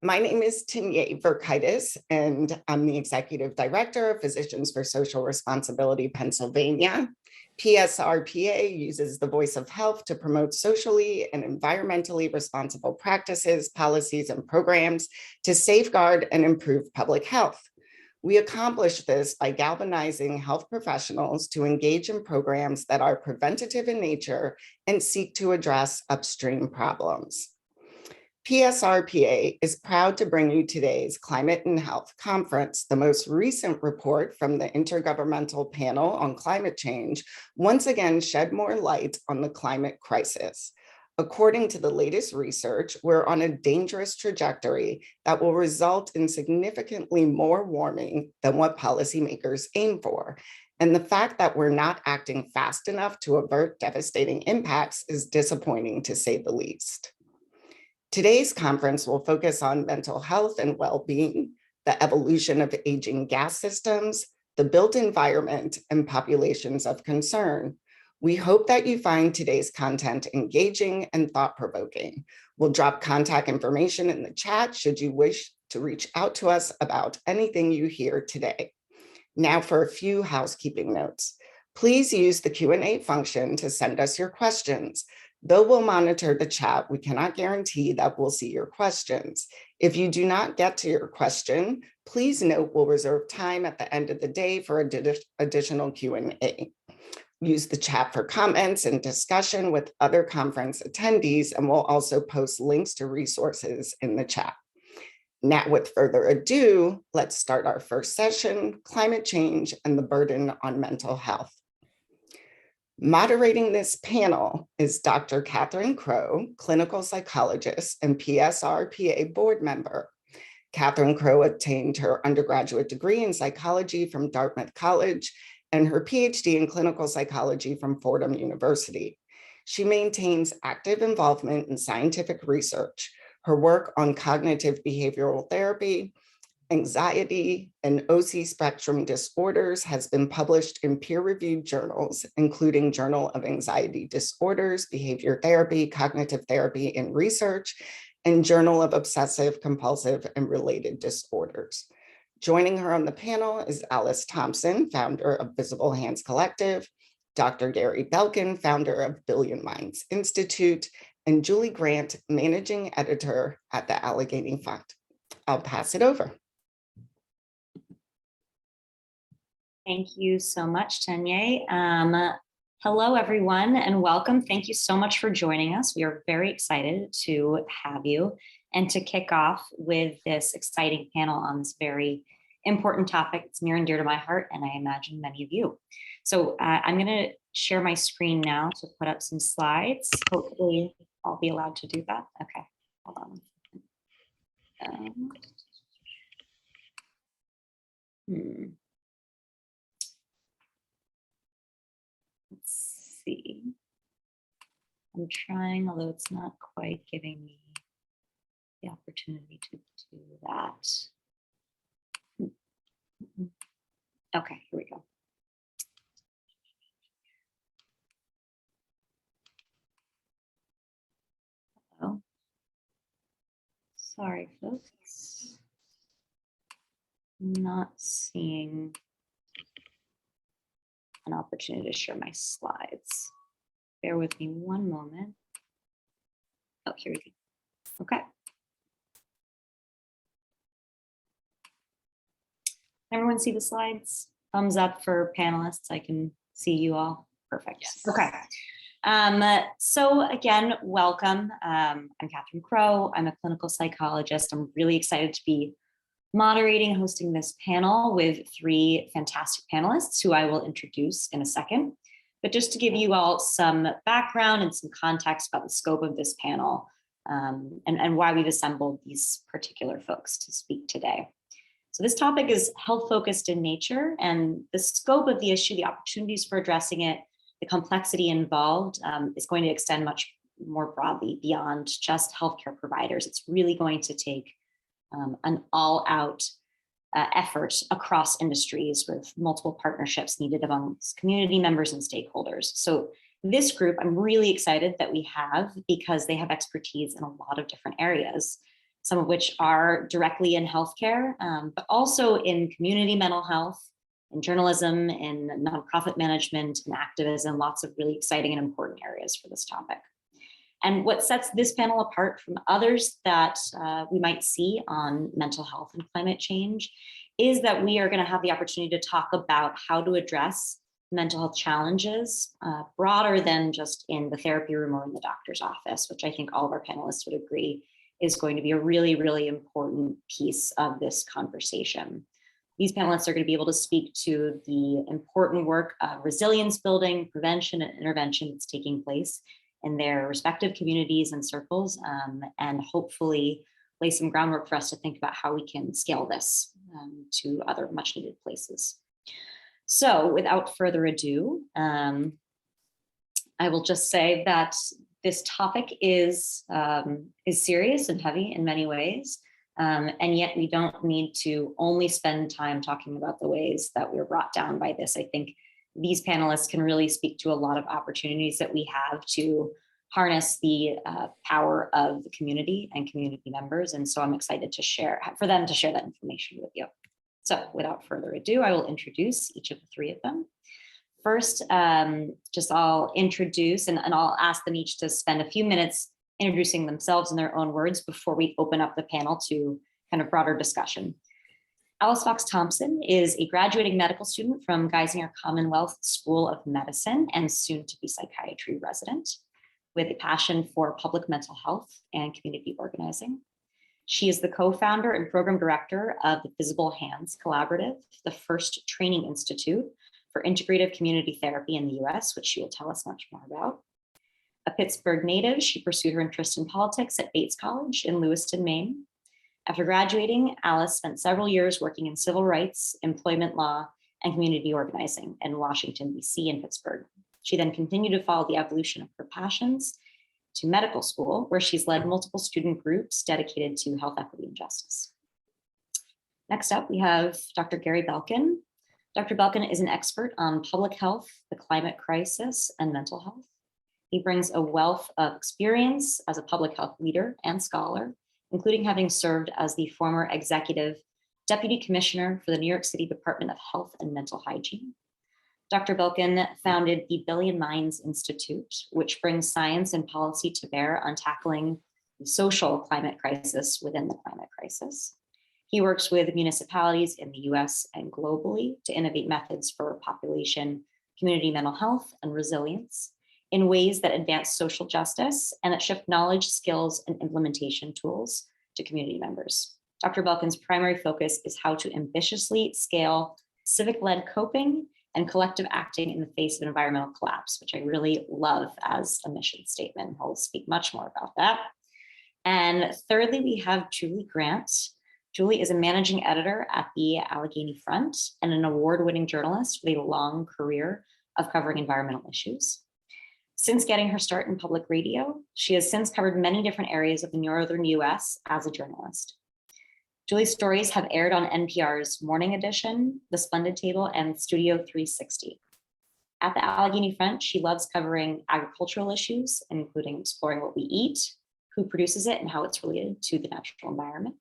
My name is Zeyneb, and I'm the Executive Director of Physicians for Social Responsibility Pennsylvania. PSR PA uses the voice of health to promote socially and environmentally responsible practices, policies, and programs to safeguard and improve public health. We accomplish this by galvanizing health professionals to engage in programs that are preventative in nature and seek to address upstream problems. PSR PA is proud to bring you today's Climate and Health Conference. The most recent report from the Intergovernmental Panel on Climate Change once again shed more light on the climate crisis. According to the latest research, we're on a dangerous trajectory that will result in significantly more warming than what policymakers aim for. And the fact that we're not acting fast enough to avert devastating impacts is disappointing, to say the least. Today's conference will focus on mental health and well-being, the evolution of aging gas systems, the built environment, and populations of concern. We hope that you find today's content engaging and thought-provoking. We'll drop contact information in the chat should you wish to reach out to us about anything you hear today. Now for a few housekeeping notes. Please use the Q&A function to send us your questions. Though we'll monitor the chat, we cannot guarantee that we'll see your questions. If you do not get to your question, please note we'll reserve time at the end of the day for additional Q&A. Use the chat for comments and discussion with other conference attendees, and we'll also post links to resources in the chat. Now, with further ado, let's start our first session, Climate Change and the Burden on Mental Health. Moderating this panel is Dr. Katherine Crowe, clinical psychologist and PSR PA board member. Katherine Crowe obtained her undergraduate degree in psychology from Dartmouth College and her PhD in clinical psychology from Fordham University. She maintains active involvement in scientific research. Her work on cognitive behavioral therapy, anxiety, and OC spectrum disorders has been published in peer-reviewed journals, including Journal of Anxiety Disorders, Behavior Therapy, Cognitive Therapy and Research, and Journal of Obsessive Compulsive and Related Disorders. Joining her on the panel is Alice Thompson, founder of Visible Hands Collective, Dr. Gary Belkin, founder of Billion Minds Institute, and Julie Grant, managing editor at the Allegheny Fund. I'll pass it over. Thank you so much, Zeyneb. Hello, everyone, and welcome. Thank you so much for joining us. We are very excited to have you and to kick off with this exciting panel on this very important topic. It's near and dear to my heart, and I imagine many of you. So I'm going to share my screen now to put up some slides. Hopefully, I'll be allowed to do that. Okay, hold on. Let's see. I'm trying, although it's not quite giving me the opportunity to do that. Okay, here we go. Hello. Sorry, folks. Not seeing an opportunity to share my slides. Bear with me one moment. Oh, here we go. Okay. Everyone see the slides? Thumbs up for panelists. I can see you all. Perfect. Yes. Okay. So again, welcome. I'm Katherine Crowe. I'm a clinical psychologist. I'm really excited to be moderating, hosting this panel with three fantastic panelists who I will introduce in a second. But just to give you all some background and some context about the scope of this panel and why we've assembled these particular folks to speak today. So this topic is health focused in nature, and the scope of the issue, the opportunities for addressing it, the complexity involved is going to extend much more broadly beyond just healthcare providers. It's really going to take an all-out effort across industries with multiple partnerships needed amongst community members and stakeholders. So this group, I'm really excited that we have because they have expertise in a lot of different areas. some of which are directly in healthcare, but also in community mental health, in journalism, in nonprofit management, and activism, lots of really exciting and important areas for this topic. And what sets this panel apart from others that we might see on mental health and climate change is that we are going to have the opportunity to talk about how to address mental health challenges broader than just in the therapy room or in the doctor's office, which I think all of our panelists would agree is going to be a really, really important piece of this conversation. These panelists are going to be able to speak to the important work of resilience building, prevention, and intervention that's taking place in their respective communities and circles, and hopefully lay some groundwork for us to think about how we can scale this to other much needed places. So without further ado, I will just say that this topic is serious and heavy in many ways, and yet we don't need to only spend time talking about the ways that we were brought down by this. I think these panelists can really speak to a lot of opportunities that we have to harness the power of the community and community members. And so I'm excited to for them to share that information with you. So without further ado, I will introduce each of the three of them. First, just I'll introduce and I'll ask them each to spend a few minutes introducing themselves in their own words before we open up the panel to kind of broader discussion. Alice Fox Thompson is a graduating medical student from Geisinger Commonwealth School of Medicine and soon to be psychiatry resident with a passion for public mental health and community organizing. She is the co-founder and program director of the Visible Hands Collaborative, the first training institute for integrative community therapy in the US, which she will tell us much more about. A Pittsburgh native, she pursued her interest in politics at Bates College in Lewiston, Maine. After graduating, Alice spent several years working in civil rights, employment law, and community organizing in Washington, DC and Pittsburgh. She then continued to follow the evolution of her passions to medical school, where she's led multiple student groups dedicated to health equity and justice. Next up, we have Dr. Gary Belkin. Dr. Belkin is an expert on public health, the climate crisis, and mental health. He brings a wealth of experience as a public health leader and scholar, including having served as the former executive deputy commissioner for the New York City Department of Health and Mental Hygiene. Dr. Belkin founded the Billion Minds Institute, which brings science and policy to bear on tackling the social climate crisis within the climate crisis. He works with municipalities in the US and globally to innovate methods for population, community mental health, and resilience in ways that advance social justice and that shift knowledge, skills, and implementation tools to community members. Dr. Belkin's primary focus is how to ambitiously scale civic-led coping and collective acting in the face of environmental collapse, which I really love as a mission statement. I'll speak much more about that. And thirdly, we have Julie Grant. Julie is a managing editor at the Allegheny Front and an award-winning journalist with a long career of covering environmental issues. Since getting her start in public radio, she has since covered many different areas of the northern US as a journalist. Julie's stories have aired on NPR's Morning Edition, The Splendid Table, and Studio 360. At the Allegheny Front, she loves covering agricultural issues, including exploring what we eat, who produces it, and how it's related to the natural environment.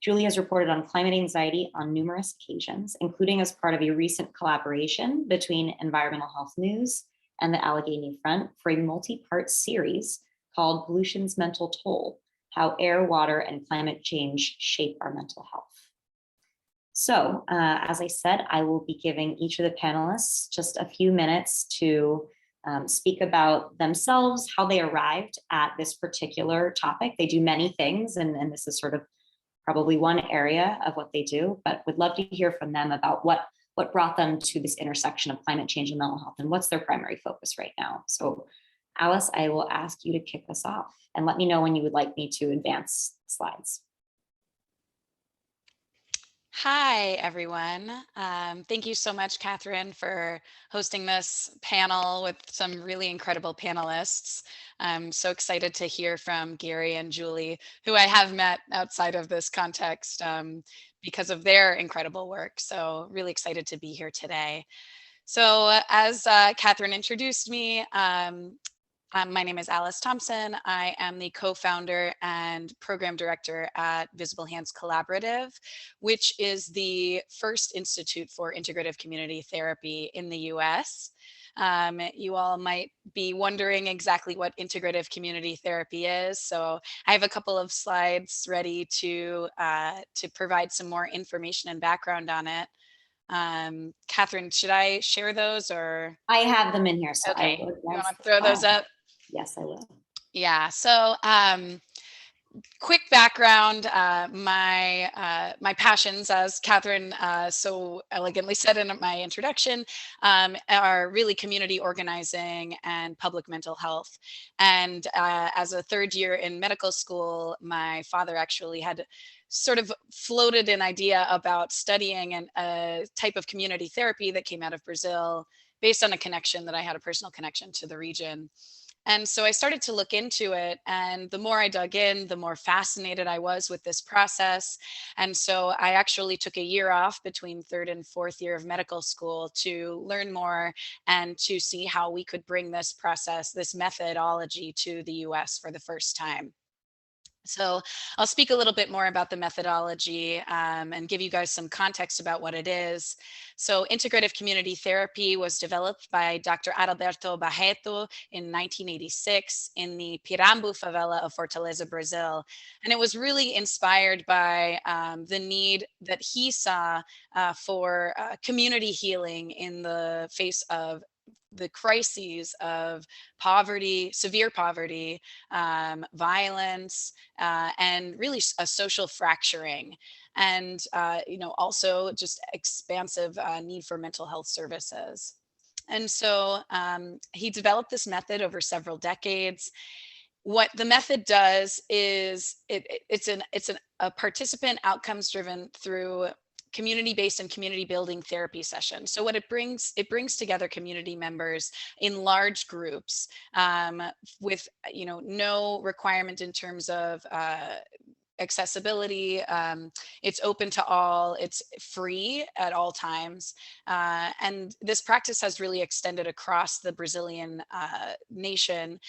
Julie has reported on climate anxiety on numerous occasions, including as part of a recent collaboration between Environmental Health News and the Allegheny Front for a multi-part series called Pollution's Mental Toll: How Air, Water, and Climate Change Shape Our Mental Health. So, as I said, I will be giving each of the panelists just a few minutes to speak about themselves, how they arrived at this particular topic. They do many things, and this is sort of probably one area of what they do, but would love to hear from them about what brought them to this intersection of climate change and mental health, and what's their primary focus right now. So Alice, I will ask you to kick us off and let me know when you would like me to advance slides. Hi, everyone. Thank you so much, Katherine, for hosting this panel with some really incredible panelists. I'm so excited to hear from Gary and Julie, who I have met outside of this context because of their incredible work. So really excited to be here today. So as Katherine introduced me, My name is Alice Thompson. I am the co-founder and program director at Visible Hands Collaborative, which is the first institute for integrative community therapy in the US. You all might be wondering exactly what integrative community therapy is. So I have a couple of slides ready to provide some more information and background on it. Catherine, should I share those or? I have them in here. So Okay, I will you want to throw those up? Yes, I will. Yeah, so quick background, my passions, as Catherine so elegantly said in my introduction, are really community organizing and public mental health. And as a third year in medical school, my father actually had sort of floated an idea about studying a type of community therapy that came out of Brazil based on a connection that I had, a personal connection to the region. And so I started to look into it, and the more I dug in, the more fascinated I was with this process. And so I actually took a year off between third and fourth year of medical school to learn more and to see how we could bring this process, this methodology, to the US for the first time. So I'll speak a little bit more about the methodology and give you guys some context about what it is. So integrative community therapy was developed by Dr. Adalberto Barreto in 1986 in the Pirambu favela of Fortaleza, Brazil. And it was really inspired by the need that he saw for community healing in the face of the crises of poverty, severe poverty, violence, and really a social fracturing, and also just expansive need for mental health services. And so he developed this method over several decades. What the method does is it's a participant outcomes driven through community-based and community building therapy sessions. So what it brings together community members in large groups with no requirement in terms of accessibility. It's open to all. It's free at all times. And this practice has really extended across the Brazilian nation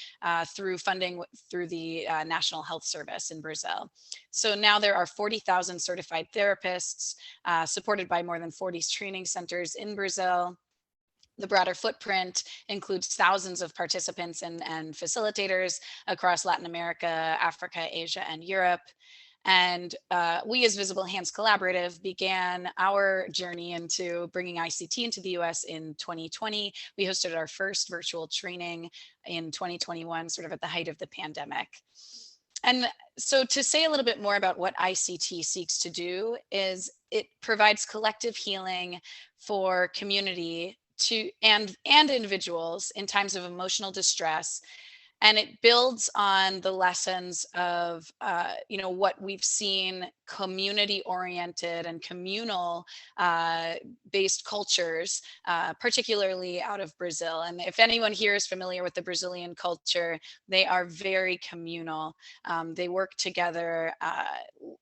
through funding through the National Health Service in Brazil. So now there are 40,000 certified therapists supported by more than 40 training centers in Brazil. The broader footprint includes thousands of participants and facilitators across Latin America, Africa, Asia, and Europe. And we as Visible Hands Collaborative began our journey into bringing ICT into the US in 2020. We hosted our first virtual training in 2021, sort of at the height of the pandemic. And so to say a little bit more about what ICT seeks to do is it provides collective healing for community and individuals in times of emotional distress. And it builds on the lessons of, what we've seen community-oriented and communal-based cultures, particularly out of Brazil. And if anyone here is familiar with the Brazilian culture, they are very communal. They work together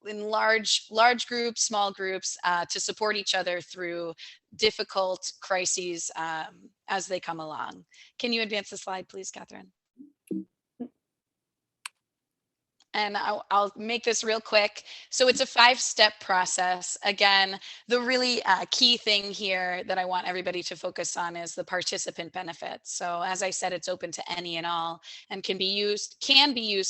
in large groups, small groups, to support each other through difficult crises as they come along. Can you advance the slide, please, Catherine? And I'll make this real quick. So it's a 5-step process. Again, the really key thing here that I want everybody to focus on is the participant benefits. So as I said, it's open to any and all and can be used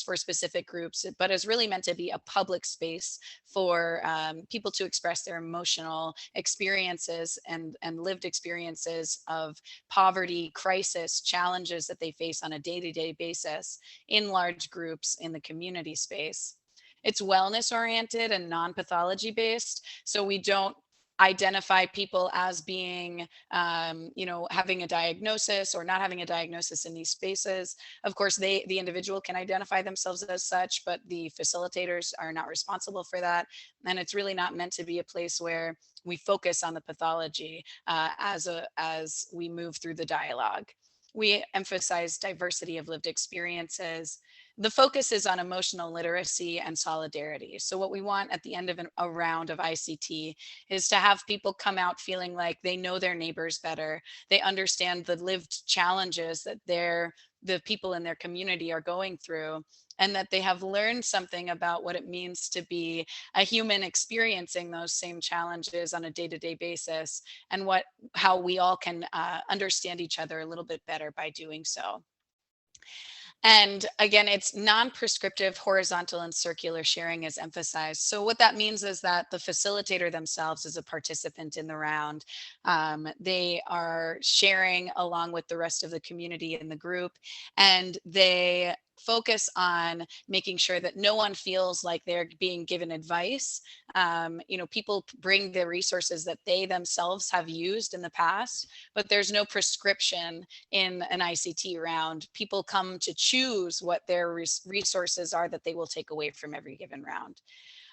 for specific groups, but is really meant to be a public space for people to express their emotional experiences and lived experiences of poverty, crisis, challenges that they face on a day-to-day basis in large groups in the community space. It's wellness oriented and non-pathology based. So we don't identify people as being, having a diagnosis or not having a diagnosis in these spaces. Of course, the individual can identify themselves as such, but the facilitators are not responsible for that. And it's really not meant to be a place where we focus on the pathology as we move through the dialogue. We emphasize diversity of lived experiences, the focus is on emotional literacy and solidarity. So what we want at the end of a round of ICT is to have people come out feeling like they know their neighbors better. They understand the lived challenges that the people in their community are going through, and that they have learned something about what it means to be a human experiencing those same challenges on a day-to-day basis, and how we all can understand each other a little bit better by doing so. And again, it's non-prescriptive, horizontal, and circular sharing is emphasized. So what that means is that the facilitator themselves is a participant in the round. They are sharing along with the rest of the community in the group, and they focus on making sure that no one feels like they're being given advice. People bring the resources that they themselves have used in the past, but there's no prescription in an ICT round. People come to choose what their resources are that they will take away from every given round.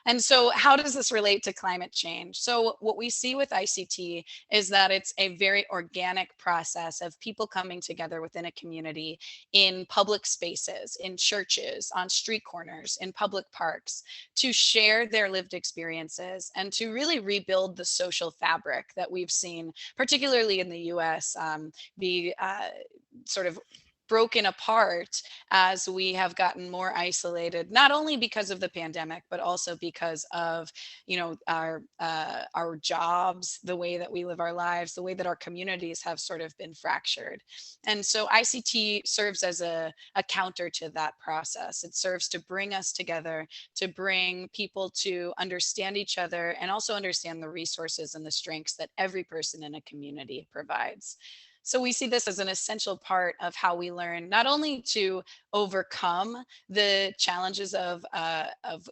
And so how does this relate to climate change? So what we see with ICT is that it's a very organic process of people coming together within a community in public spaces, in churches, on street corners, in public parks, to share their lived experiences and to really rebuild the social fabric that we've seen, particularly in the US, be sort of broken apart as we have gotten more isolated, not only because of the pandemic, but also because of, our jobs, the way that we live our lives, the way that our communities have sort of been fractured. And so ICT serves as a counter to that process. It serves to bring us together, to bring people to understand each other and also understand the resources and the strengths that every person in a community provides. So we see this as an essential part of how we learn not only to overcome the challenges of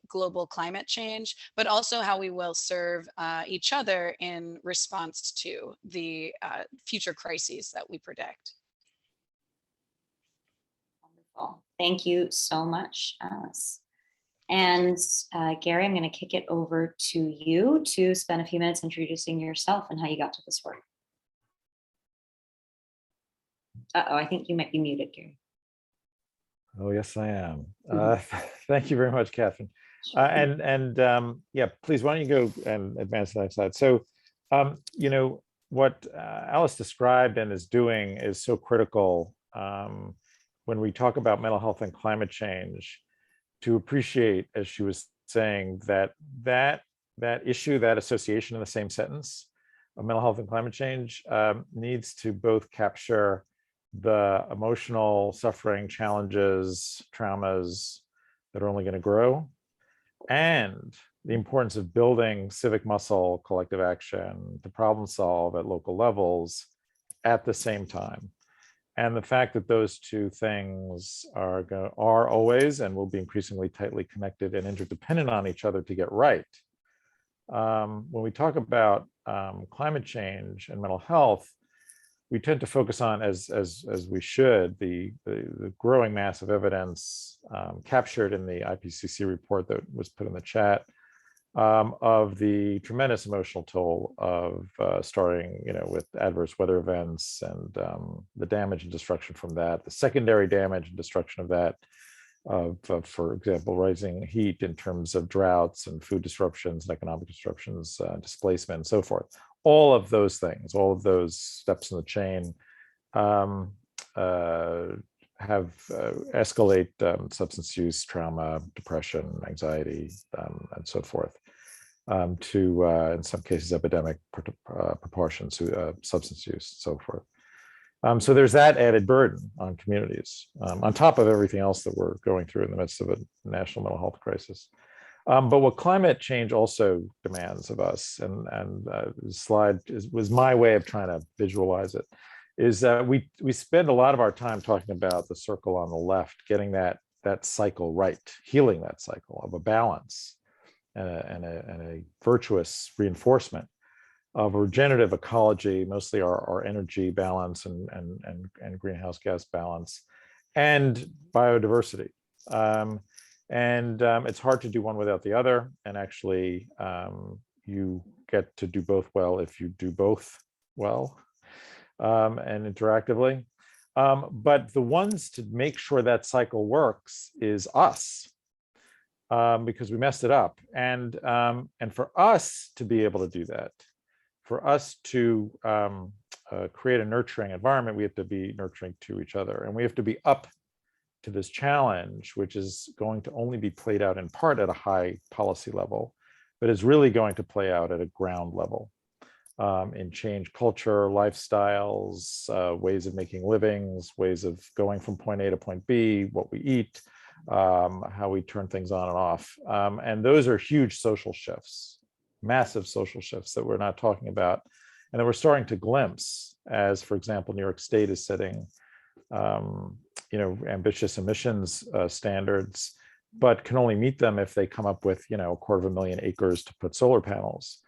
global climate change, but also how we will serve each other in response to the future crises that we predict. Wonderful. Thank you so much, Alice. And Gary, I'm going to kick it over to you to spend a few minutes introducing yourself and how you got to this work. I think you might be muted, Gary. Oh, yes, I am. Thank you very much, Katherine. Yeah, please, why don't you go and advance to the next slide. So, what Alice described and is doing is so critical when we talk about mental health and climate change, to appreciate, as she was saying, that issue, that association in the same sentence of mental health and climate change needs to both capture the emotional suffering, challenges, traumas that are only going to grow, and the importance of building civic muscle, collective action to problem solve at local levels at the same time. And the fact that those two things are always and will be increasingly tightly connected and interdependent on each other to get right. When we talk about climate change and mental health, we tend to focus on, as we should, the growing mass of evidence captured in the IPCC report that was put in the chat of the tremendous emotional toll of starting, with adverse weather events and the damage and destruction from that, the secondary damage and destruction of that, for example, rising heat in terms of droughts and food disruptions and economic disruptions, displacement, and so forth. All of those things, all of those steps in the chain escalate substance use, trauma, depression, anxiety, and so forth, to, in some cases, epidemic proportions to substance use, so forth. So there's that added burden on communities, on top of everything else that we're going through in the midst of a national mental health crisis. But what climate change also demands of us, and the slide was my way of trying to visualize it, is that we spend a lot of our time talking about the circle on the left, getting that cycle right, healing that cycle of a balance and a virtuous reinforcement of a regenerative ecology, mostly our energy balance and greenhouse gas balance, and biodiversity. It's hard to do one without the other. And actually, you get to do both well if you do both well and interactively. But the ones to make sure that cycle works is us, because we messed it up. And for us to be able to do that, for us to create a nurturing environment, we have to be nurturing to each other. And we have to be up to this challenge, which is going to only be played out in part at a high policy level, but is really going to play out at a ground level in change culture, lifestyles, ways of making livings, ways of going from point A to point B, what we eat, how we turn things on and off. And those are huge social shifts, massive social shifts that we're not talking about, and that we're starting to glimpse as, for example, New York State is setting ambitious emissions standards, but can only meet them if they come up with 250,000 acres to put solar panels.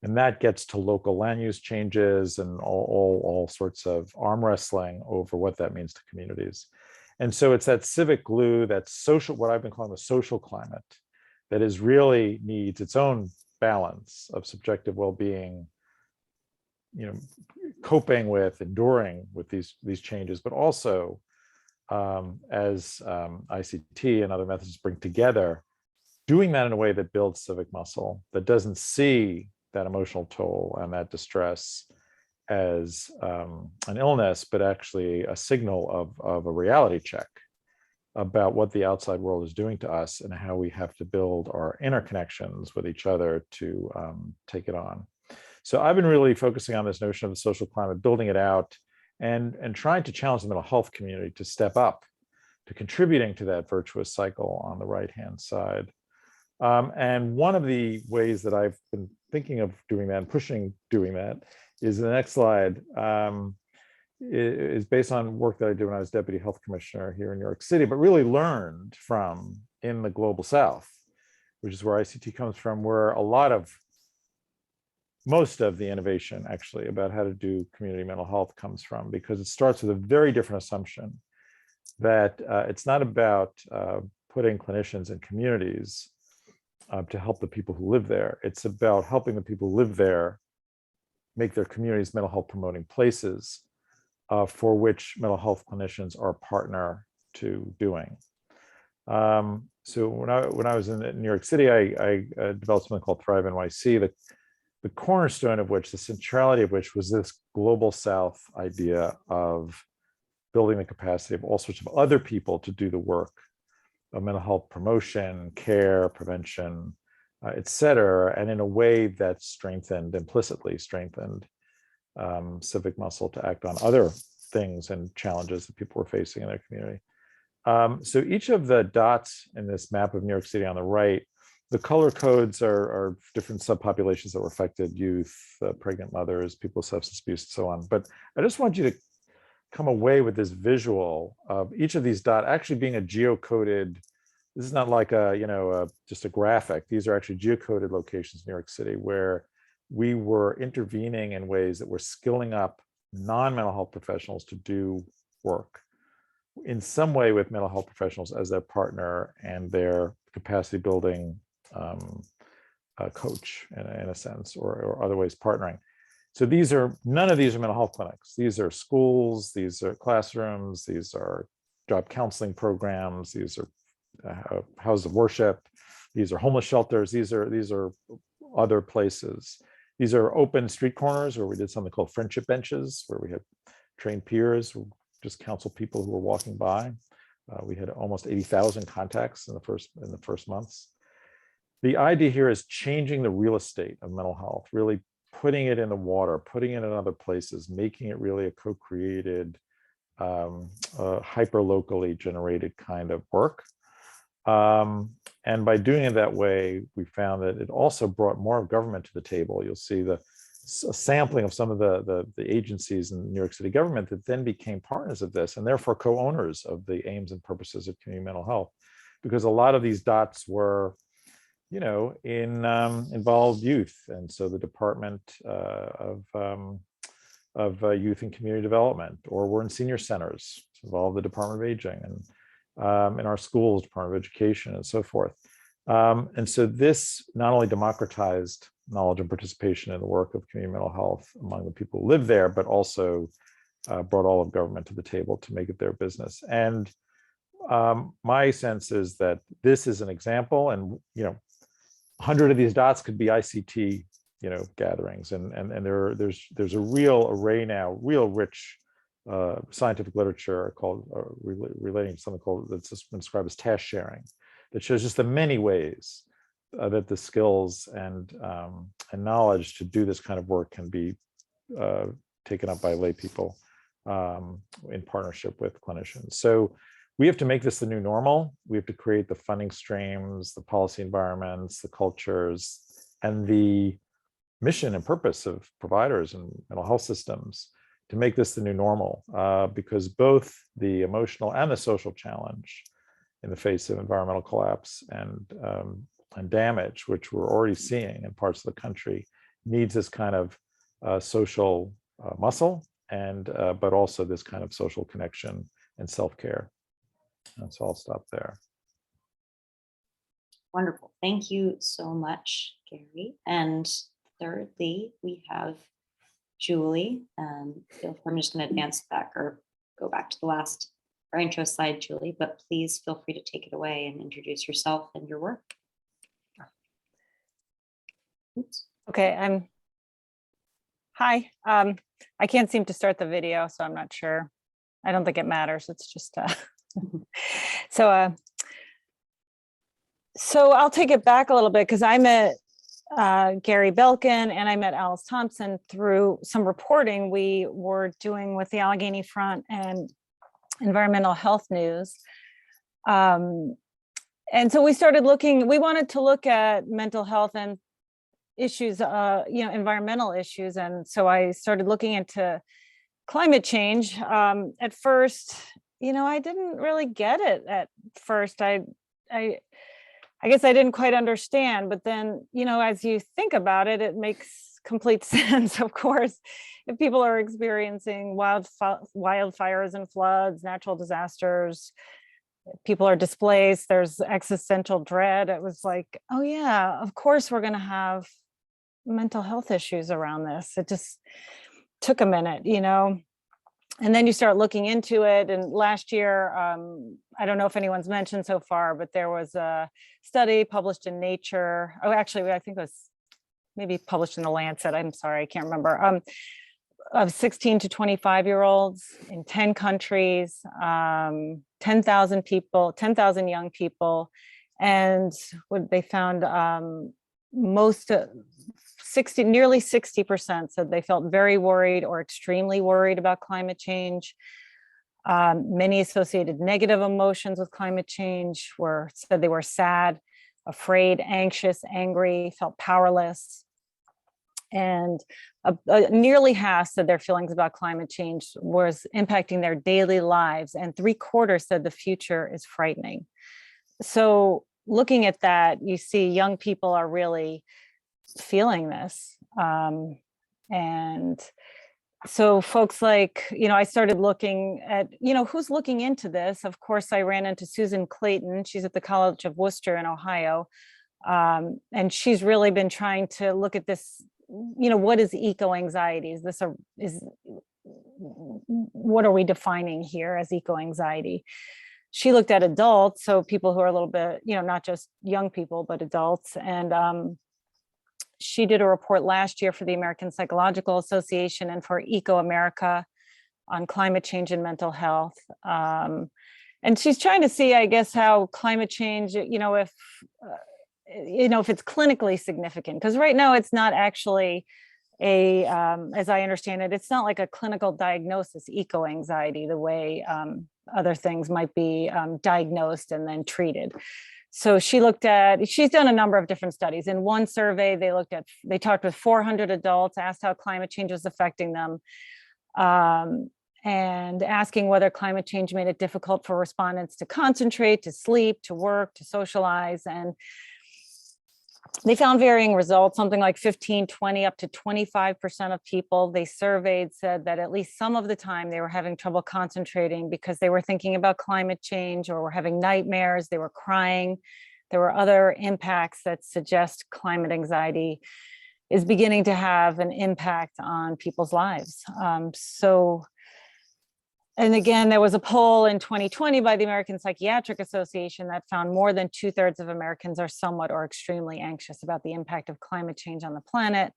And that gets to local land use changes and all sorts of arm wrestling over what that means to communities. And so it's that civic glue, that social, what I've been calling the social climate, that is really needs its own balance of subjective well-being, coping with, enduring with these changes, but also as ICT and other methods bring together, doing that in a way that builds civic muscle, that doesn't see that emotional toll and that distress as an illness, but actually a signal of a reality check about what the outside world is doing to us and how we have to build our interconnections with each other to take it on. So I've been really focusing on this notion of the social climate, building it out, and trying to challenge the mental health community to step up to contributing to that virtuous cycle on the right-hand side. And one of the ways that I've been thinking of doing that and pushing doing that is the next slide, is based on work that I did when I was deputy health commissioner here in New York City, but really learned from in the global South, which is where ICT comes from, where most of the innovation actually about how to do community mental health comes from, because it starts with a very different assumption that it's not about putting clinicians in communities to help the people who live there. It's about helping the people who live there make their communities mental health promoting places for which mental health clinicians are a partner to doing. So when I was in New York City, I developed something called Thrive NYC, the cornerstone of which, the centrality of which, was this global South idea of building the capacity of all sorts of other people to do the work of mental health promotion, care, prevention, et cetera, and in a way that implicitly strengthened civic muscle to act on other things and challenges that people were facing in their community. So each of the dots in this map of New York City on the right, the color codes are different subpopulations that were affected: youth, pregnant mothers, people with substance abuse, and so on. But I just want you to come away with this visual of each of these dots actually being a geocoded. This is not like just a graphic. These are actually geocoded locations in New York City where we were intervening in ways that were skilling up non-mental health professionals to do work in some way with mental health professionals as their partner and their capacity building coach in a sense, or other ways partnering. So none of these are mental health clinics. These are schools, these are classrooms, these are job counseling programs, these are houses of worship, these are homeless shelters, these are other places. These are open street corners where we did something called friendship benches, where we had trained peers who just counsel people who were walking by. We had almost 80,000 contacts in the first months. The idea here is changing the real estate of mental health, really putting it in the water, putting it in other places, making it really a co-created, hyper-locally generated kind of work. And by doing it that way, we found that it also brought more of government to the table. You'll see a sampling of some of the agencies in New York City government that then became partners of this and therefore co-owners of the aims and purposes of community mental health, because a lot of these dots were involved youth. And so the Department of Youth and Community Development, or we're in senior centers, involved the Department of Aging, and in our schools, Department of Education, and so forth. And so this not only democratized knowledge and participation in the work of community mental health among the people who live there, but also brought all of government to the table to make it their business. And my sense is that this is an example, and 100 of these dots could be ICT, gatherings, and there's a real array now, real rich scientific literature called relating to something called that's been described as task sharing, that shows just the many ways that the skills and knowledge to do this kind of work can be taken up by lay people in partnership with clinicians. So we have to make this the new normal. We have to create the funding streams, the policy environments, the cultures, and the mission and purpose of providers and mental health systems to make this the new normal, because both the emotional and the social challenge in the face of environmental collapse and damage, which we're already seeing in parts of the country, needs this kind of social muscle, and but also this kind of social connection and self-care. And so I'll stop there. Wonderful. Thank you so much, Gary. And thirdly, we have Julie. I'm just going to advance back or go back to our intro slide, Julie, but please feel free to take it away and introduce yourself and your work. Oops. Okay, hi. I can't seem to start the video, so I'm not sure. I don't think it matters. It's just so I'll take it back a little bit, because I met Gary Belkin and I met Alice Thompson through some reporting we were doing with the Allegheny Front and Environmental Health News. And so we started looking, we wanted to look at mental health and issues, environmental issues. And so I started looking into climate change. At first, I didn't really get it at first. I guess I didn't quite understand, but then, as you think about it, it makes complete sense. Of course, if people are experiencing wildfires and floods, natural disasters, people are displaced, there's existential dread. It was like, oh yeah, of course we're going to have mental health issues around this. It just took a minute, and then you start looking into it. And last year, I don't know if anyone's mentioned so far, but there was a study published in Nature. Oh, actually, I think it was maybe published in the Lancet. I'm sorry, I can't remember. Of 16 to 25-year-olds in 10 countries, 10,000 people, 10,000 young people. And what they found, nearly 60% said they felt very worried or extremely worried about climate change. Many associated negative emotions with climate change said they were sad, afraid, anxious, angry, felt powerless. And nearly half said their feelings about climate change was impacting their daily lives, and 3/4 said the future is frightening. So looking at that, you see young people are really feeling this. And so folks like, I started looking at, who's looking into this. Of course, I ran into Susan Clayton. She's at the College of Worcester in Ohio. And she's really been trying to look at this, what is eco-anxiety? What are we defining here as eco-anxiety? She looked at adults, so people who are a little bit, not just young people, but adults. And she did a report last year for the American Psychological Association and for Eco America on climate change and mental health. And she's trying to see, I guess, how climate change, if it's clinically significant, because right now it's not actually as I understand it, it's not like a clinical diagnosis, eco-anxiety, the way other things might be diagnosed and then treated. So she's done a number of different studies. In one survey, they talked with 400 adults, asked how climate change was affecting them, and asking whether climate change made it difficult for respondents to concentrate, to sleep, to work, to socialize. And they found varying results. Something like 15, 20, up to 25% of people they surveyed said that at least some of the time they were having trouble concentrating because they were thinking about climate change or were having nightmares, they were crying. There were other impacts that suggest climate anxiety is beginning to have an impact on people's lives. So And again, there was a poll in 2020 by the American Psychiatric Association that found more than 2/3 of Americans are somewhat or extremely anxious about the impact of climate change on the planet,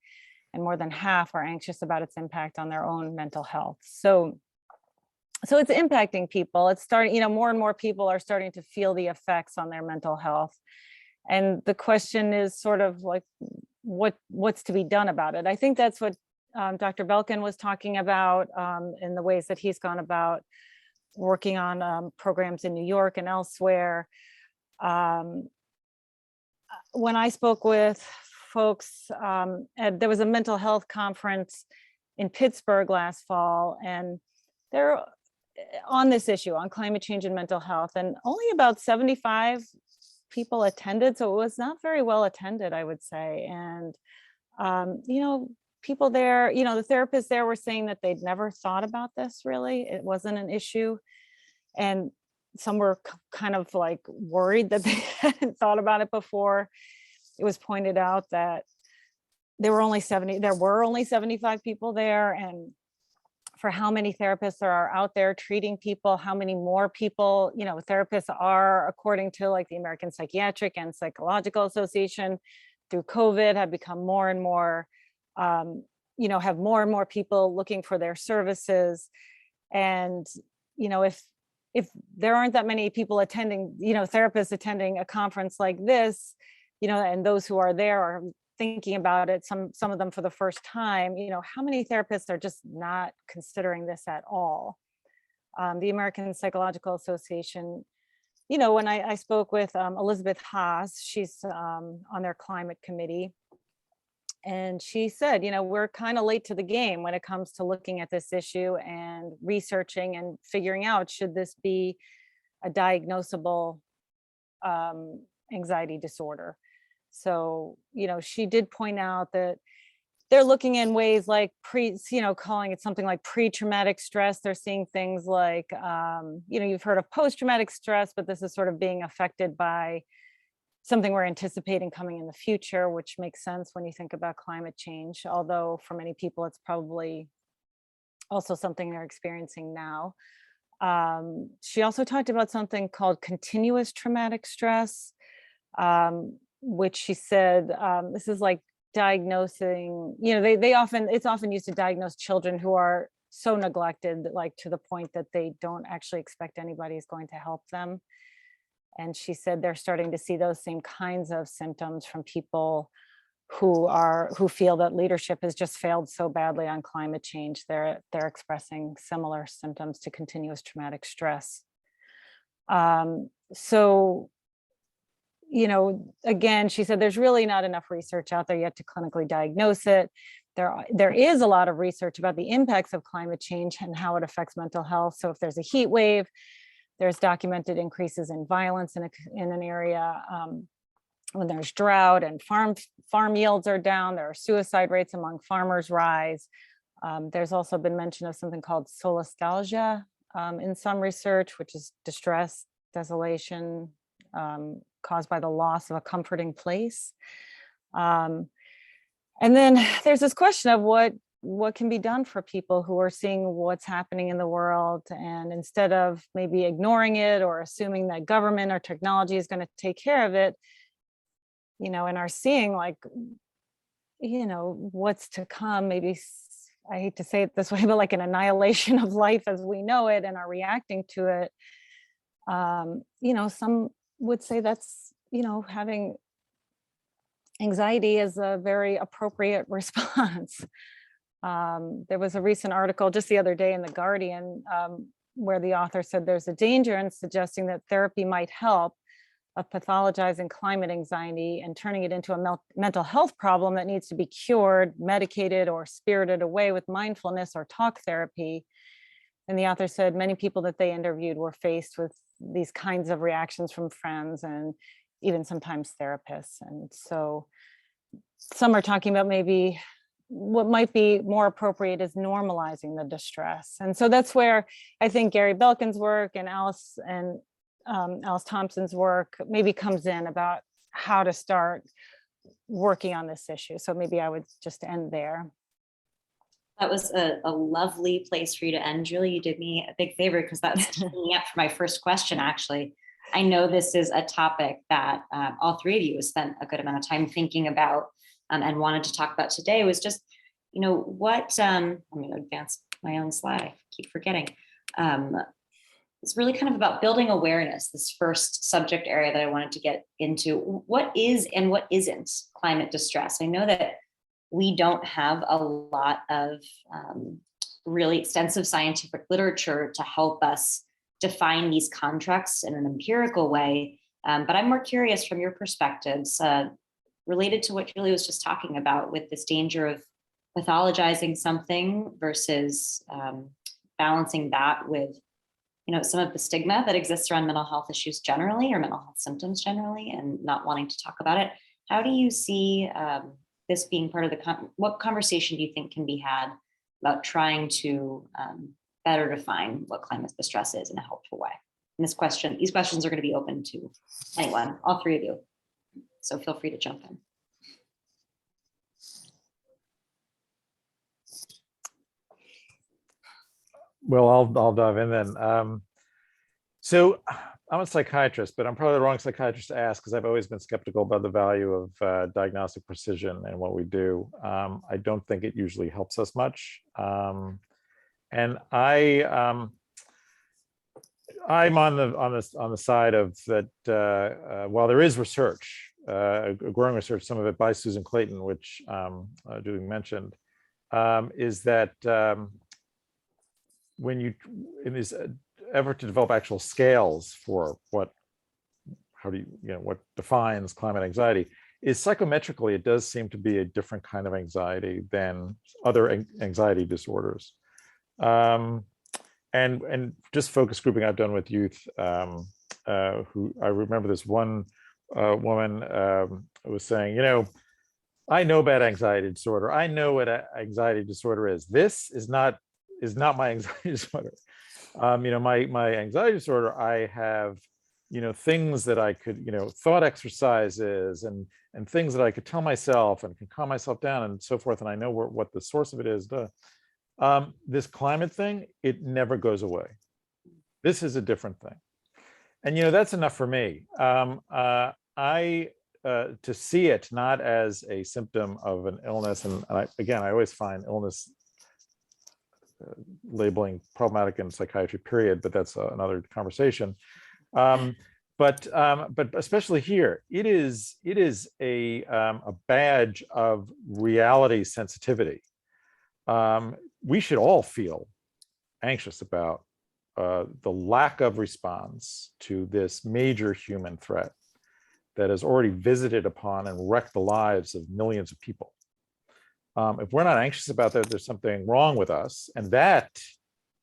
and more than half are anxious about its impact on their own mental health. So it's impacting people. It's starting, more and more people are starting to feel the effects on their mental health. And the question is sort of like, what's to be done about it? I think that's what Dr. Belkin was talking about in the ways that he's gone about working on programs in New York and elsewhere. When I spoke with folks, there was a mental health conference in Pittsburgh last fall, and they're on this issue on climate change and mental health, and only about 75 people attended. So it was not very well attended, I would say. And, people there, the therapists there were saying that they'd never thought about this really. It wasn't an issue. And some were kind of like worried that they hadn't thought about it before. It was pointed out that there were only 75 people there, and for how many therapists there are out there treating people, how many more people, therapists are, according to like the American Psychiatric and Psychological Association, through COVID have become more and more, have more and more people looking for their services. And, if there aren't that many people attending, therapists attending a conference like this, and those who are there are thinking about it, some of them for the first time, how many therapists are just not considering this at all? The American Psychological Association, when I spoke with Elizabeth Haas, she's on their climate committee, and she said, we're kind of late to the game when it comes to looking at this issue and researching and figuring out, should this be a diagnosable anxiety disorder? So, she did point out that they're looking in ways like calling it something like pre-traumatic stress. They're seeing things like, you've heard of post-traumatic stress, but this is sort of being affected by something we're anticipating coming in the future, which makes sense when you think about climate change. Although for many people, it's probably also something they're experiencing now. She also talked about something called continuous traumatic stress, which she said, this is like diagnosing, it's often used to diagnose children who are so neglected, like to the point that they don't actually expect anybody is going to help them. And she said they're starting to see those same kinds of symptoms from people who feel that leadership has just failed so badly on climate change. They're expressing similar symptoms to continuous traumatic stress. So, again, she said there's really not enough research out there yet to clinically diagnose it. There is a lot of research about the impacts of climate change and how it affects mental health. So if there's a heat wave, there's documented increases in violence in an area. When there's drought and farm yields are down, there are suicide rates among farmers rise. There's also been mention of something called solastalgia in some research, which is distress, desolation, caused by the loss of a comforting place. And then there's this question of what can be done for people who are seeing what's happening in the world, and instead of maybe ignoring it or assuming that government or technology is going to take care of it, and are seeing like, what's to come, maybe, I hate to say it this way, but like an annihilation of life as we know it, and are reacting to it. Some would say that's, having anxiety is a very appropriate response. There was a recent article just the other day in The Guardian where the author said there's a danger in suggesting that therapy might help of pathologizing climate anxiety and turning it into a mental health problem that needs to be cured, medicated, or spirited away with mindfulness or talk therapy. And the author said many people that they interviewed were faced with these kinds of reactions from friends and even sometimes therapists. And so some are talking about maybe what might be more appropriate is normalizing the distress. And so that's where I think Gary Belkin's work and Alice Thompson's work maybe comes in about how to start working on this issue. So maybe I would just end there. That was a lovely place for you to end, Julie. You did me a big favor because that's teeing me up for my first question, actually. I know this is a topic that all three of you have spent a good amount of time thinking about and wanted to talk about today. Was just, what, I'm going to advance my own slide. I keep forgetting. It's really kind of about building awareness, this first subject area that I wanted to get into. What is and what isn't climate distress? I know that we don't have a lot of really extensive scientific literature to help us define these contracts in an empirical way. But I'm more curious from your perspectives related to what Julie was just talking about with this danger of pathologizing something versus balancing that with some of the stigma that exists around mental health issues generally, or mental health symptoms generally, and not wanting to talk about it. How do you see this being part of what conversation do you think can be had about trying to better define what climate distress is in a helpful way? And these questions are going to be open to anyone, all three of you. So feel free to jump in. Well, I'll dive in then. So I'm a psychiatrist, but I'm probably the wrong psychiatrist to ask because I've always been skeptical about the value of diagnostic precision and what we do. I don't think it usually helps us much. And I'm on the side of that. While there is research, growing research, some of it by Susan Clayton, which Julie mentioned, is that when you in this effort to develop actual scales for what defines climate anxiety, is psychometrically, it does seem to be a different kind of anxiety than other anxiety disorders. And just focus grouping I've done with youth, who I remember this one woman was saying, I know about anxiety disorder. I know what anxiety disorder is. This is not my anxiety disorder. My anxiety disorder, I have, things that I could, thought exercises and things that I could tell myself and can calm myself down and so forth. And I know what the source of it is. This climate thing, it never goes away. This is a different thing. And, that's enough for me. To see it not as a symptom of an illness, and I always find illness labeling problematic in psychiatry, period, but that's another conversation. But especially here, it is a badge of reality sensitivity. We should all feel anxious about the lack of response to this major human threat that has already visited upon and wrecked the lives of millions of people. If we're not anxious about that, there's something wrong with us. And that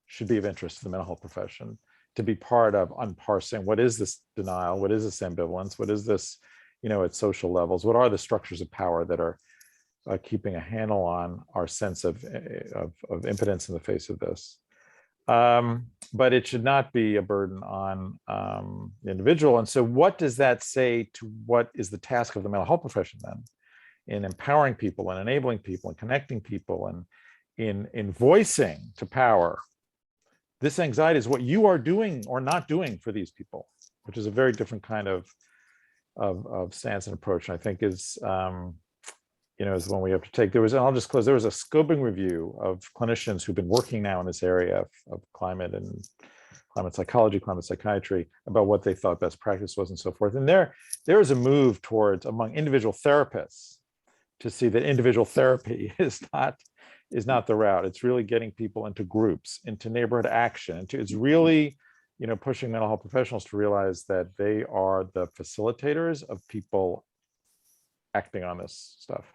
should be of interest to the mental health profession, to be part of unparsing what is this denial, what is this ambivalence, what is this, at social levels, what are the structures of power that are keeping a handle on our sense of impotence in the face of this. But it should not be a burden on the individual. And so what does that say to what is the task of the mental health profession then? In empowering people and enabling people and connecting people and in voicing to power, this anxiety is what you are doing or not doing for these people, which is a very different kind of stance and approach. And I think is is one we have to take. And I'll just close. There was a scoping review of clinicians who've been working now in this area of climate and climate psychology, climate psychiatry, about what they thought best practice was and so forth. And there is a move towards, among individual therapists, to see that individual therapy is not the route. It's really getting people into groups, into neighborhood action. It's really, pushing mental health professionals to realize that they are the facilitators of people acting on this stuff.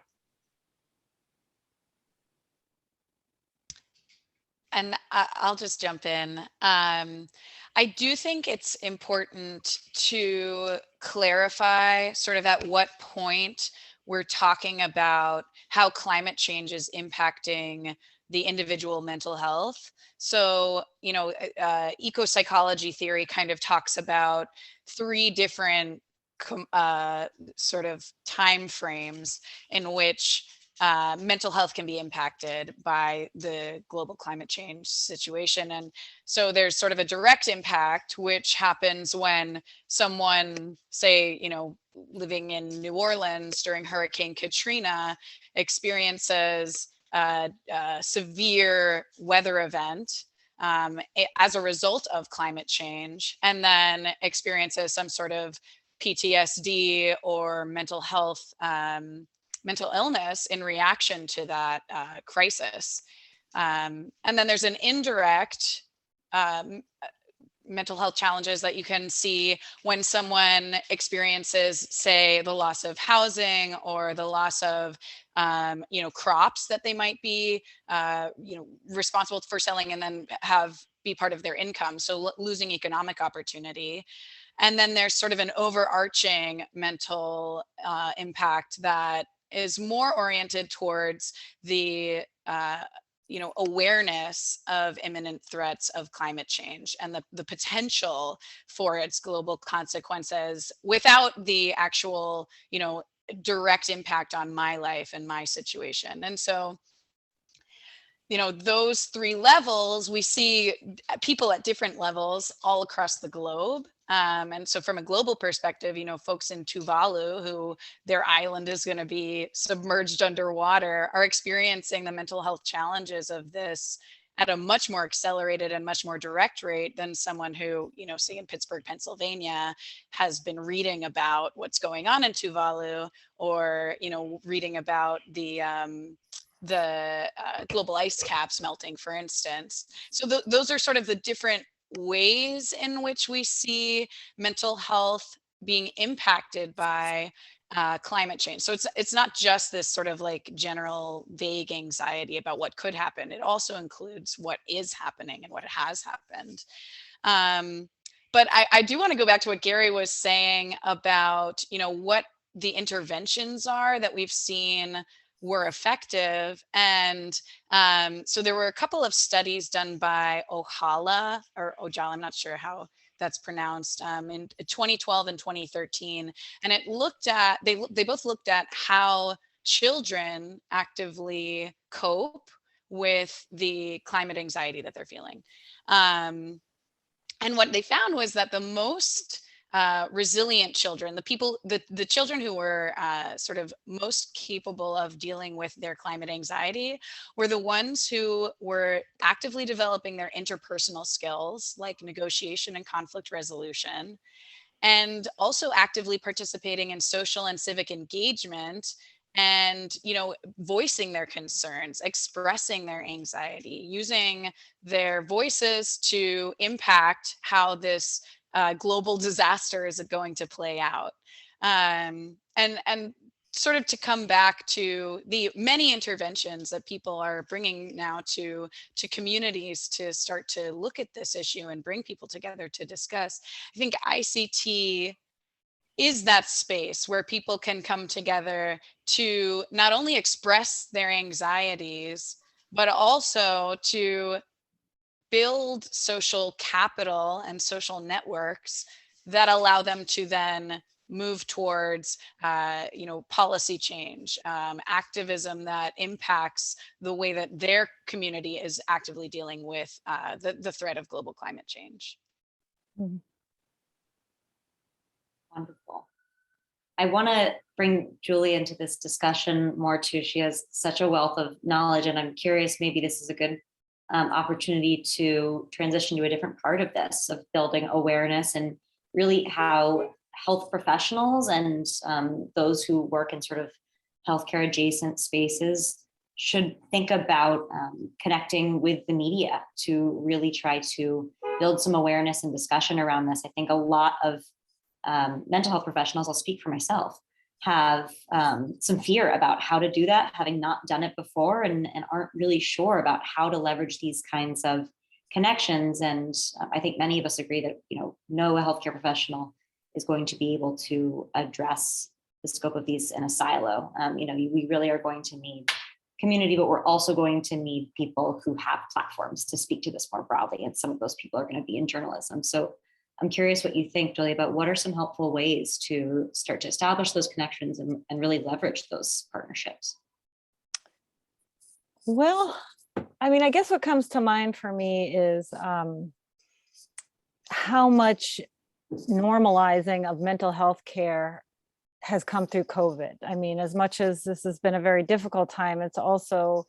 And I'll just jump in. I do think it's important to clarify sort of at what point we're talking about how climate change is impacting the individual mental health. So, eco-psychology theory kind of talks about three different sort of time frames in which mental health can be impacted by the global climate change situation. And so there's sort of a direct impact, which happens when someone, say, living in New Orleans during Hurricane Katrina, experiences a severe weather event as a result of climate change, and then experiences some sort of PTSD or mental health, mental illness in reaction to that crisis. And then there's an indirect mental health challenges that you can see when someone experiences, say, the loss of housing or the loss of crops that they might be responsible for selling and then be part of their income, so losing economic opportunity. And then there's sort of an overarching mental impact that is more oriented towards the awareness of imminent threats of climate change and the potential for its global consequences without the actual, direct impact on my life and my situation. And so, those three levels, we see people at different levels all across the globe. And so from a global perspective, folks in Tuvalu, who their island is going to be submerged underwater, are experiencing the mental health challenges of this at a much more accelerated and much more direct rate than someone who, say in Pittsburgh, Pennsylvania, has been reading about what's going on in Tuvalu, or, reading about the global ice caps melting, for instance. So those are sort of the different ways in which we see mental health being impacted by climate change. So it's not just this sort of like general vague anxiety about what could happen. It also includes what is happening and what has happened. But I do want to go back to what Gary was saying about, what the interventions are that we've seen were effective. And so there were a couple of studies done by Ojala, I'm not sure how that's pronounced, in 2012 and 2013. And it looked at, they both looked at how children actively cope with the climate anxiety that they're feeling. And what they found was that the most resilient children, the children who were sort of most capable of dealing with their climate anxiety, were the ones who were actively developing their interpersonal skills, like negotiation and conflict resolution, and also actively participating in social and civic engagement, and voicing their concerns, expressing their anxiety, using their voices to impact how this global disaster is going to play out. And sort of to come back to the many interventions that people are bringing now to communities to start to look at this issue and bring people together to discuss. I think ICT is that space where people can come together to not only express their anxieties, but also to build social capital and social networks that allow them to then move towards, policy change, activism that impacts the way that their community is actively dealing with the threat of global climate change. Mm-hmm. Wonderful. I want to bring Julie into this discussion more too. She has such a wealth of knowledge, and I'm curious, maybe this is a good opportunity to transition to a different part of this, of building awareness, and really how health professionals and those who work in sort of healthcare adjacent spaces should think about connecting with the media to really try to build some awareness and discussion around this. I think a lot of mental health professionals, I'll speak for myself, have some fear about how to do that, having not done it before, and aren't really sure about how to leverage these kinds of connections. And I think many of us agree that, no healthcare professional is going to be able to address the scope of these in a silo. We really are going to need community, but we're also going to need people who have platforms to speak to this more broadly. And some of those people are going to be in journalism. So I'm curious what you think, Julie, about what are some helpful ways to start to establish those connections and really leverage those partnerships? Well, I mean, I guess what comes to mind for me is how much normalizing of mental health care has come through COVID. I mean, as much as this has been a very difficult time, it's also,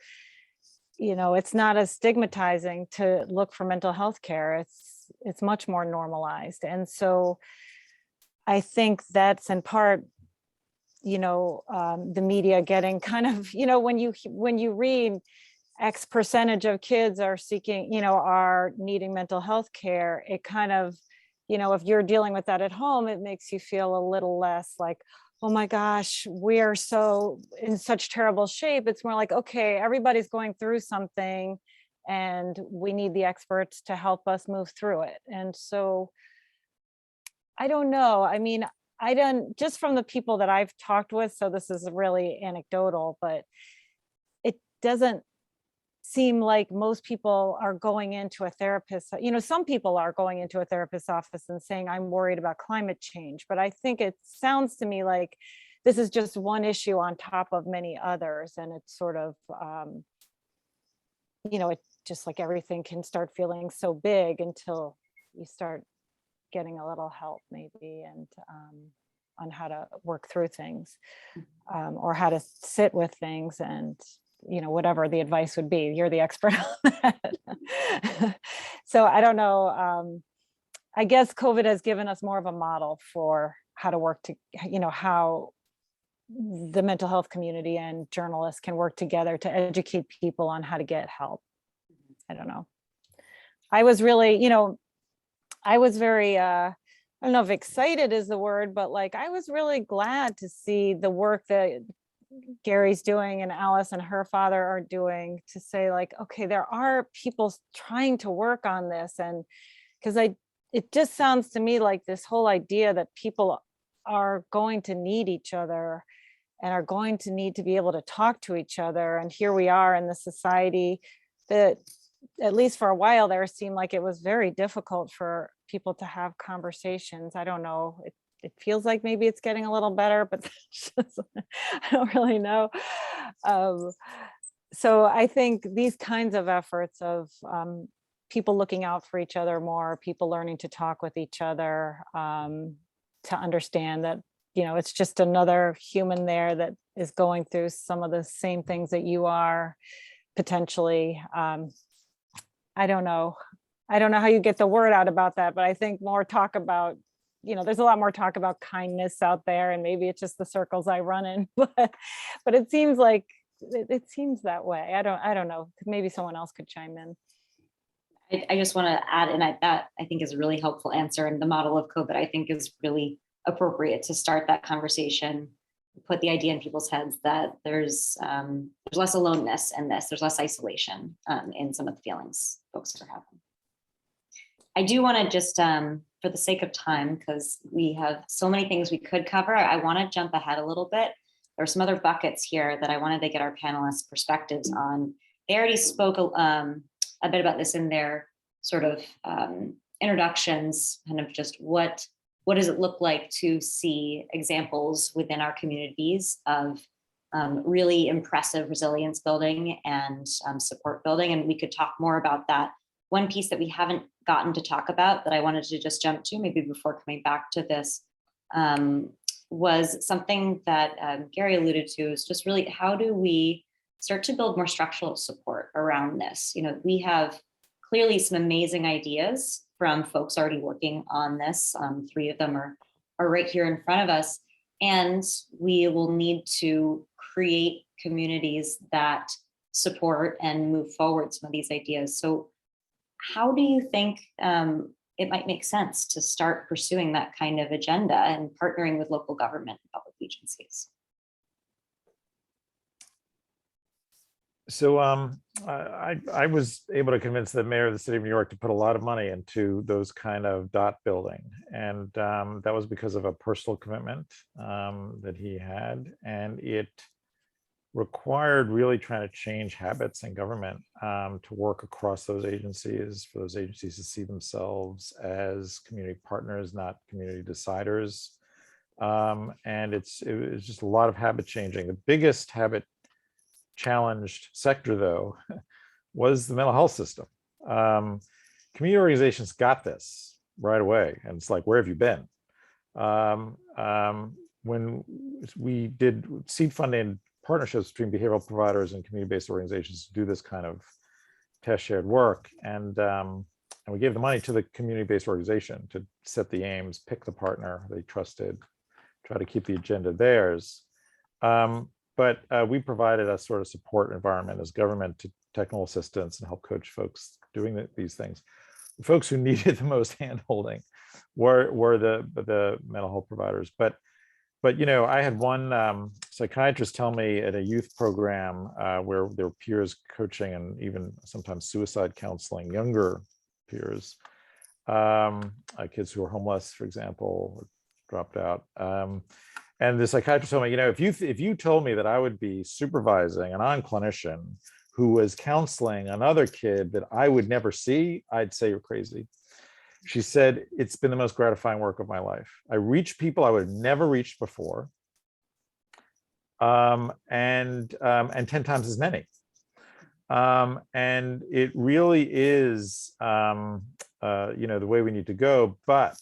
it's not as stigmatizing to look for mental health care. It's much more normalized. And so I think that's in part, the media getting kind of, when you read X percentage of kids are seeking, are needing mental health care, it kind of, if you're dealing with that at home, it makes you feel a little less like, oh my gosh, we are so in such terrible shape. It's more like, okay, everybody's going through something and we need the experts to help us move through it. And so I don't know. I mean, I don't, just from the people that I've talked with, so this is really anecdotal, but it doesn't seem like most people are going into a therapist. Some people are going into a therapist's office and saying, I'm worried about climate change, but I think it sounds to me like this is just one issue on top of many others. And it's sort of, it's just like everything can start feeling so big until you start getting a little help maybe, and on how to work through things, or how to sit with things, and whatever the advice would be. You're the expert on that. So I don't know. I guess COVID has given us more of a model for how to work to, how the mental health community and journalists can work together to educate people on how to get help. I don't know. I was really, I was very, I don't know if excited is the word, but like, I was really glad to see the work that Gary's doing and Alice and her father are doing, to say like, okay, there are people trying to work on this. And because it just sounds to me like this whole idea that people are going to need each other and are going to need to be able to talk to each other. And here we are in the society that, at least for a while there, seemed like it was very difficult for people to have conversations. I don't know. It feels like maybe it's getting a little better, but just, I don't really know. So I think these kinds of efforts of people looking out for each other more, people learning to talk with each other, to understand that, it's just another human there that is going through some of the same things that you are potentially. I don't know how you get the word out about that, but I think more talk about, there's a lot more talk about kindness out there, and maybe it's just the circles I run in, but it seems like it seems that way. I don't know. Maybe someone else could chime in. I just want to add, and that I think is a really helpful answer. And the model of COVID, I think, is really appropriate to start that conversation, put the idea in people's heads that there's less aloneness in this, there's less isolation in some of the feelings folks are having. I do want to just, for the sake of time, because we have so many things we could cover, I want to jump ahead a little bit. There are some other buckets here that I wanted to get our panelists' perspectives on. They already spoke a bit about this in their sort of introductions, kind of just what does it look like to see examples within our communities of really impressive resilience building and support building. And we could talk more about that. One piece that we haven't gotten to talk about that I wanted to just jump to maybe before coming back to this was something that Gary alluded to, is just really how do we start to build more structural support around this? We have clearly some amazing ideas from folks already working on this. 3 of them are right here in front of us. And we will need to create communities that support and move forward some of these ideas. So how do you think it might make sense to start pursuing that kind of agenda and partnering with local government and public agencies? So I was able to convince the mayor of the city of New York to put a lot of money into those kind of dot building. And that was because of a personal commitment that he had. And it required really trying to change habits in government to work across those agencies, for those agencies to see themselves as community partners, not community deciders. And it was just a lot of habit changing. The biggest habit challenged sector, though, was the mental health system. Community organizations got this right away, and it's like, where have you been? When we did seed funding partnerships between behavioral providers and community-based organizations to do this kind of test shared work, and we gave the money to the community-based organization to set the aims, pick the partner they trusted, try to keep the agenda theirs. But we provided a sort of support environment as government to technical assistance and help coach folks doing these things. The folks who needed the most handholding were the mental health providers. But I had one psychiatrist tell me at a youth program where there were peers coaching and even sometimes suicide counseling younger peers, kids who were homeless, for example, dropped out. And the psychiatrist told me, if you told me that I would be supervising an on-clinician who was counseling another kid that I would never see, I'd say you're crazy. She said, it's been the most gratifying work of my life. I reached people I would have never reached before, and 10 times as many. And it really is, the way we need to go, but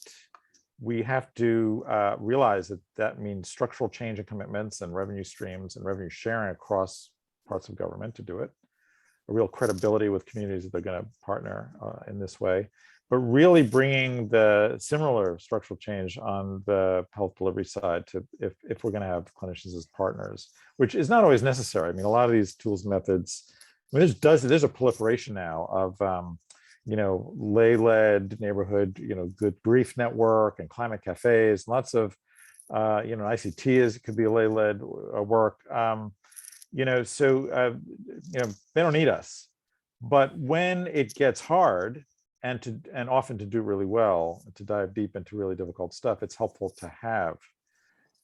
we have to realize that means structural change in commitments and revenue streams and revenue sharing across parts of government to do it, a real credibility with communities that they're going to partner in this way, but really bringing the similar structural change on the health delivery side to if we're going to have clinicians as partners, which is not always necessary. I mean, a lot of these tools and methods, there's a proliferation now of lay-led neighborhood, good grief network and climate cafes, lots of, ICT could be a lay-led work. So they don't need us. But when it gets hard and often to do really well, to dive deep into really difficult stuff, it's helpful to have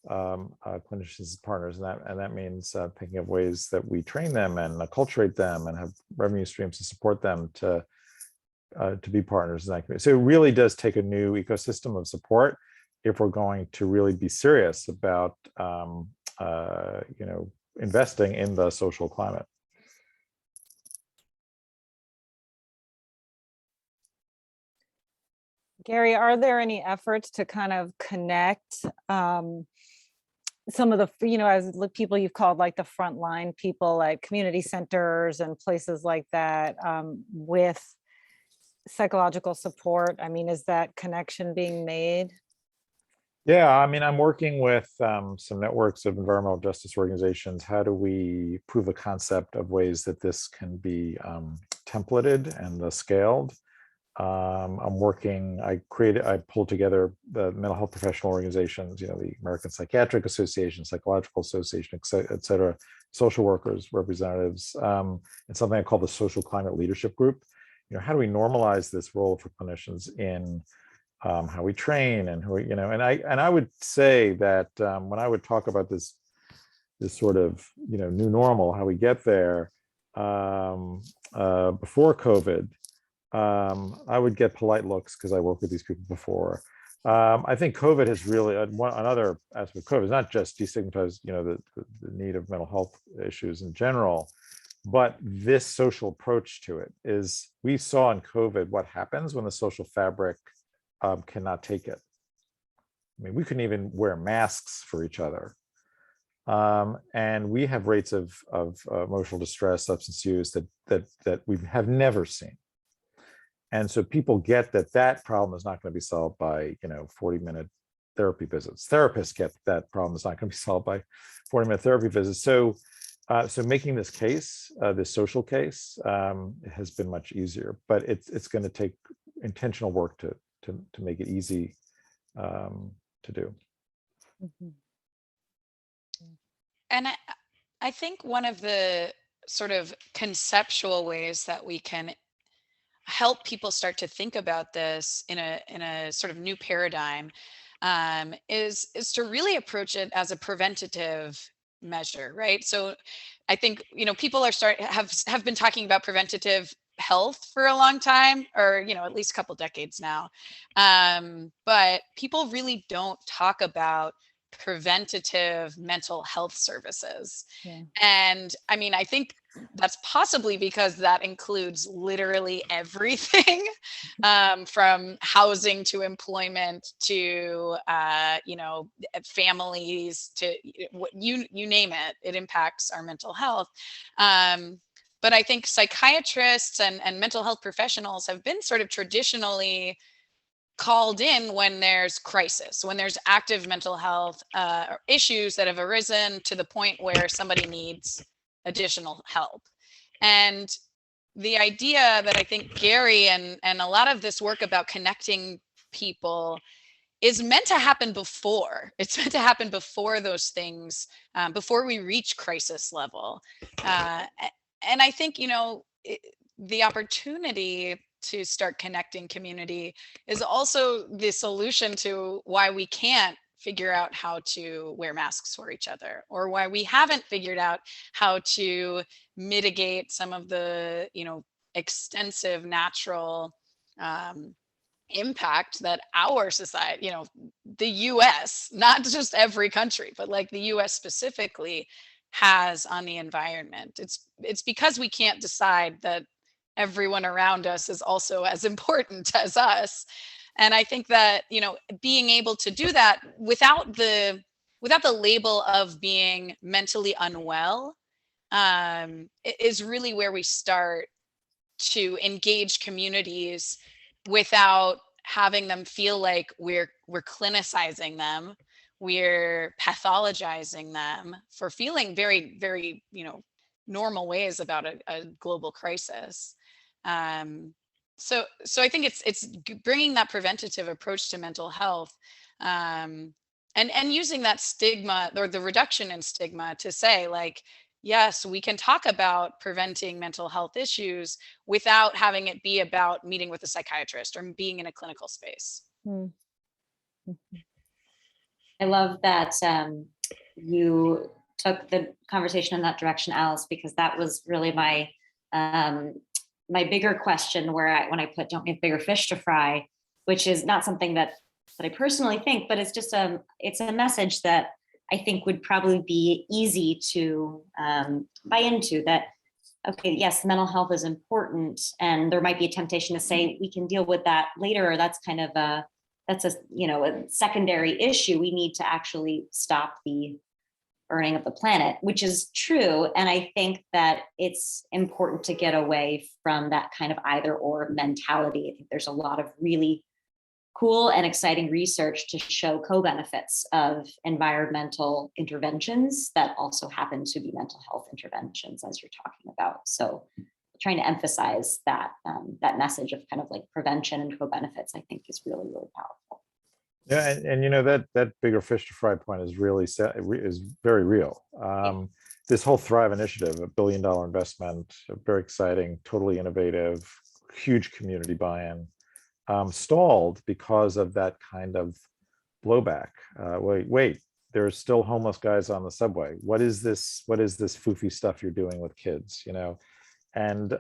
clinicians as partners, and that means thinking of ways that we train them and acculturate them and have revenue streams to support them to be partners in that community. So it really does take a new ecosystem of support if we're going to really be serious about investing in the social climate. Gary, are there any efforts to kind of connect some of the, as people you've called like the frontline people, like community centers and places like that, with psychological support? I mean, is that connection being made? Yeah, I mean, I'm working with some networks of environmental justice organizations. How do we prove the concept of ways that this can be templated and scaled? I pulled together the mental health professional organizations, the American Psychiatric Association, Psychological Association, et cetera, social workers, representatives, and something I call the Social Climate Leadership Group. How do we normalize this role for clinicians in how we train and who, and I would say that when I would talk about this sort of, new normal, how we get there, before COVID, I would get polite looks because I worked with these people before. I think COVID has really, another aspect of COVID is not just destigmatized, the need of mental health issues in general, but this social approach to it is, we saw in COVID what happens when the social fabric cannot take it. I mean, we couldn't even wear masks for each other. And we have rates of emotional distress, substance use that we have never seen. And so people get that problem is not going to be solved by 40-minute therapy visits. Therapists get that problem is not going to be solved by 40-minute therapy visits. So making this case, this social case, has been much easier, but it's going to take intentional work to make it easy to do. Mm-hmm. And I think one of the sort of conceptual ways that we can help people start to think about this in a sort of new paradigm is to really approach it as a preventative measure, right? So I think people are have been talking about preventative health for a long time, or at least a couple decades now, but people really don't talk about preventative mental health services. Yeah. And I mean, I think that's possibly because that includes literally everything, from housing to employment to, families to you name it, it impacts our mental health. But I think psychiatrists and mental health professionals have been sort of traditionally called in when there's crisis, when there's active mental health issues that have arisen to the point where somebody needs additional help. And the idea that I think Gary and a lot of this work about connecting people is meant to happen before. It's meant to happen before those things, before we reach crisis level. And I think, the opportunity to start connecting community is also the solution to why we can't figure out how to wear masks for each other, or why we haven't figured out how to mitigate some of the, extensive natural impact that our society, the US, not just every country, but like the US specifically, has on the environment. It's because we can't decide that everyone around us is also as important as us. And I think that, being able to do that without the label of being mentally unwell, is really where we start to engage communities without having them feel like we're clinicizing them, we're pathologizing them for feeling very, very, normal ways about a global crisis. So I think it's bringing that preventative approach to mental health, and using that stigma, or the reduction in stigma, to say, like, yes, we can talk about preventing mental health issues without having it be about meeting with a psychiatrist or being in a clinical space. I love that you took the conversation in that direction, Alice, because that was really my bigger question, when I put "don't make bigger fish to fry," which is not something that I personally think, but it's just it's a message that I think would probably be easy to buy into. That, okay, yes, mental health is important, and there might be a temptation to say we can deal with that later, or that's kind of a secondary issue. We need to actually stop the burning of the planet, which is true. And I think that it's important to get away from that kind of either or mentality. I think there's a lot of really cool and exciting research to show co-benefits of environmental interventions that also happen to be mental health interventions, as you're talking about. So trying to emphasize that message of kind of like prevention and co-benefits, I think, is really, really powerful. Yeah, and that bigger fish to fry point is really is very real. This whole Thrive initiative, $1 billion investment, very exciting, totally innovative, huge community buy-in, stalled because of that kind of blowback. Wait, there's still homeless guys on the subway. What is this foofy stuff you're doing with kids? And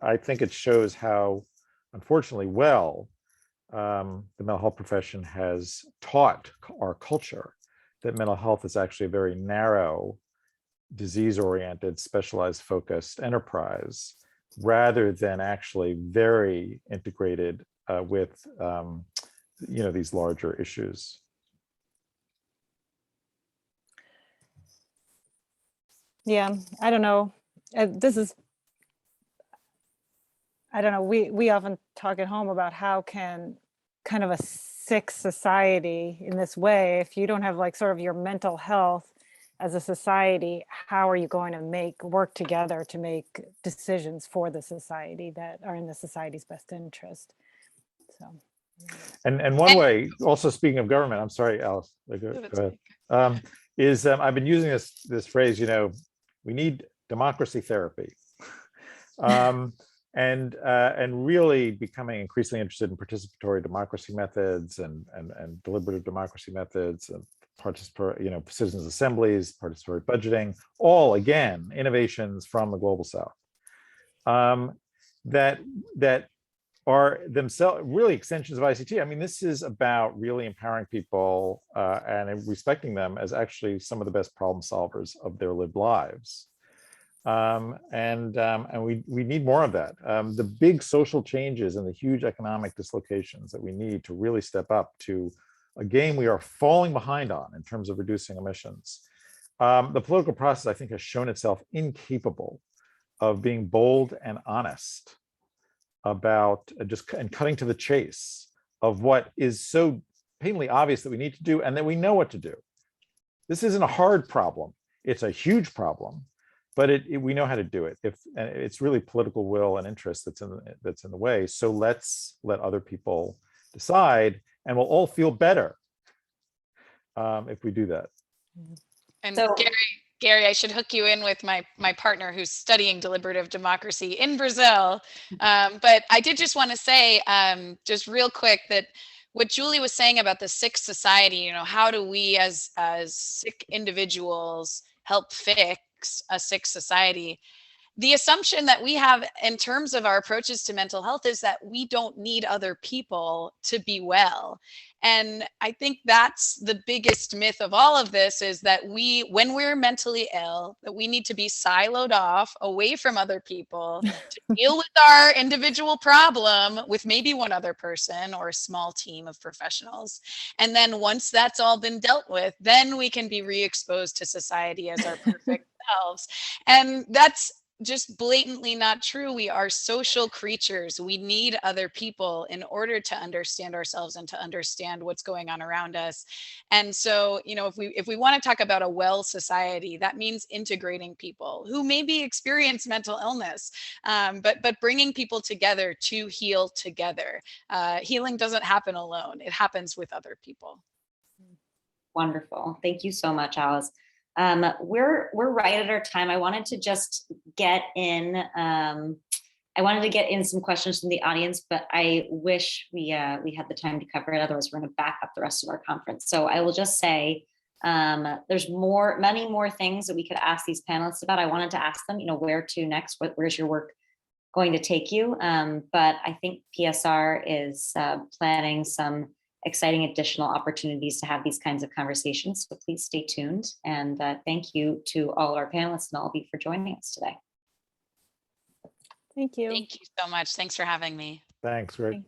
I think it shows how, unfortunately, the mental health profession has taught our culture that mental health is actually a very narrow, disease-oriented, specialized, focused enterprise, rather than actually very integrated with these larger issues. Yeah, I don't know. I don't know. We often talk at home about how can kind of a sick society in this way, if you don't have like sort of your mental health as a society, how are you going to work together to make decisions for the society that are in the society's best interest? So. And one way, also speaking of government, I'm sorry, Alice, go ahead, is I've been using this phrase, we need democracy therapy. And really becoming increasingly interested in participatory democracy methods and deliberative democracy methods and citizens assemblies, participatory budgeting, all again innovations from the global South that are themselves really extensions of ICT. I mean, this is about really empowering people and respecting them as actually some of the best problem solvers of their lived lives. And we need more of that. The big social changes and the huge economic dislocations that we need to really step up to a game we are falling behind on in terms of reducing emissions. The political process, I think, has shown itself incapable of being bold and honest about and cutting to the chase of what is so painfully obvious that we need to do and that we know what to do. This isn't a hard problem. It's a huge problem, but we know how to do it. And it's really political will and interest that's in the way. So let's let other people decide, and we'll all feel better if we do that. And So- Gary, I should hook you in with my partner who's studying deliberative democracy in Brazil. But I did just want to say, just real quick, that what Julie was saying about the sick society, you know, how do we as sick individuals help fix a sick society? The assumption that we have in terms of our approaches to mental health is that we don't need other people to be well. And I think that's the biggest myth of all of this, is that when we're mentally ill, that we need to be siloed off away from other people to deal with our individual problem with maybe one other person or a small team of professionals. And then once that's all been dealt with, then we can be re-exposed to society as our perfect selves. And that's just blatantly not true. We are social creatures. We need other people in order to understand ourselves and to understand what's going on around us. And so, you know, if we want to talk about a well society, that means integrating people who maybe experience mental illness, but bringing people together to heal together. Healing doesn't happen alone. It happens with other people. Wonderful. Thank you so much, Alice. We're right at our time. I wanted to just get in. I wanted to get in some questions from the audience, but I wish we had the time to cover it. Otherwise, we're going to back up the rest of our conference. So I will just say there's many more things that we could ask these panelists about. I wanted to ask them, you know, where to next? Where's your work going to take you? But I think PSR is planning some exciting additional opportunities to have these kinds of conversations. So please stay tuned. And thank you to all our panelists and all of you for joining us today. Thank you. Thank you so much. Thanks for having me. Thanks, great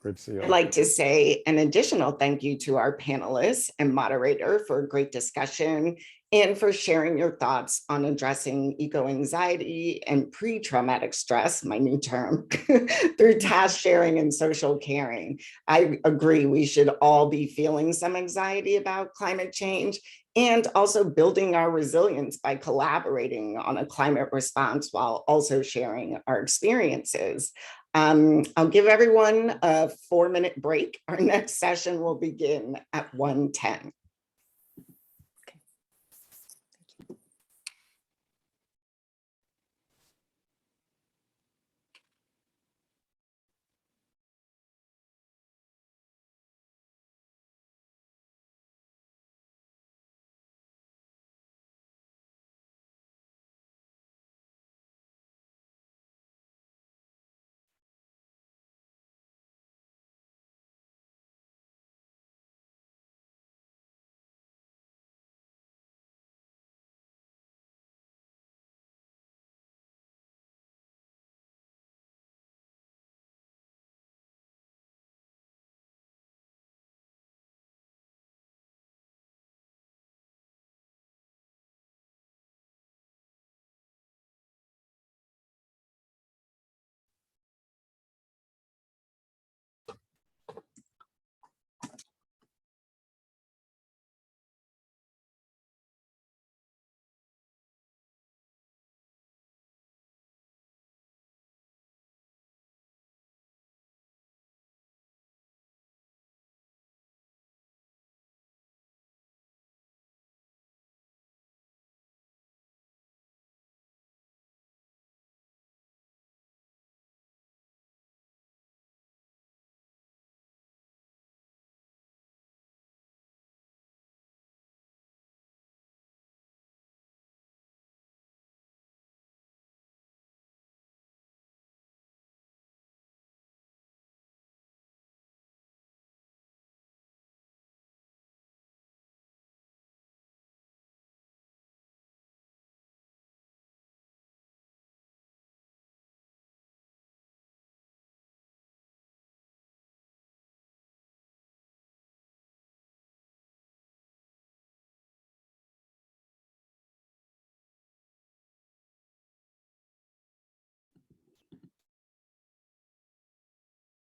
to see you. I'd like to say an additional thank you to our panelists and moderator for a great discussion and for sharing your thoughts on addressing eco-anxiety and pre-traumatic stress, my new term, through task sharing and social caring. I agree, we should all be feeling some anxiety about climate change and also building our resilience by collaborating on a climate response while also sharing our experiences. I'll give everyone a 4-minute break. Our next session will begin at 1:10.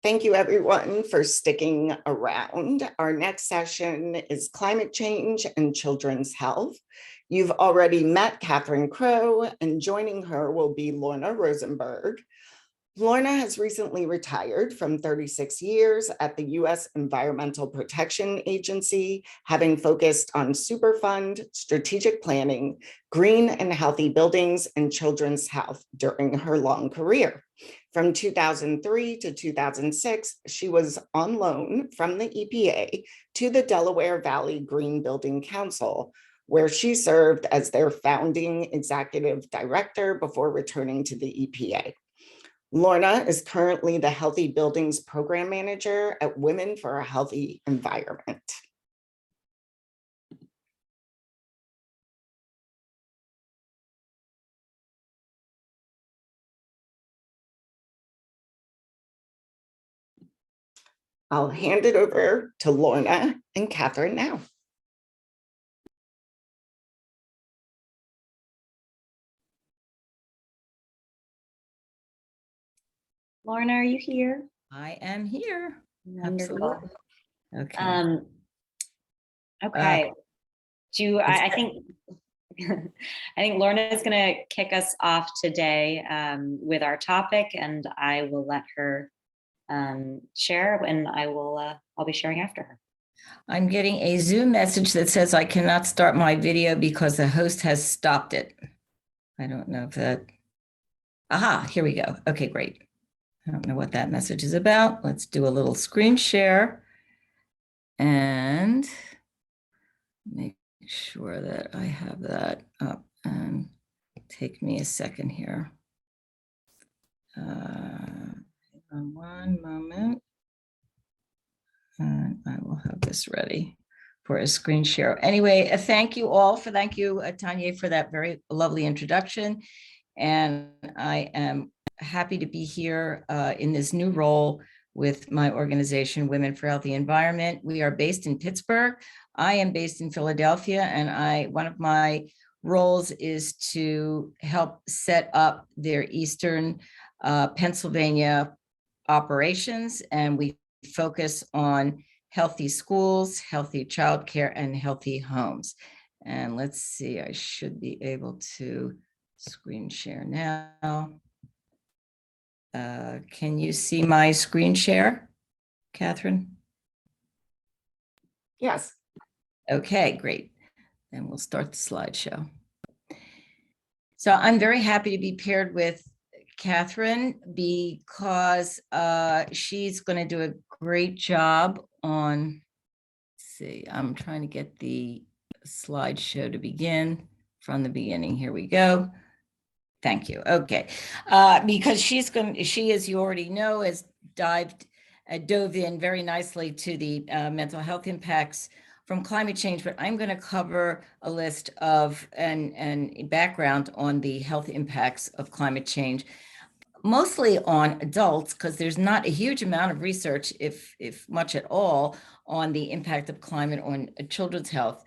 Thank you, everyone, for sticking around. Our next session is climate change and children's health. You've already met Katherine Crowe, and joining her will be Lorna Rosenberg. Lorna has recently retired from 36 years at the U.S. Environmental Protection Agency, having focused on Superfund, strategic planning, green and healthy buildings, and children's health during her long career. From 2003 to 2006, she was on loan from the EPA to the Delaware Valley Green Building Council, where she served as their founding executive director before returning to the EPA. Lorna is currently the Healthy Buildings Program Manager at Women for a Healthy Environment. I'll hand it over to Lorna and Katherine now. Lorna, are you here? I am here. Wonderful. Okay. Okay. I think I think Lorna is going to kick us off today with our topic, and I will let her share, and I'll be sharing after her. I'm getting a Zoom message that says I cannot start my video because the host has stopped it. I don't know if that. Aha, here we go. Okay, great. I don't know what that message is about. Let's do a little screen share and make sure that I have that up, and take me a second here. Hang on one moment. And I will have this ready for a screen share. Anyway, thank you all thank you, Tanya, for that very lovely introduction. And I am happy to be here in this new role with my organization, Women for a Healthy Environment. We are based in Pittsburgh. I am based in Philadelphia, and one of my roles is to help set up their Eastern Pennsylvania operations, and we focus on healthy schools, healthy childcare, and healthy homes. And let's see, I should be able to screen share now. Can you see my screen share, Katherine? Yes. Okay, great. Then we'll start the slideshow. So I'm very happy to be paired with Katherine because she's going to do a great job on, let's see, I'm trying to get the slideshow to begin from the beginning. Here we go. Thank you. Okay. Because she, as you already know, has dove in very nicely to the mental health impacts from climate change, but I'm going to cover a list of and background on the health impacts of climate change, mostly on adults, because there's not a huge amount of research, if much at all, on the impact of climate on children's health.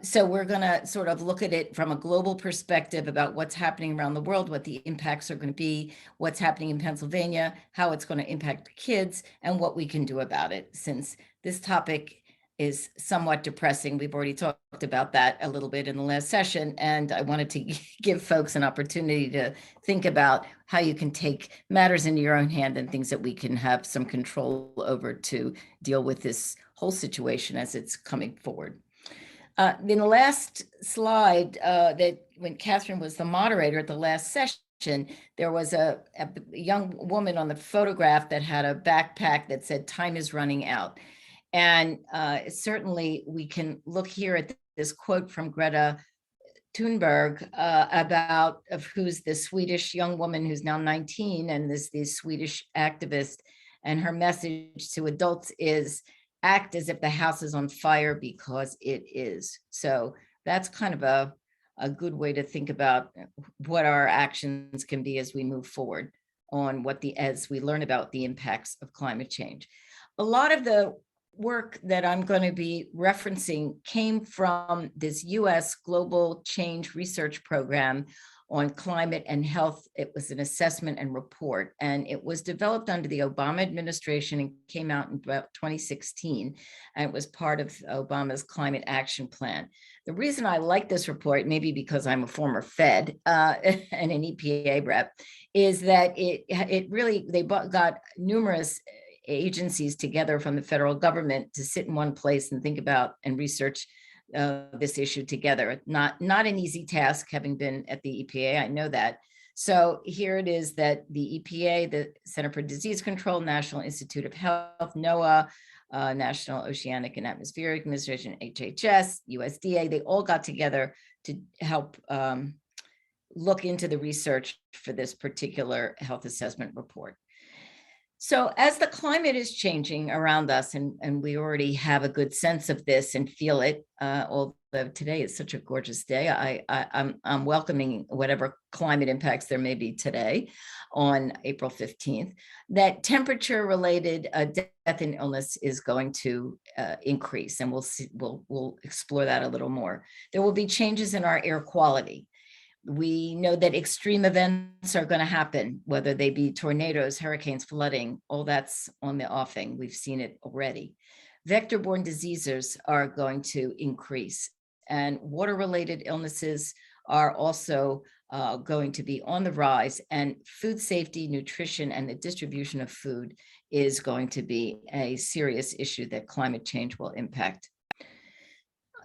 So we're going to sort of look at it from a global perspective about what's happening around the world, what the impacts are going to be, what's happening in Pennsylvania, how it's going to impact kids, and what we can do about it. Since this topic is somewhat depressing, we've already talked about that a little bit in the last session, and I wanted to give folks an opportunity to think about how you can take matters into your own hand and things that we can have some control over to deal with this whole situation as it's coming forward. In the last slide, that when Katherine was the moderator at the last session, there was a young woman on the photograph that had a backpack that said, "Time is running out." And certainly we can look here at this quote from Greta Thunberg who's the Swedish young woman who's now 19 and this Swedish activist. And her message to adults is, act as if the house is on fire, because it is. So that's kind of a good way to think about what our actions can be as we move forward on as we learn about the impacts of climate change. A lot of the work that I'm going to be referencing came from this US Global Change Research Program on climate and health. It was an assessment and report, and it was developed under the Obama administration and came out in about 2016, and it was part of Obama's climate action plan. The reason I like this report, maybe because I'm a former Fed and an EPA rep, is that they got numerous agencies together from the federal government to sit in one place and think about and research this issue together. Not an easy task, having been at the EPA, I know that. So here it is that the EPA, the Center for Disease Control, National Institute of Health, NOAA, National Oceanic and Atmospheric Administration, HHS, USDA, they all got together to help look into the research for this particular health assessment report. So as the climate is changing around us, and we already have a good sense of this and feel it, although today is such a gorgeous day, I'm welcoming whatever climate impacts there may be today on April 15th, that temperature-related death and illness is going to increase, and we'll explore that a little more. There will be changes in our air quality. We know that extreme events are going to happen, whether they be tornadoes, hurricanes, flooding, all that's on the offing. We've seen it already. Vector-borne diseases are going to increase, and water-related illnesses are also going to be on the rise, and food safety, nutrition, and the distribution of food is going to be a serious issue that climate change will impact.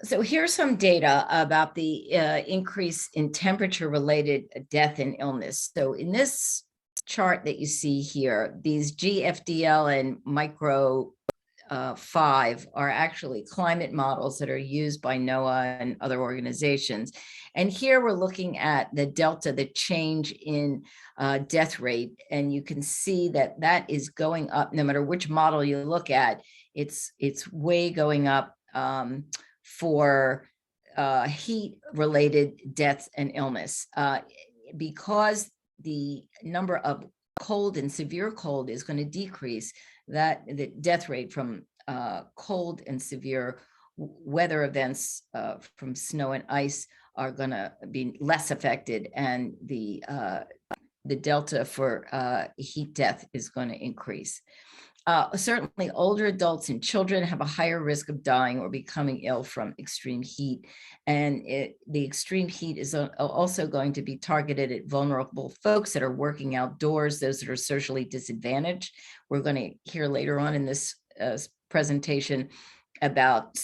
So here's some data about the increase in temperature-related death and illness. So in this chart that you see here, these GFDL and Micro 5 are actually climate models that are used by NOAA and other organizations. And here we're looking at the delta, the change in death rate. And you can see that that is going up no matter which model you look at. It's way going up for heat-related deaths and illness. Because the number of cold and severe cold is going to decrease, that the death rate from cold and severe weather events from snow and ice are going to be less affected, and the delta for heat death is going to increase. Certainly older adults and children have a higher risk of dying or becoming ill from extreme heat. And the extreme heat is also going to be targeted at vulnerable folks that are working outdoors, those that are socially disadvantaged. We're going to hear later on in this presentation about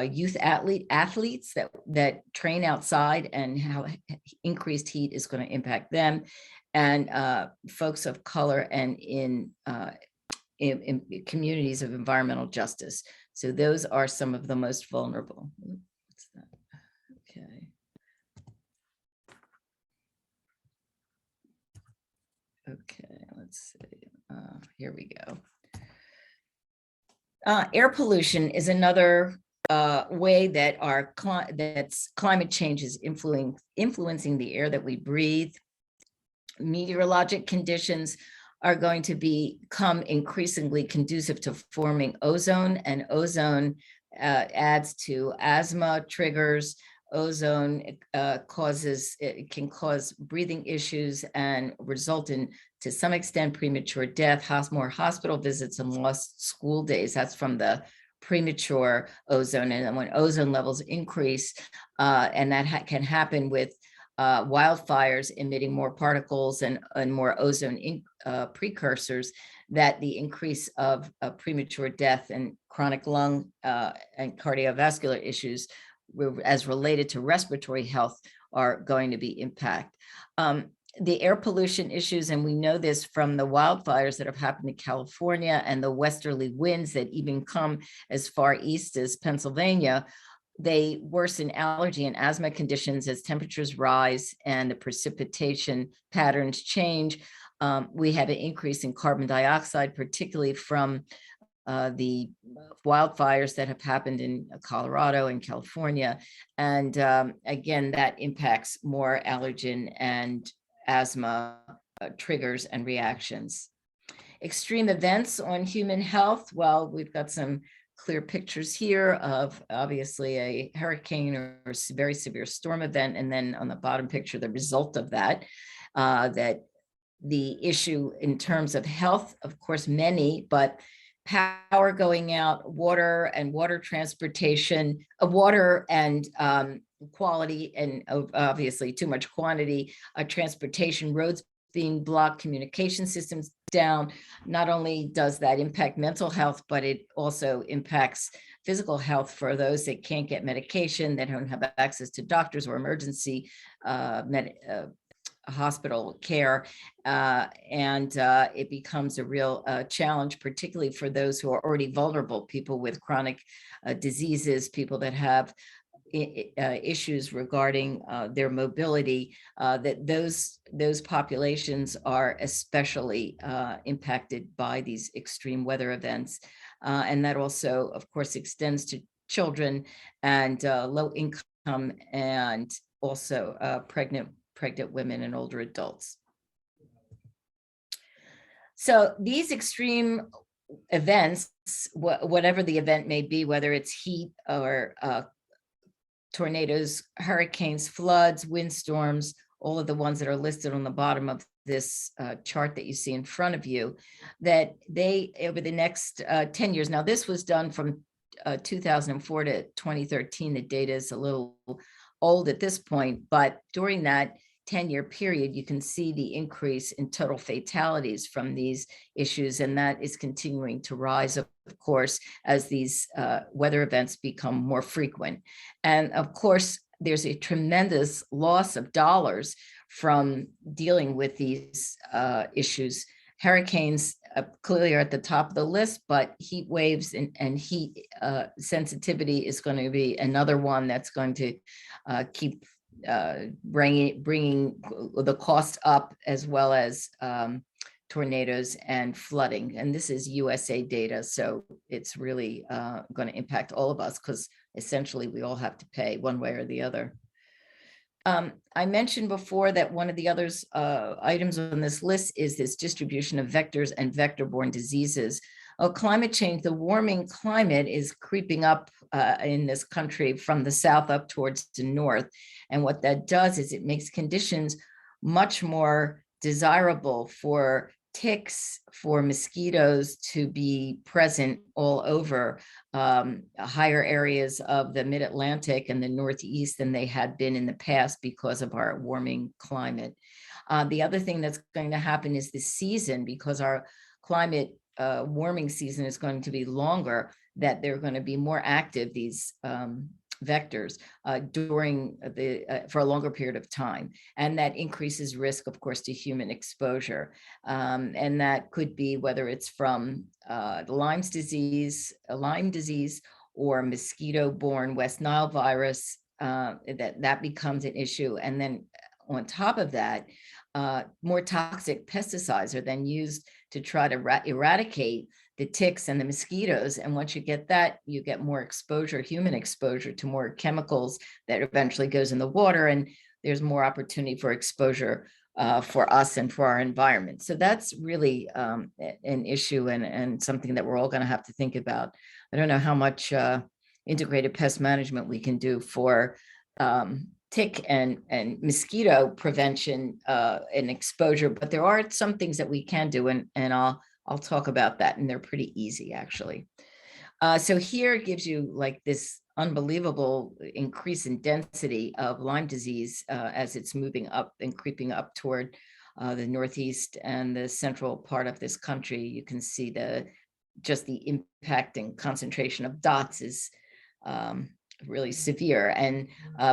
youth athletes that train outside and how increased heat is going to impact them, and folks of color and in communities of environmental justice. So those are some of the most vulnerable. What's that? Okay. Okay, let's see. Here we go. Air pollution is another way that climate change is influencing the air that we breathe. Meteorologic conditions are going to become increasingly conducive to forming ozone, and ozone adds to asthma triggers. Ozone can cause breathing issues and result in, to some extent, premature death, more hospital visits, and lost school days. That's from the premature ozone. And then when ozone levels increase, and that can happen with wildfires emitting more particles and more ozone precursors, that the increase of premature death and chronic lung and cardiovascular issues as related to respiratory health are going to be impacted. The air pollution issues, and we know this from the wildfires that have happened in California and the westerly winds that even come as far east as Pennsylvania, they worsen allergy and asthma conditions as temperatures rise and the precipitation patterns change. We have an increase in carbon dioxide, particularly from the wildfires that have happened in Colorado and California. And again, that impacts more allergen and asthma triggers and reactions. Extreme events on human health. Well, we've got some clear pictures here of obviously a hurricane or very severe storm event. And then on the bottom picture, the result of that, that the issue in terms of health, of course, many, but power going out, water and water transportation, water and quality, and obviously too much quantity, transportation, roads being blocked, communication systems down. Not only does that impact mental health, but it also impacts physical health for those that can't get medication, that don't have access to doctors or emergency hospital care, and it becomes a real challenge, particularly for those who are already vulnerable, people with chronic diseases, people that have issues regarding their mobility, that those populations are especially impacted by these extreme weather events. And that also, of course, extends to children and low income, and also pregnant women and older adults. So these extreme events, whatever the event may be, whether it's heat or tornadoes, hurricanes, floods, windstorms, all of the ones that are listed on the bottom of this chart that you see in front of you, that they, over the next 10 years, now this was done from 2004 to 2013, the data is a little old at this point, but during that 10-year period, you can see the increase in total fatalities from these issues, and that is continuing to rise, of course, as these weather events become more frequent. And of course, there's a tremendous loss of dollars from dealing with these issues. Hurricanes clearly are at the top of the list, but heat waves and heat sensitivity is going to be another one that's going to keep bringing the cost up, as well as tornadoes and flooding. And this is USA data, so it's really going to impact all of us, because essentially we all have to pay one way or the other. I mentioned before that one of the others items on this list is this distribution of vectors and vector-borne diseases. Climate change, the warming climate is creeping up in this country from the south up towards the north. And what that does is it makes conditions much more desirable for ticks, for mosquitoes to be present all over higher areas of the mid-Atlantic and the Northeast than they had been in the past because of our warming climate. The other thing that's going to happen is the season, because our climate warming season is going to be longer, that they're going to be more active, these vectors, during for a longer period of time. And that increases risk, of course, to human exposure. And that could be whether it's from Lyme disease, or mosquito-borne West Nile virus, that becomes an issue. And then on top of that, more toxic pesticides are then used to try to eradicate the ticks and the mosquitoes. And once you get that, you get more exposure, human exposure, to more chemicals that eventually goes in the water. And there's more opportunity for exposure for us and for our environment. So that's really an issue and something that we're all going to have to think about. I don't know how much integrated pest management we can do for tick and mosquito prevention and exposure, but there are some things that we can do, and I'll talk about that, and they're pretty easy, actually. So here it gives you like this unbelievable increase in density of Lyme disease as it's moving up and creeping up toward the Northeast and the central part of this country. You can see just the impact and concentration of dots is really severe. And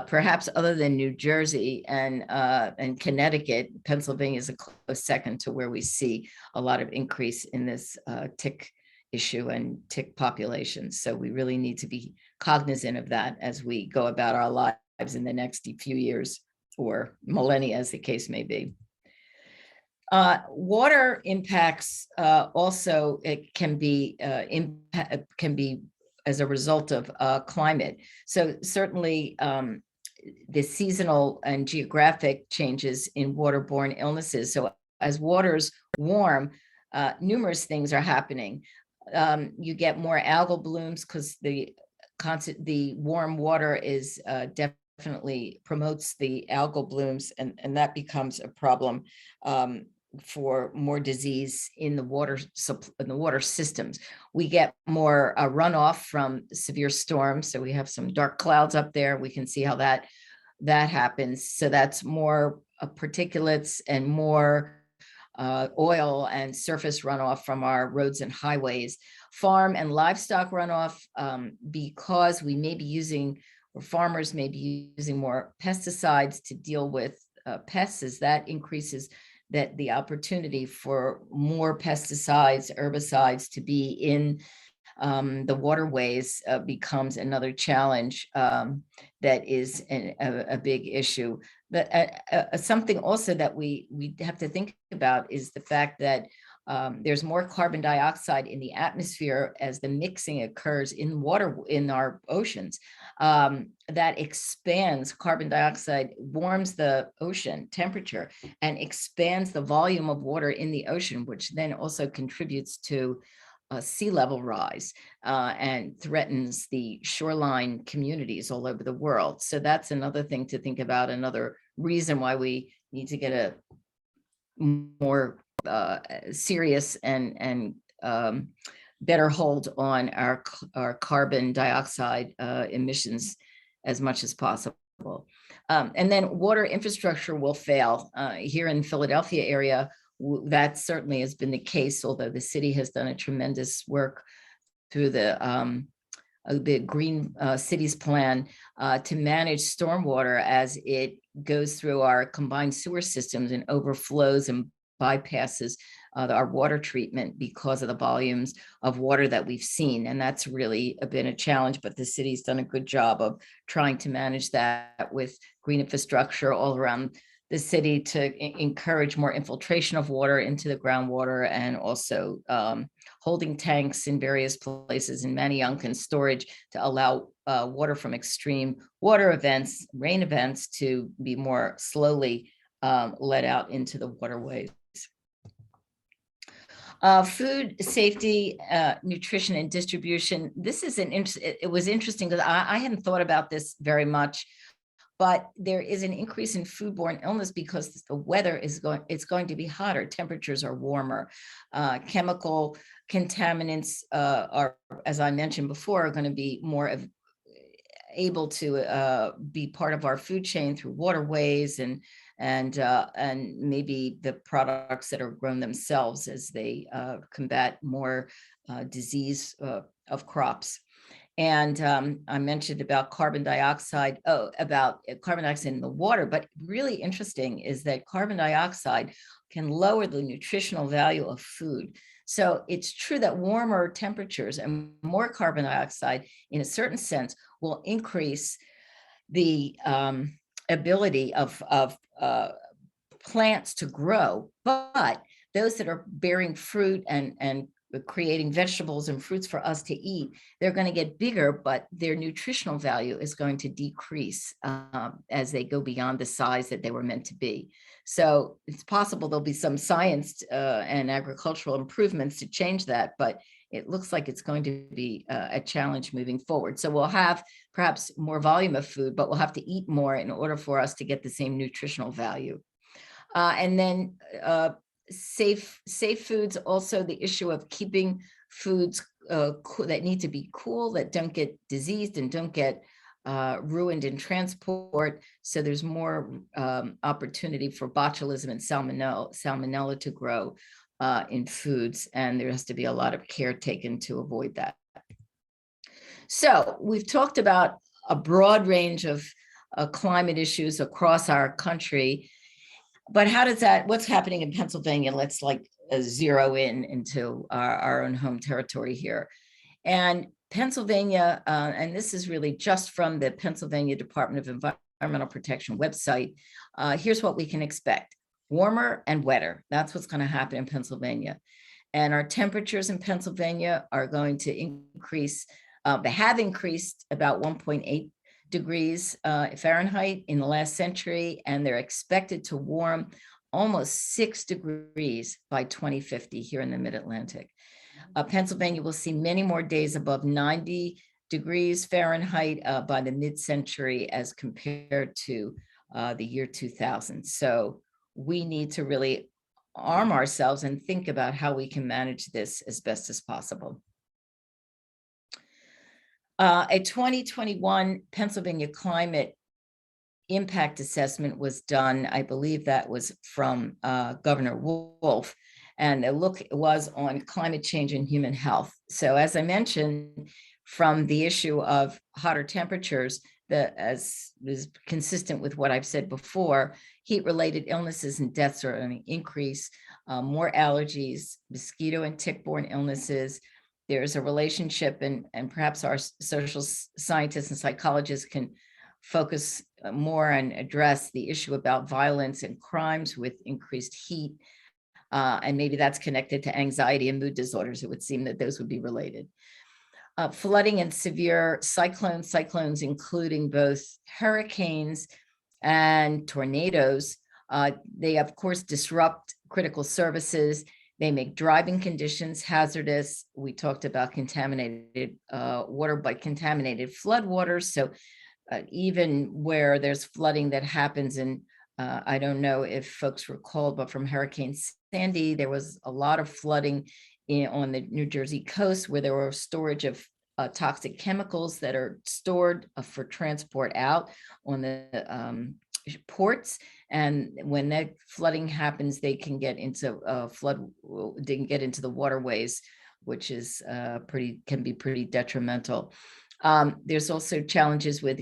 perhaps other than New Jersey and Connecticut, Pennsylvania is a close second to where we see a lot of increase in this tick issue and tick populations. So we really need to be cognizant of that as we go about our lives in the next few years or millennia, as the case may be. Water impacts also, it can be as a result of climate. So certainly the seasonal and geographic changes in waterborne illnesses. So as waters warm, numerous things are happening. You get more algal blooms because the warm water is definitely promotes the algal blooms, and that becomes a problem for more disease in the water systems. We get more runoff from severe storms, so we have some dark clouds up there. We can see how that happens. So that's more particulates and more oil and surface runoff from our roads and highways. Farm and livestock runoff, because we may be using, or farmers may be using more pesticides to deal with pests, that increases the opportunity for more pesticides, herbicides to be in the waterways becomes another challenge that is a big issue. But something also that we have to think about is the fact that there's more carbon dioxide in the atmosphere as the mixing occurs in water in our oceans. That expands, carbon dioxide warms the ocean temperature and expands the volume of water in the ocean, which then also contributes to sea level rise and threatens the shoreline communities all over the world. So that's another thing to think about, another reason why we need to get a more serious and better hold on our carbon dioxide emissions as much as possible. And then water infrastructure will fail. Here in Philadelphia area, that certainly has been the case, although the city has done a tremendous work through the Green Cities Plan to manage stormwater as it goes through our combined sewer systems and overflows and bypasses our water treatment because of the volumes of water that we've seen. And that's really been a challenge, but the city's done a good job of trying to manage that with green infrastructure all around the city to encourage more infiltration of water into the groundwater, and also holding tanks in various places in Manayunk storage to allow water from extreme water events, rain events, to be more slowly let out into the waterways. Food safety, nutrition and distribution. This is it was interesting because I hadn't thought about this very much. But there is an increase in foodborne illness because the weather is going to be hotter. Temperatures are warmer. Chemical contaminants are, as I mentioned before, are going to be more able to be part of our food chain through waterways and maybe the products that are grown themselves as they combat more disease of crops. And I mentioned about carbon dioxide, about carbon dioxide in the water, but really interesting is that carbon dioxide can lower the nutritional value of food. So it's true that warmer temperatures and more carbon dioxide, in a certain sense, will increase the ability of plants to grow, but those that are bearing fruit and creating vegetables and fruits for us to eat, they're going to get bigger, but their nutritional value is going to decrease as they go beyond the size that they were meant to be. So it's possible there'll be some science and agricultural improvements to change that, but it looks like it's going to be a challenge moving forward. So we'll have perhaps more volume of food, but we'll have to eat more in order for us to get the same nutritional value. And then safe foods, also the issue of keeping foods that need to be cool, that don't get diseased and don't get ruined in transport. So there's more opportunity for botulism and salmonella to grow in foods, and there has to be a lot of care taken to avoid that. So we've talked about a broad range of climate issues across our country. But how does what's happening in Pennsylvania? Let's zero into our own home territory here. And Pennsylvania, and this is really just from the Pennsylvania Department of Environmental Protection website, here's what we can expect. Warmer and wetter. That's what's going to happen in Pennsylvania. And our temperatures in Pennsylvania are going to increase. They have increased about 1.8 degrees Fahrenheit in the last century, and they're expected to warm almost 6 degrees by 2050 here in the Mid-Atlantic. Pennsylvania will see many more days above 90 degrees Fahrenheit by the mid-century as compared to the year 2000. So we need to really arm ourselves and think about how we can manage this as best as possible. A 2021 Pennsylvania climate impact assessment was done. I believe that was from Governor Wolf, and the look was on climate change and human health. So as I mentioned, from the issue of hotter temperatures, as is consistent with what I've said before, heat-related illnesses and deaths are on an increase, more allergies, mosquito and tick-borne illnesses. There's a relationship, and perhaps our social scientists and psychologists can focus more and address the issue about violence and crimes with increased heat. And maybe that's connected to anxiety and mood disorders. It would seem that those would be related. Flooding and severe cyclones, including both hurricanes and tornadoes. They, of course, disrupt critical services. They make driving conditions hazardous. We talked about contaminated water, but contaminated floodwaters. So even where there's flooding that happens, and I don't know if folks recall, but from Hurricane Sandy, there was a lot of flooding on the New Jersey coast where there were storage of toxic chemicals that are stored for transport out on the ports. And when that flooding happens, they can get into they can get into the waterways, which is can be pretty detrimental. There's also challenges with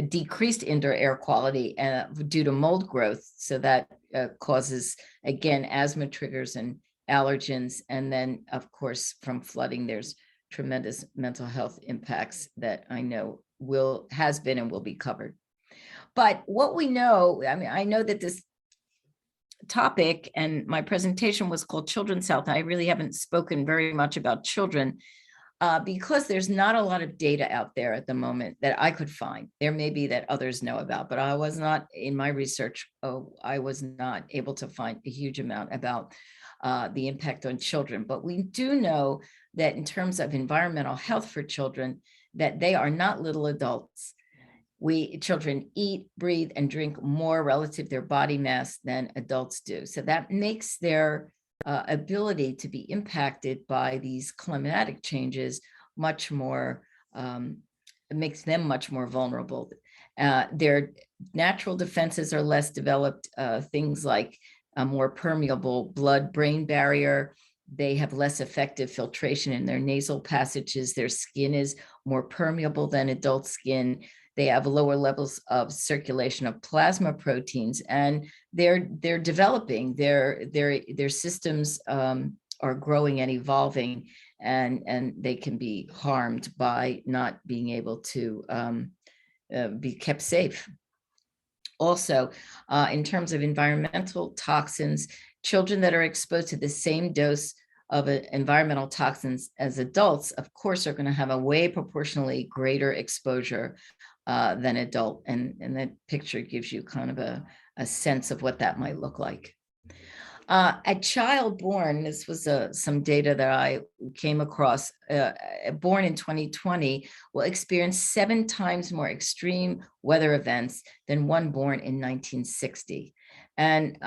decreased indoor air quality due to mold growth. So that causes, again, asthma triggers and allergens. And then, of course, from flooding, there's tremendous mental health impacts that I know has been and will be covered. But what we know, I mean, I know that this topic and my presentation was called Children's Health. I really haven't spoken very much about children because there's not a lot of data out there at the moment that I could find. There may be that others know about, but I was not, in my research, I was not able to find a huge amount about the impact on children. But we do know that in terms of environmental health for children, that they are not little adults. Children eat, breathe, and drink more relative to their body mass than adults do. So that makes their ability to be impacted by these climatic changes much more, it makes them much more vulnerable. Their natural defenses are less developed, things like a more permeable blood-brain barrier. They have less effective filtration in their nasal passages. Their skin is more permeable than adult skin. They have lower levels of circulation of plasma proteins, and they're developing. Their systems are growing and evolving, and they can be harmed by not being able to be kept safe. Also, in terms of environmental toxins, children that are exposed to the same dose of environmental toxins as adults, of course, are going to have a way proportionally greater exposure than adult. And that picture gives you kind of a sense of what that might look like. A child born, this was some data that I came across, born in 2020 will experience 7 times more extreme weather events than one born in 1960. And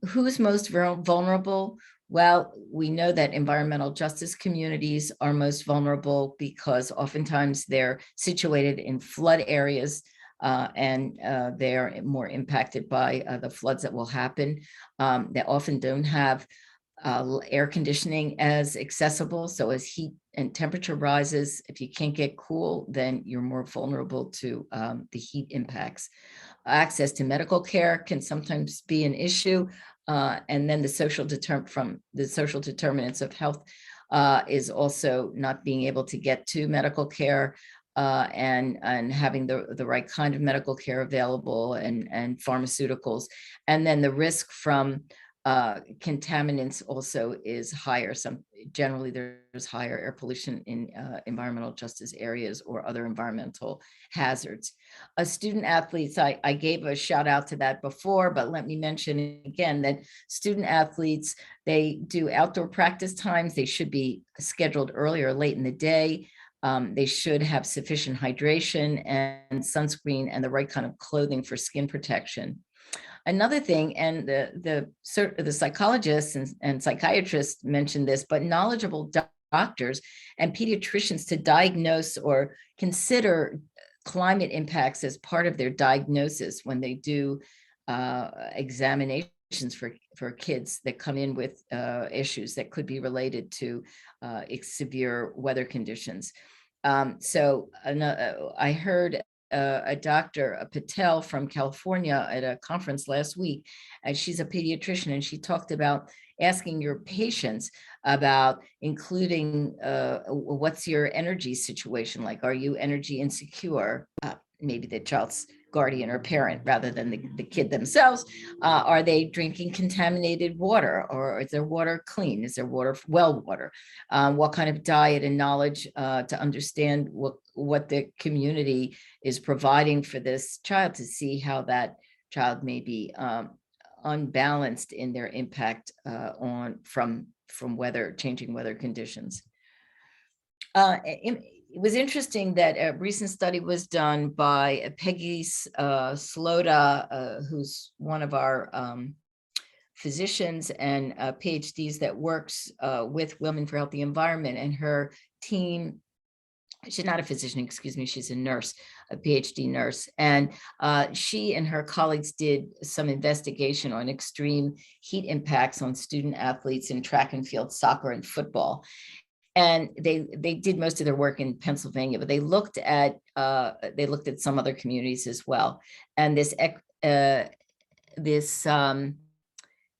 who's most vulnerable? Well, we know that environmental justice communities are most vulnerable because oftentimes they're situated in flood areas and they're more impacted by the floods that will happen. They often don't have air conditioning as accessible. So as heat and temperature rises, if you can't get cool, then you're more vulnerable to the heat impacts. Access to medical care can sometimes be an issue. And then the social determinants of health is also not being able to get to medical care and having the right kind of medical care available and pharmaceuticals. And then the risk from contaminants also is higher. Generally there's higher air pollution in environmental justice areas or other environmental hazards. Student athletes, I gave a shout out to that before, but let me mention again that student athletes, they do outdoor practice times. They should be scheduled early or late in the day. They should have sufficient hydration and sunscreen and the right kind of clothing for skin protection. Another thing, and the psychologists and psychiatrists mentioned this, but knowledgeable doctors and pediatricians to diagnose or consider climate impacts as part of their diagnosis when they do examinations for kids that come in with issues that could be related to severe weather conditions. So I heard a Dr. Patel from California at a conference last week, and she's a pediatrician, and she talked about asking your patients about including what's your energy situation like? Are you energy insecure? Maybe the child's guardian or parent rather than the kid themselves. Are they drinking contaminated water, or is their water clean? Is their water well water? What kind of diet and knowledge to understand what the community is providing for this child, to see how that child may be unbalanced in their impact from changing weather conditions. It was interesting that a recent study was done by Peggy Slota, who's one of our physicians and PhDs that works with Women for Healthy Environment, and her team. She's not a physician, excuse me, she's a nurse, a PhD nurse. And she and her colleagues did some investigation on extreme heat impacts on student athletes in track and field, soccer and football. And they did most of their work in Pennsylvania, but they looked at some other communities as well. And this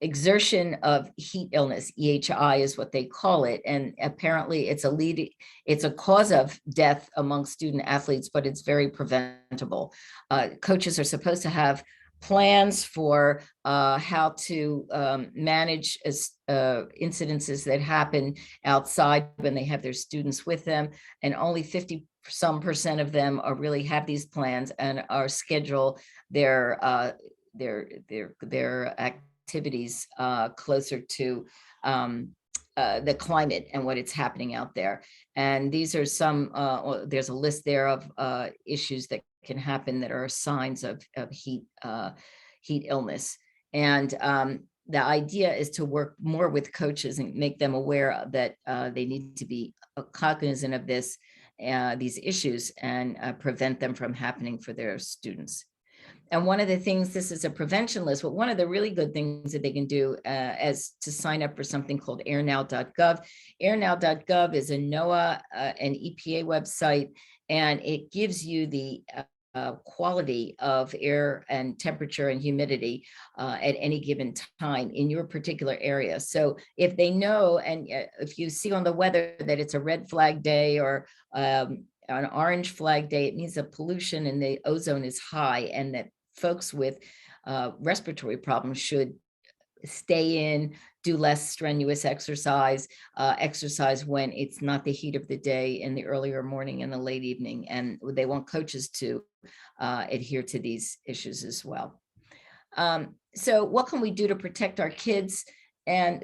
exertion of heat illness, EHI is what they call it, and apparently it's a cause of death among student athletes, but it's very preventable. Coaches are supposed to have plans for how to manage incidences that happen outside when they have their students with them, and only 50% of them are really have these plans and are schedule their activities closer to the climate and what it's happening out there. And these are some, there's a list there of issues that can happen that are signs of heat illness. And the idea is to work more with coaches and make them aware that they need to be cognizant of these issues and prevent them from happening for their students. And one of the things, this is a prevention list, but one of the really good things that they can do is to sign up for something called airnow.gov. Airnow.gov is a NOAA and EPA website, and it gives you the quality of air and temperature and humidity at any given time in your particular area. So if they know, and if you see on the weather that it's a red flag day or an orange flag day, it means that pollution and the ozone is high, and that folks with respiratory problems should stay in, do less strenuous exercise, exercise when it's not the heat of the day in the earlier morning and the late evening. And they want coaches to adhere to these issues as well. So what can we do to protect our kids? And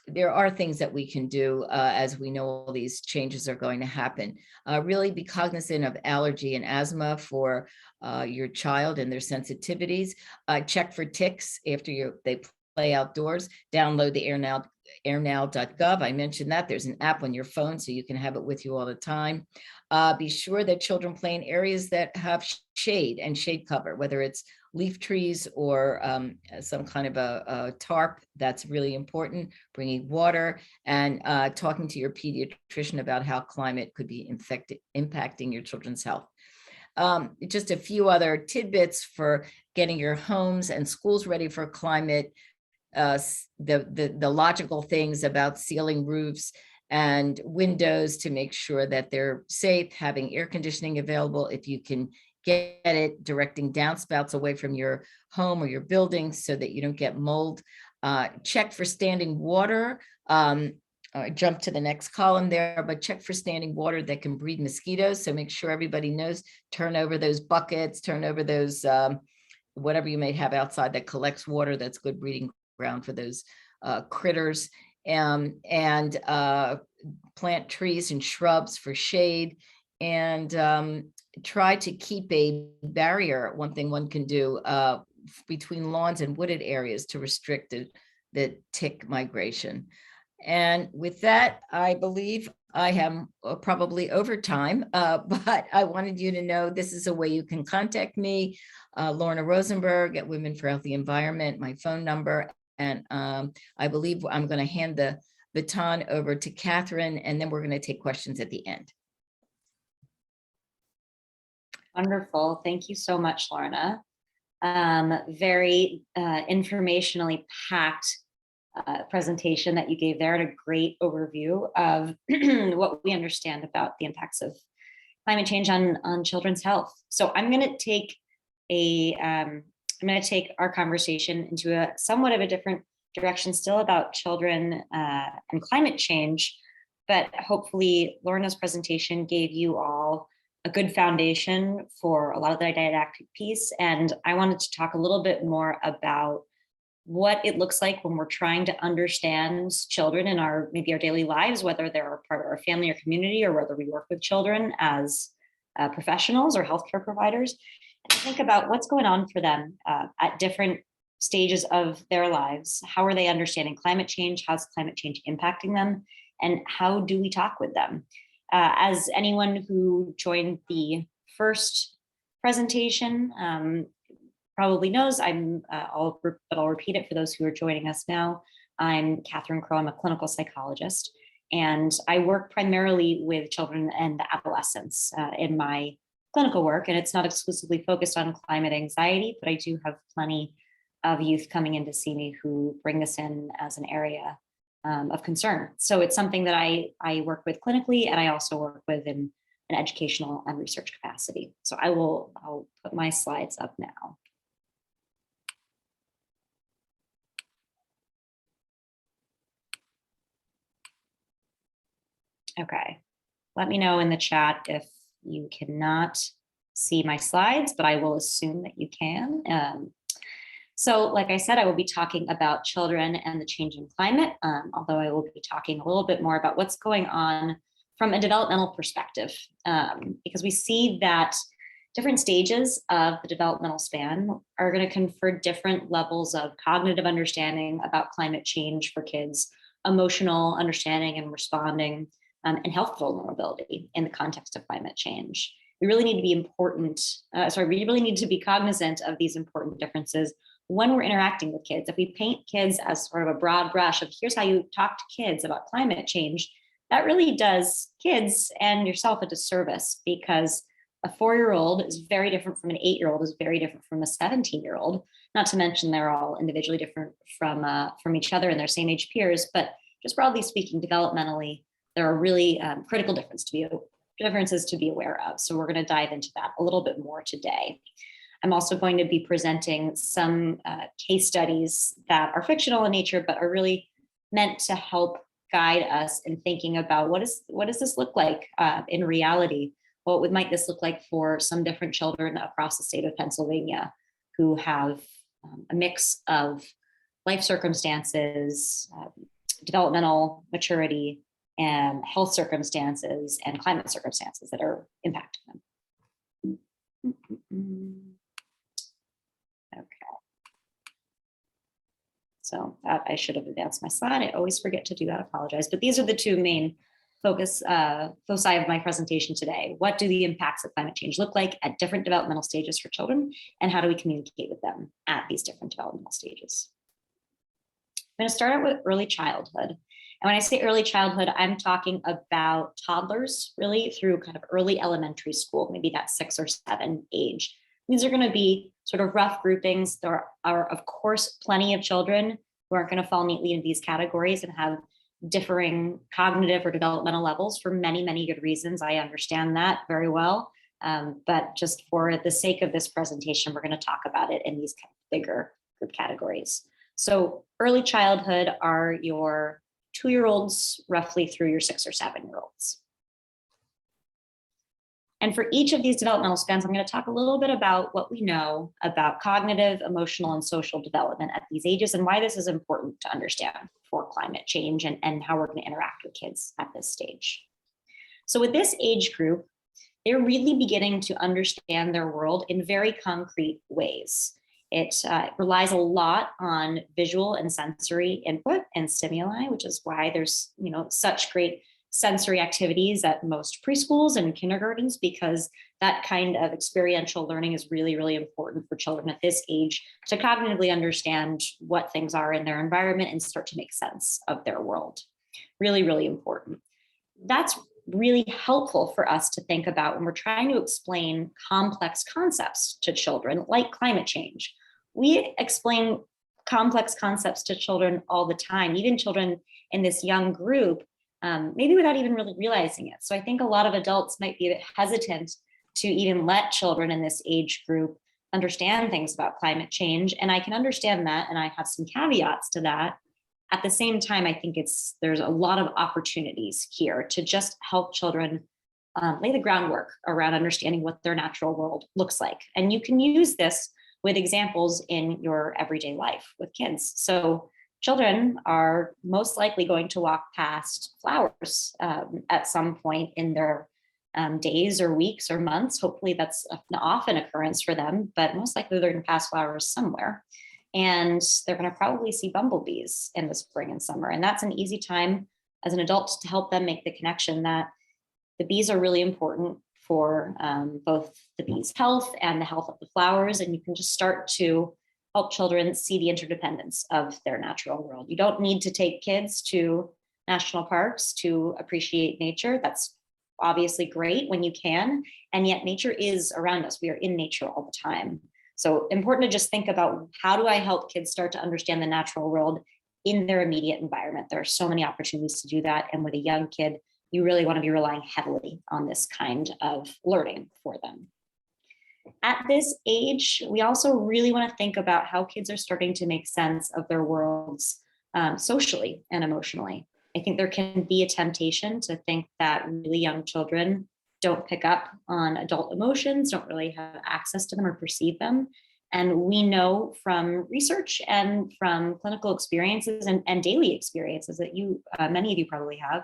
there are things that we can do as we know all these changes are going to happen. Really be cognizant of allergy and asthma for your child and their sensitivities. Check for ticks after they play outdoors. Download the airnow.gov. I mentioned that there's an app on your phone so you can have it with you all the time. Be sure that children play in areas that have shade and shade cover, whether it's leaf trees or some kind of a tarp. That's really important. Bringing water and talking to your pediatrician about how climate could be impacting your children's health. Just a few other tidbits for getting your homes and schools ready for climate. The logical things about sealing roofs and windows to make sure that they're safe, having air conditioning available if you can get it, directing downspouts away from your home or your building so that you don't get mold. Check for standing water. Jump to the next column there, but check for standing water that can breed mosquitoes. So make sure everybody knows, turn over those buckets, turn over those, whatever you may have outside that collects water, that's good breeding ground for those critters. And plant trees and shrubs for shade, and try to keep a barrier. One thing one can do between lawns and wooded areas to restrict the tick migration. And with that, I believe I am probably over time, but I wanted you to know this is a way you can contact me, Lorna Rosenberg at Women for Healthy Environment, my phone number. And I believe I'm going to hand the baton over to Katherine, and then we're going to take questions at the end. Wonderful. Thank you so much, Lorna. Very informationally packed presentation that you gave there, and a great overview of what we understand about the impacts of climate change on children's health. So I'm going to take our conversation into a somewhat of a different direction, still about children and climate change, but hopefully Lorna's presentation gave you all a good foundation for a lot of the didactic piece. And I wanted to talk a little bit more about what it looks like when we're trying to understand children in maybe our daily lives, whether they're part of our family or community, or whether we work with children as professionals or healthcare providers, and think about what's going on for them at different stages of their lives. How are they understanding climate change? How's climate change impacting them? And how do we talk with them? As anyone who joined the first presentation probably knows, I'll repeat it for those who are joining us now. I'm Katherine Crowe. I'm a clinical psychologist, and I work primarily with children and adolescents in my clinical work, and it's not exclusively focused on climate anxiety, but I do have plenty of youth coming in to see me who bring this in as an area of concern. So it's something that I work with clinically, and I also work with in an educational and research capacity. So I'll put my slides up now. Okay, let me know in the chat if you cannot see my slides, but I will assume that you can. So like I said, I will be talking about children and the changing climate, although I will be talking a little bit more about what's going on from a developmental perspective, because we see that different stages of the developmental span are going to confer different levels of cognitive understanding about climate change for kids, emotional understanding and responding, and health vulnerability in the context of climate change. We really need to be we really need to be cognizant of these important differences when we're interacting with kids. If we paint kids as sort of a broad brush of here's how you talk to kids about climate change, that really does kids and yourself a disservice, because a 4-year-old is very different from an 8-year-old, is very different from a 17-year-old, not to mention they're all individually different from each other and their same age peers. But just broadly speaking, developmentally, there are really critical differences to be aware of. So we're going to dive into that a little bit more today. I'm also going to be presenting some case studies that are fictional in nature, but are really meant to help guide us in thinking about what does this look like in reality? What might this look like for some different children across the state of Pennsylvania who have a mix of life circumstances, developmental maturity, and health circumstances and climate circumstances that are impacting them. Okay. So that I should have advanced my slide. I always forget to do that, I apologize. But these are the two main foci of my presentation today. What do the impacts of climate change look like at different developmental stages for children? And how do we communicate with them at these different developmental stages? I'm going to start out with early childhood. And when I say early childhood, I'm talking about toddlers, really through kind of early elementary school, maybe that 6 or 7 age. These are going to be sort of rough groupings. There are, of course, plenty of children who aren't going to fall neatly into these categories and have differing cognitive or developmental levels for many, many good reasons. I understand that very well. But just for the sake of this presentation, we're going to talk about it in these kind of bigger group categories. So early childhood are your 2-year-olds roughly through your 6 or 7-year-olds. And for each of these developmental spans, I'm going to talk a little bit about what we know about cognitive, emotional, and social development at these ages and why this is important to understand for climate change and how we're going to interact with kids at this stage. So with this age group, they're really beginning to understand their world in very concrete ways. It relies a lot on visual and sensory input and stimuli, which is why there's such great sensory activities at most preschools and kindergartens, because that kind of experiential learning is really, really important for children at this age to cognitively understand what things are in their environment and start to make sense of their world. Really, really important. That's really helpful for us to think about when we're trying to explain complex concepts to children, like climate change. We explain complex concepts to children all the time, even children in this young group, maybe without even really realizing it. So I think a lot of adults might be a bit hesitant to even let children in this age group understand things about climate change. And I can understand that, and I have some caveats to that. At the same time, I think there's a lot of opportunities here to just help children lay the groundwork around understanding what their natural world looks like. And you can use this with examples in your everyday life with kids. So children are most likely going to walk past flowers at some point in their days or weeks or months. Hopefully that's an often occurrence for them, but most likely they're going to pass flowers somewhere. And they're going to probably see bumblebees in the spring and summer. And that's an easy time as an adult to help them make the connection that the bees are really important for both the bees' health and the health of the flowers. And you can just start to help children see the interdependence of their natural world. You don't need to take kids to national parks to appreciate nature. That's obviously great when you can. And yet nature is around us. We are in nature all the time. So important to just think about, how do I help kids start to understand the natural world in their immediate environment? There are so many opportunities to do that. And with a young kid, you really want to be relying heavily on this kind of learning for them. At this age, we also really want to think about how kids are starting to make sense of their worlds socially and emotionally. I think there can be a temptation to think that really young children don't pick up on adult emotions, don't really have access to them or perceive them. And we know from research and from clinical experiences and daily experiences that many of you probably have,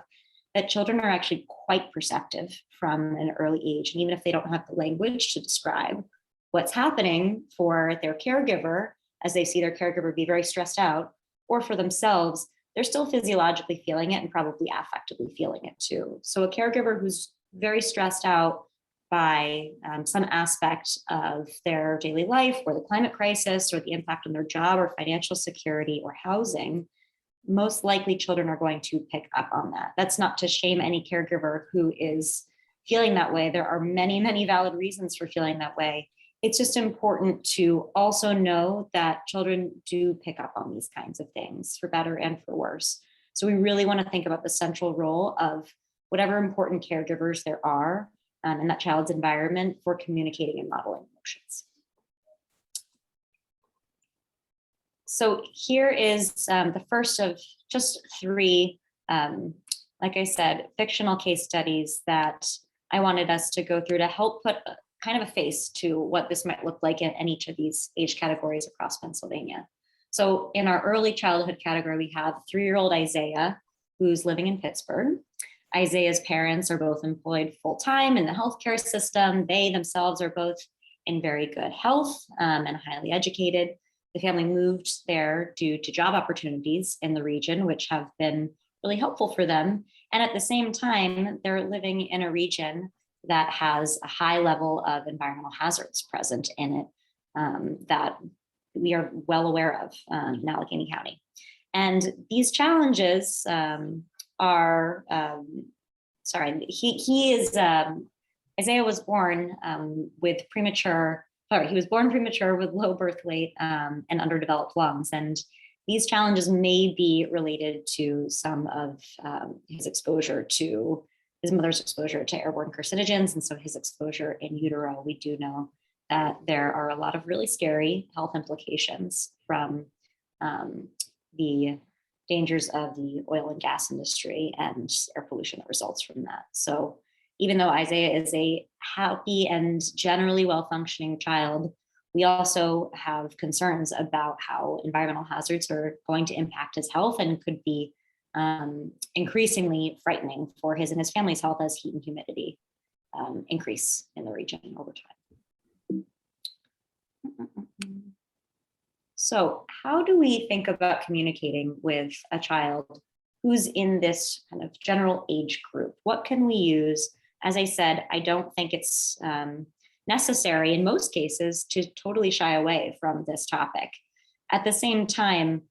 that children are actually quite perceptive from an early age. And even if they don't have the language to describe what's happening for their caregiver, as they see their caregiver be very stressed out, or for themselves, they're still physiologically feeling it and probably affectively feeling it too. So a caregiver who's very stressed out by some aspect of their daily life, or the climate crisis, or the impact on their job or financial security or housing, most likely children are going to pick up on that. That's not to shame any caregiver who is feeling that way. There are many, many valid reasons for feeling that way. It's just important to also know that children do pick up on these kinds of things, for better and for worse. So we really want to think about the central role of whatever important caregivers there are in that child's environment for communicating and modeling emotions. So here is the first of just 3, like I said, fictional case studies that I wanted us to go through to help put kind of a face to what this might look like in each of these age categories across Pennsylvania. So in our early childhood category, we have 3-year-old Isaiah, who's living in Pittsburgh. Isaiah's parents are both employed full-time in the healthcare system. They themselves are both in very good health and highly educated. The family moved there due to job opportunities in the region, which have been really helpful for them. And at the same time, they're living in a region that has a high level of environmental hazards present in it that we are well aware of in Allegheny County. And these challenges are, Isaiah was born with premature, he was born premature with low birth weight and underdeveloped lungs. And these challenges may be related to some of his mother's exposure to airborne carcinogens. And so his exposure in utero. We do know that there are a lot of really scary health implications from the dangers of the oil and gas industry and air pollution that results from that. So even though Isaiah is a happy and generally well-functioning child, we also have concerns about how environmental hazards are going to impact his health and could be increasingly frightening for his and his family's health as heat and humidity increase in the region over time. So how do we think about communicating with a child who's in this kind of general age group? What can we use? As I said, I don't think it's necessary in most cases to totally shy away from this topic. At the same time,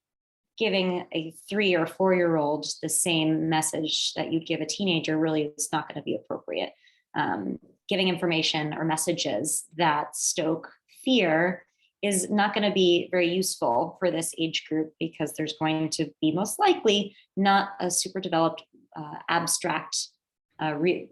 giving a 3 or 4-year-old the same message that you'd give a teenager really is not going to be appropriate. Giving information or messages that stoke fear is not going to be very useful for this age group, because there's going to be most likely not a super developed abstract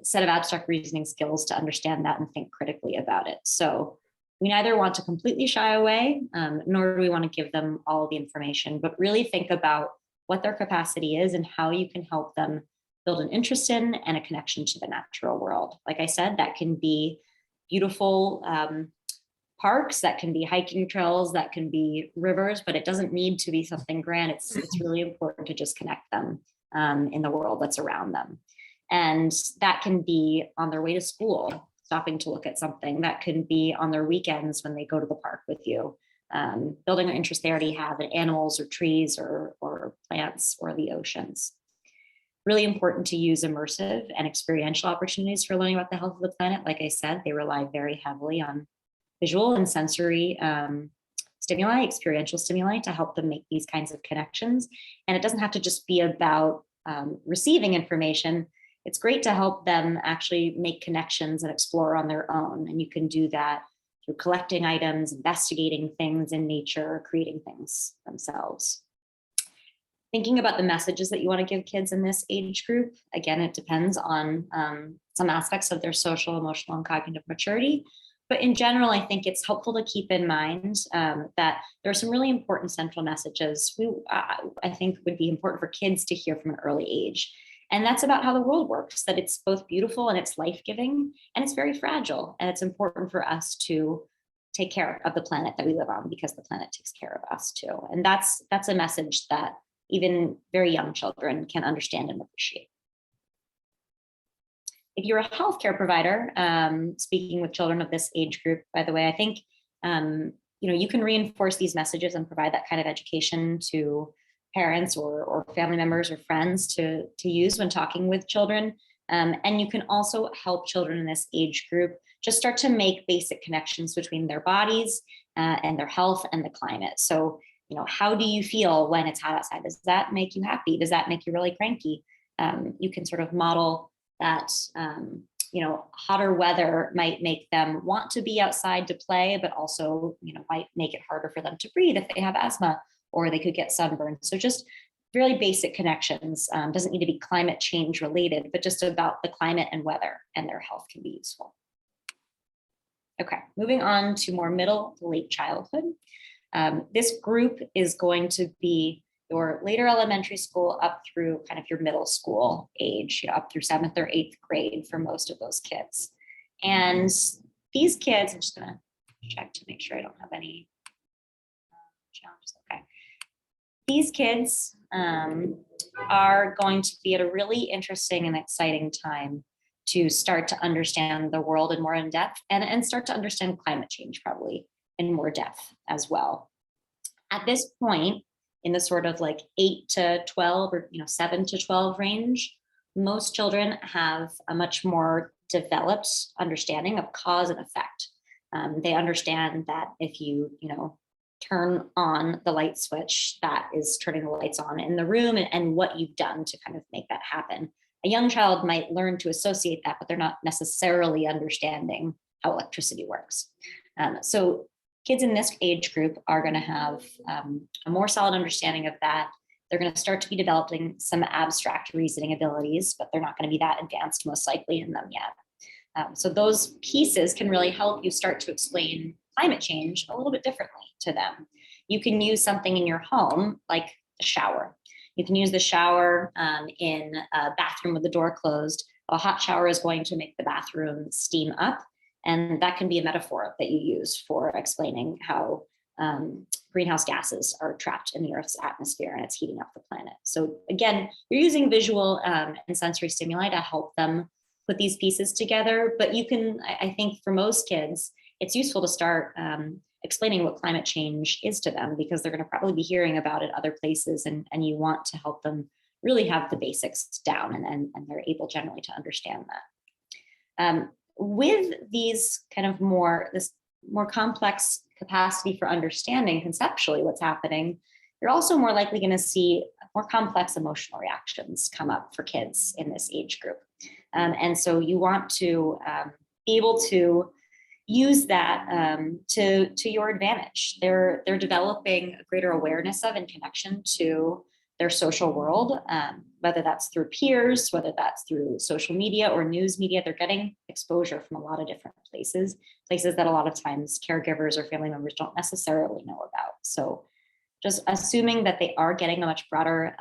set of abstract reasoning skills to understand that and think critically about it. So we neither want to completely shy away, nor do we want to give them all the information, but really think about what their capacity is and how you can help them build an interest in and a connection to the natural world. Like I said, that can be beautiful parks, that can be hiking trails, that can be rivers, but it doesn't need to be something grand. It's really important to just connect them in the world that's around them. And that can be on their way to school, stopping to look at something. That can be on their weekends when they go to the park with you, building an interest they already have in animals or trees or plants or the oceans. Really important to use immersive and experiential opportunities for learning about the health of the planet. Like I said, they rely very heavily on visual and sensory stimuli, experiential stimuli, to help them make these kinds of connections. And it doesn't have to just be about receiving information. It's great to help them actually make connections and explore on their own. And you can do that through collecting items, investigating things in nature, creating things themselves. Thinking about the messages that you want to give kids in this age group, again, it depends on some aspects of their social, emotional, and cognitive maturity. But in general, I think it's helpful to keep in mind that there are some really important central messages I think would be important for kids to hear from an early age. And that's about how the world works, that it's both beautiful and it's life-giving, and it's very fragile. And it's important for us to take care of the planet that we live on, because the planet takes care of us too. And that's a message that even very young children can understand and appreciate. If you're a healthcare provider, speaking with children of this age group, by the way, I think you can reinforce these messages and provide that kind of education to parents or family members or friends to use when talking with children. And you can also help children in this age group just start to make basic connections between their bodies and their health and the climate. So, how do you feel when it's hot outside? Does that make you happy? Does that make you really cranky? You can sort of model that, hotter weather might make them want to be outside to play, but also, might make it harder for them to breathe if they have asthma, or they could get sunburned. So just really basic connections. Doesn't need to be climate change related, but just about the climate and weather and their health can be useful. Okay, moving on to more middle to late childhood. This group is going to be your later elementary school up through kind of your middle school age, up through 7th or 8th grade for most of those kids. And these kids, I'm just gonna check to make sure I don't have any challenges. Okay. These kids are going to be at a really interesting and exciting time to start to understand the world in more in depth and start to understand climate change probably in more depth as well. At this point, in the sort of like 8 to 12 or 7 to 12 range, most children have a much more developed understanding of cause and effect. They understand that if you turn on the light switch, that is turning the lights on in the room, and what you've done to kind of make that happen. A young child might learn to associate that, but they're not necessarily understanding how electricity works. So kids in this age group are going to have a more solid understanding of that. They're going to start to be developing some abstract reasoning abilities, but they're not going to be that advanced most likely in them yet. So those pieces can really help you start to explain climate change a little bit differently to them. You can use something in your home, like a shower. You can use the shower in a bathroom with the door closed. A hot shower is going to make the bathroom steam up. And that can be a metaphor that you use for explaining how greenhouse gases are trapped in the Earth's atmosphere and it's heating up the planet. So again, you're using visual and sensory stimuli to help them put these pieces together. But you can, I think for most kids, it's useful to start explaining what climate change is to them, because they're going to probably be hearing about it other places, and you want to help them really have the basics down, and they're able generally to understand that. With these kind of this more complex capacity for understanding conceptually what's happening, you're also more likely going to see more complex emotional reactions come up for kids in this age group. And so you want to be able to use that to your advantage. They're developing a greater awareness of and connection to their social world, whether that's through peers, whether that's through social media or news media. They're getting exposure from a lot of different places that a lot of times caregivers or family members don't necessarily know about. So just assuming that they are getting a much broader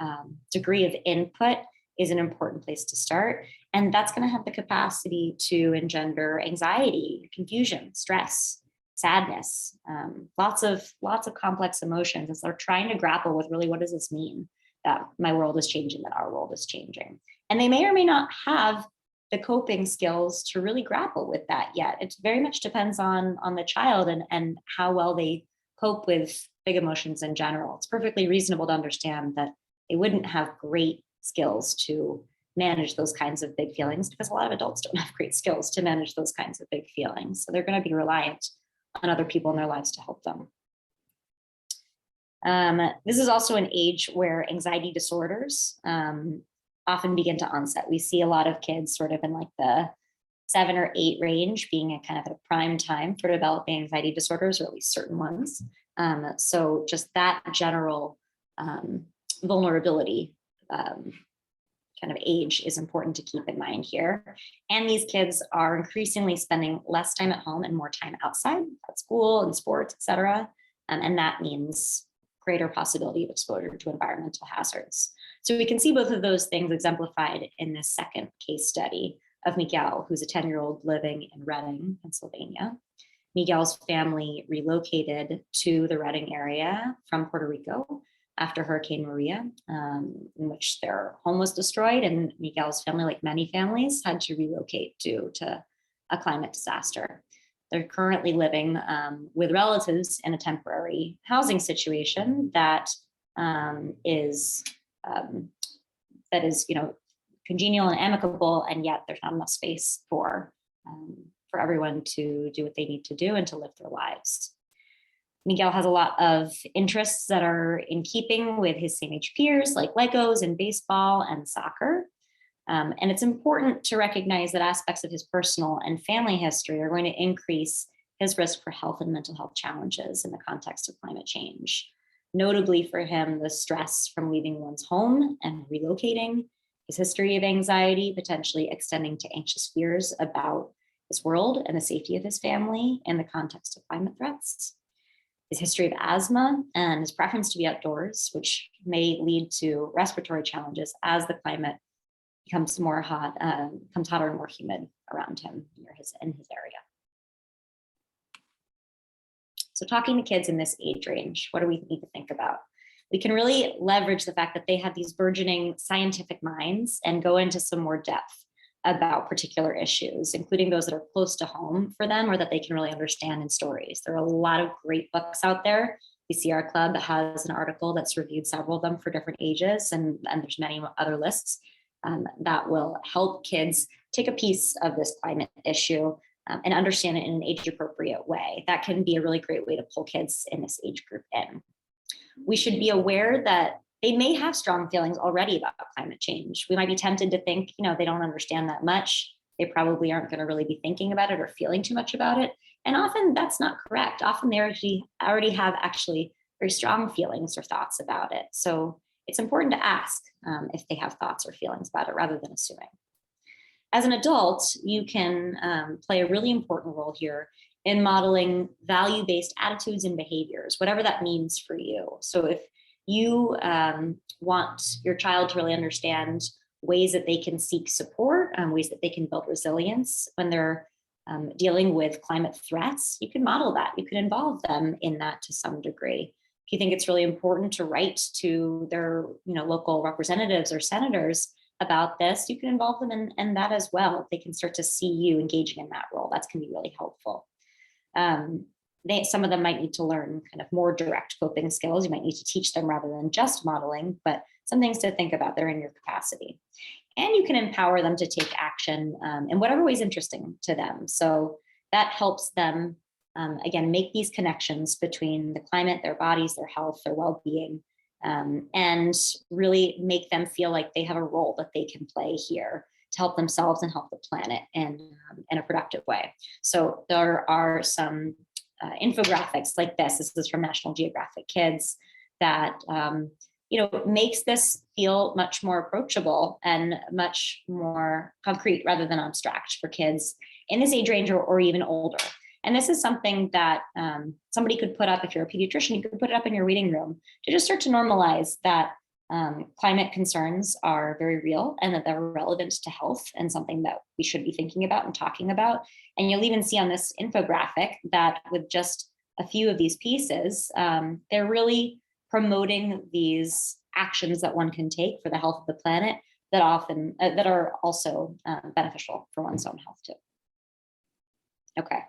degree of input is an important place to start. And that's going to have the capacity to engender anxiety, confusion, stress, sadness, lots of complex emotions as they're trying to grapple with really, what does this mean that my world is changing, that our world is changing? And they may or may not have the coping skills to really grapple with that yet. It very much depends on the child and how well they cope with big emotions in general. It's perfectly reasonable to understand that they wouldn't have great skills to manage those kinds of big feelings, because a lot of adults don't have great skills to manage those kinds of big feelings. So they're going to be reliant on other people in their lives to help them. This is also an age where anxiety disorders often begin to onset. We see a lot of kids sort of in like the 7 or 8 range being a kind of a prime time for developing anxiety disorders, or at least certain ones. So just that general vulnerability kind of age is important to keep in mind here. And these kids are increasingly spending less time at home and more time outside, at school and sports, et cetera. And that means greater possibility of exposure to environmental hazards. So we can see both of those things exemplified in this second case study of Miguel, who's a 10-year-old living in Reading, Pennsylvania. Miguel's family relocated to the Reading area from Puerto Rico after Hurricane Maria, in which their home was destroyed, and Miguel's family, like many families, had to relocate due to a climate disaster. They're currently living with relatives in a temporary housing situation that is congenial and amicable, and yet there's not enough space for everyone to do what they need to do and to live their lives. Miguel has a lot of interests that are in keeping with his same age peers, like Legos and baseball and soccer. And it's important to recognize that aspects of his personal and family history are going to increase his risk for health and mental health challenges in the context of climate change. Notably for him, the stress from leaving one's home and relocating, his history of anxiety, potentially extending to anxious fears about his world and the safety of his family in the context of climate threats, his history of asthma and his preference to be outdoors, which may lead to respiratory challenges as the climate becomes hotter and more humid around him in his area. So talking to kids in this age range, what do we need to think about? We can really leverage the fact that they have these burgeoning scientific minds and go into some more depth about particular issues, including those that are close to home for them or that they can really understand in stories. There are a lot of great books out there. PSR Club has an article that's reviewed several of them for different ages, and there's many other lists that will help kids take a piece of this climate issue and understand it in an age-appropriate way. That can be a really great way to pull kids in this age group in. We should be aware that they may have strong feelings already about climate change. We might be tempted to think, they don't understand that much. They probably aren't going to really be thinking about it or feeling too much about it. And often that's not correct. Often they already have actually very strong feelings or thoughts about it. So it's important to ask if they have thoughts or feelings about it rather than assuming. As an adult, you can play a really important role here in modeling value-based attitudes and behaviors, whatever that means for you. So if you want your child to really understand ways that they can seek support, ways that they can build resilience when they're dealing with climate threats, you can model that. You can involve them in that to some degree. If you think it's really important to write to their local representatives or senators about this, you can involve them in that as well. They can start to see you engaging in that role. That's can be really helpful. Some of them might need to learn kind of more direct coping skills. You might need to teach them rather than just modeling, but some things to think about. They're in your capacity. And you can empower them to take action in whatever way is interesting to them. So that helps them, again, make these connections between the climate, their bodies, their health, their well-being, and really make them feel like they have a role that they can play here to help themselves and help the planet in a productive way. So there are some infographics like this. This is from National Geographic Kids that makes this feel much more approachable and much more concrete rather than abstract for kids in this age range or even older. And this is something that somebody could put up, if you're a pediatrician, you could put it up in your reading room to just start to normalize that climate concerns are very real and that they're relevant to health and something that we should be thinking about and talking about. And you'll even see on this infographic that with just a few of these pieces, they're really promoting these actions that one can take for the health of the planet that often that are also beneficial for one's own health too. Okay.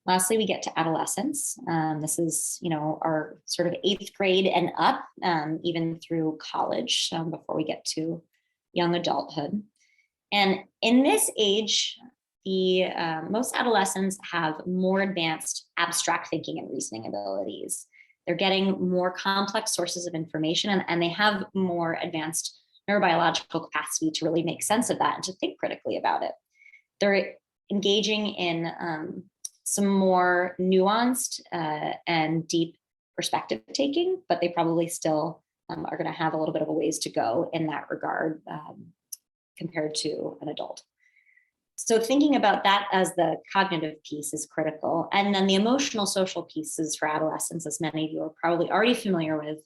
Lastly, we get to adolescence. This is, our sort of 8th grade and up, even through college, before we get to young adulthood. And in this age, the most adolescents have more advanced abstract thinking and reasoning abilities. They're getting more complex sources of information, and they have more advanced neurobiological capacity to really make sense of that and to think critically about it. They're engaging in some more nuanced and deep perspective taking, but they probably still are going to have a little bit of a ways to go in that regard compared to an adult. So thinking about that as the cognitive piece is critical. And then the emotional social pieces for adolescents, as many of you are probably already familiar with,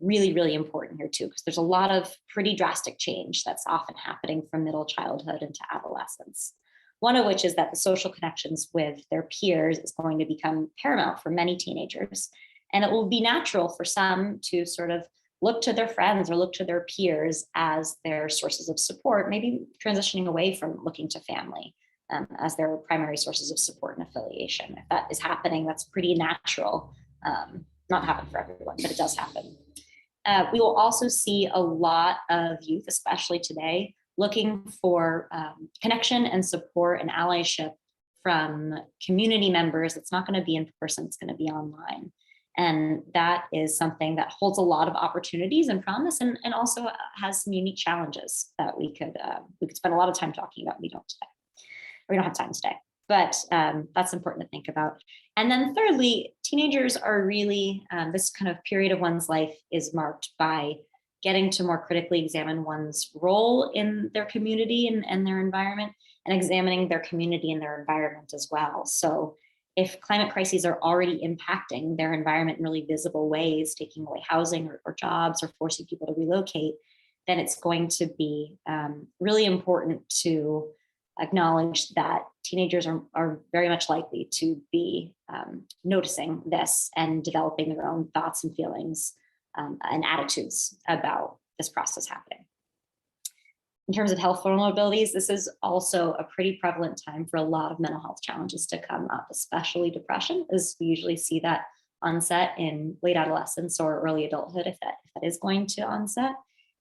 really, really important here too, because there's a lot of pretty drastic change that's often happening from middle childhood into adolescence. One of which is that the social connections with their peers is going to become paramount for many teenagers. And it will be natural for some to sort of look to their friends or look to their peers as their sources of support, maybe transitioning away from looking to family as their primary sources of support and affiliation. If that is happening, that's pretty natural. Not happen for everyone, but it does happen. We will also see a lot of youth, especially today, looking for connection and support and allyship from community members. It's not going to be in person, it's going to be online. And that is something that holds a lot of opportunities and promise, and also has some unique challenges that we could spend a lot of time talking about. We don't today. We don't have time today, but that's important to think about. And then thirdly, teenagers are really, this kind of period of one's life is marked by getting to more critically examine one's role in their community and their environment, and examining their community and their environment as well. So if climate crises are already impacting their environment in really visible ways, taking away housing or jobs or forcing people to relocate, then it's going to be really important to acknowledge that teenagers are very much likely to be noticing this and developing their own thoughts and feelings and attitudes about this process happening. In terms of health vulnerabilities, this is also a pretty prevalent time for a lot of mental health challenges to come up, especially depression, as we usually see that onset in late adolescence or early adulthood, if that is going to onset,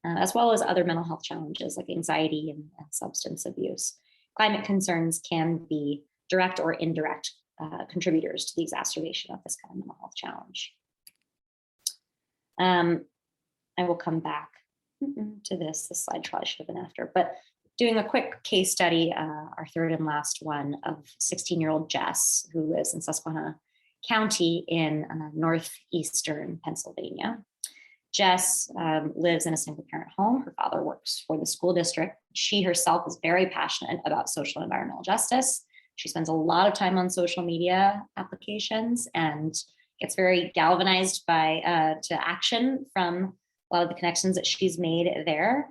as well as other mental health challenges like anxiety and substance abuse. Climate concerns can be direct or indirect contributors to the exacerbation of this kind of mental health challenge. I will come back to this slide probably should have been after, but doing a quick case study, our third and last one, of 16-year-old Jess, who lives in Susquehanna County in northeastern Pennsylvania. Jess lives in a single parent home. Her father works for the school district. She herself is very passionate about social and environmental justice. She spends a lot of time on social media applications and gets very galvanized to action from a lot of the connections that she's made there.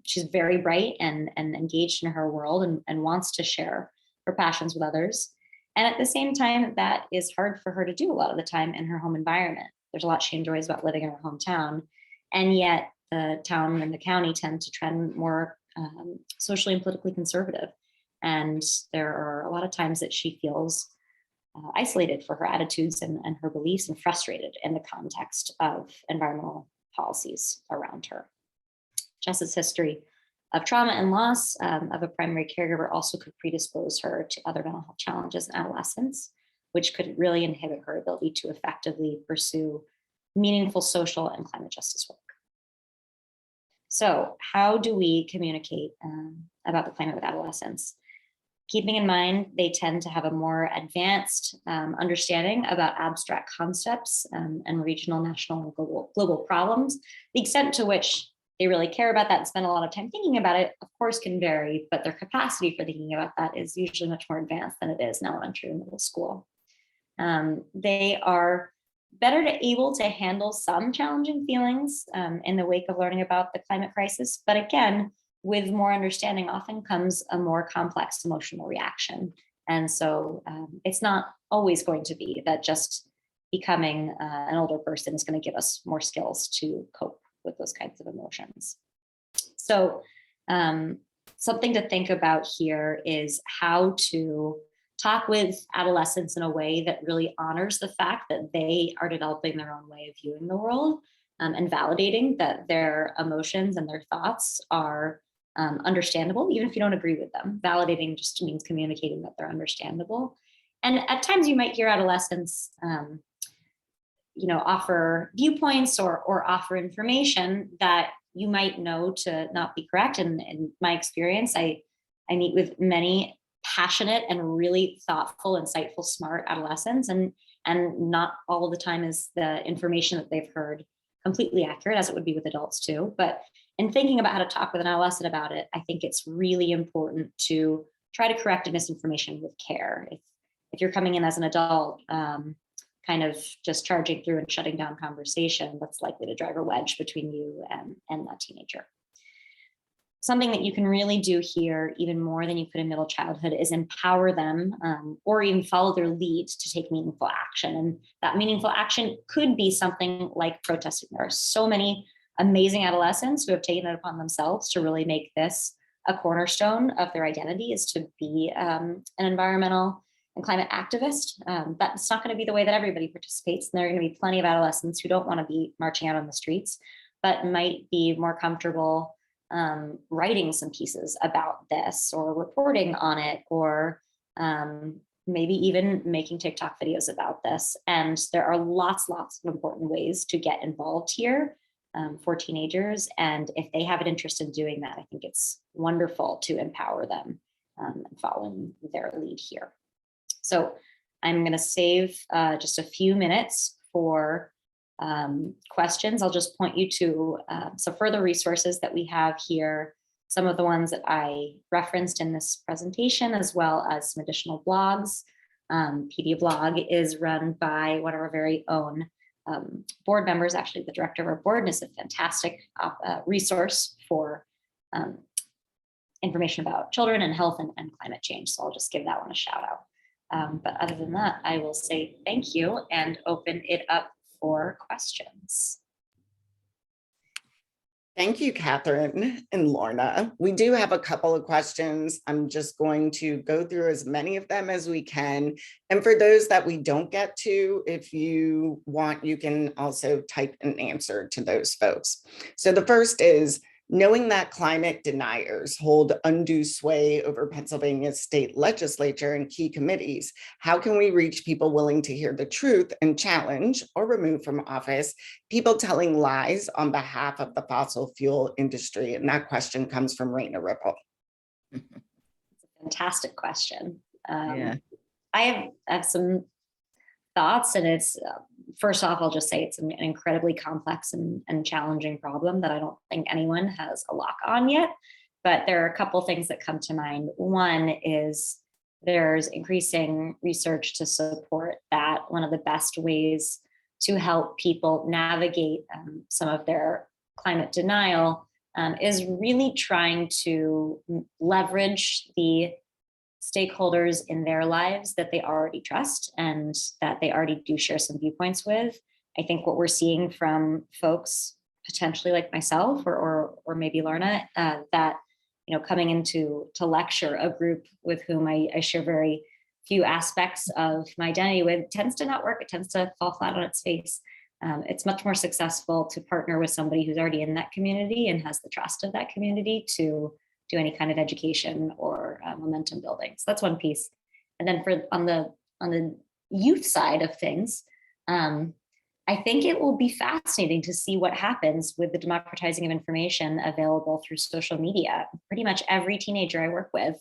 She's very bright and engaged in her world and wants to share her passions with others. And at the same time, that is hard for her to do a lot of the time in her home environment. There's a lot she enjoys about living in her hometown. And yet the town and the county tend to trend more socially and politically conservative. And there are a lot of times that she feels isolated for her attitudes and her beliefs and frustrated in the context of environmental policies around her. Jess's history of trauma and loss of a primary caregiver also could predispose her to other mental health challenges in adolescence, which could really inhibit her ability to effectively pursue meaningful social and climate justice work. So how do we communicate about the climate with adolescents? Keeping in mind, they tend to have a more advanced understanding about abstract concepts and regional, national, and global problems. The extent to which they really care about that and spend a lot of time thinking about it, of course, can vary, but their capacity for thinking about that is usually much more advanced than it is in elementary and middle school. They are better able to handle some challenging feelings in the wake of learning about the climate crisis, but again, with more understanding often comes a more complex emotional reaction. And so it's not always going to be that just becoming an older person is going to give us more skills to cope with those kinds of emotions. So something to think about here is how to talk with adolescents in a way that really honors the fact that they are developing their own way of viewing the world and validating that their emotions and their thoughts are understandable, even if you don't agree with them. Validating just means communicating that they're understandable. And at times you might hear adolescents, offer viewpoints or offer information that you might know to not be correct. And in my experience, I meet with many passionate and really thoughtful, insightful, smart adolescents, and not all the time is the information that they've heard completely accurate, as it would be with adults too. But in thinking about how to talk with an adolescent about it, I think it's really important to try to correct misinformation with care. If you're coming in as an adult, kind of just charging through and shutting down conversation, that's likely to drive a wedge between you and that teenager. Something that you can really do here, even more than you could in middle childhood, is empower them or even follow their lead to take meaningful action. And that meaningful action could be something like protesting. There are so many amazing adolescents who have taken it upon themselves to really make this a cornerstone of their identity, is to be an environmental and climate activist. That's not going to be the way that everybody participates. And there are going to be plenty of adolescents who don't want to be marching out on the streets, but might be more comfortable writing some pieces about this or reporting on it, or maybe even making TikTok videos about this. And there are lots of important ways to get involved here for teenagers. And if they have an interest in doing that, I think it's wonderful to empower them and follow their lead here. So I'm going to save just a few minutes for questions. I'll just point you to some further resources that we have here, some of the ones that I referenced in this presentation, as well as some additional blogs. PD Blog is run by one of our very own board members, actually the director of our board, and is a fantastic resource for information about children and health and climate change. So I'll just give that one a shout out. But other than that, I will say thank you and open it up for questions. Thank you, Katherine and Lorna. We do have a couple of questions. I'm just going to go through as many of them as we can. And for those that we don't get to, if you want, you can also type an answer to those folks. So the first is, knowing that climate deniers hold undue sway over Pennsylvania's state legislature and key committees, how can we reach people willing to hear the truth and challenge or remove from office people telling lies on behalf of the fossil fuel industry? And that question comes from Raina Ripple. It's a fantastic question. Yeah. I have some thoughts, and it's first off, I'll just say it's an incredibly complex and challenging problem that I don't think anyone has a lock on yet. But there are a couple things that come to mind. One is there's increasing research to support that one of the best ways to help people navigate some of their climate denial is really trying to leverage the stakeholders in their lives that they already trust and that they already do share some viewpoints with. I think what we're seeing from folks potentially like myself or maybe Lorna, that coming into to lecture a group with whom I share very few aspects of my identity with tends to not work. It tends to fall flat on its face. It's much more successful to partner with somebody who's already in that community and has the trust of that community to do any kind of education or momentum building. So that's one piece. And then on the youth side of things, I think it will be fascinating to see what happens with the democratizing of information available through social media. Pretty much every teenager I work with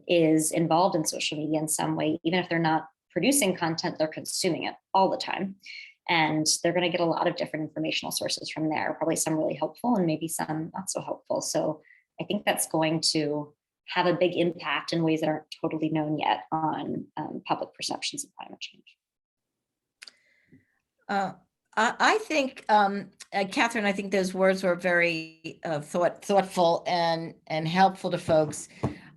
is involved in social media in some way. Even if they're not producing content, they're consuming it all the time. And they're going to get a lot of different informational sources from there, probably some really helpful and maybe some not so helpful. So I think that's going to have a big impact in ways that aren't totally known yet on public perceptions of climate change. I think, Katherine, I think those words were very thoughtful and helpful to folks.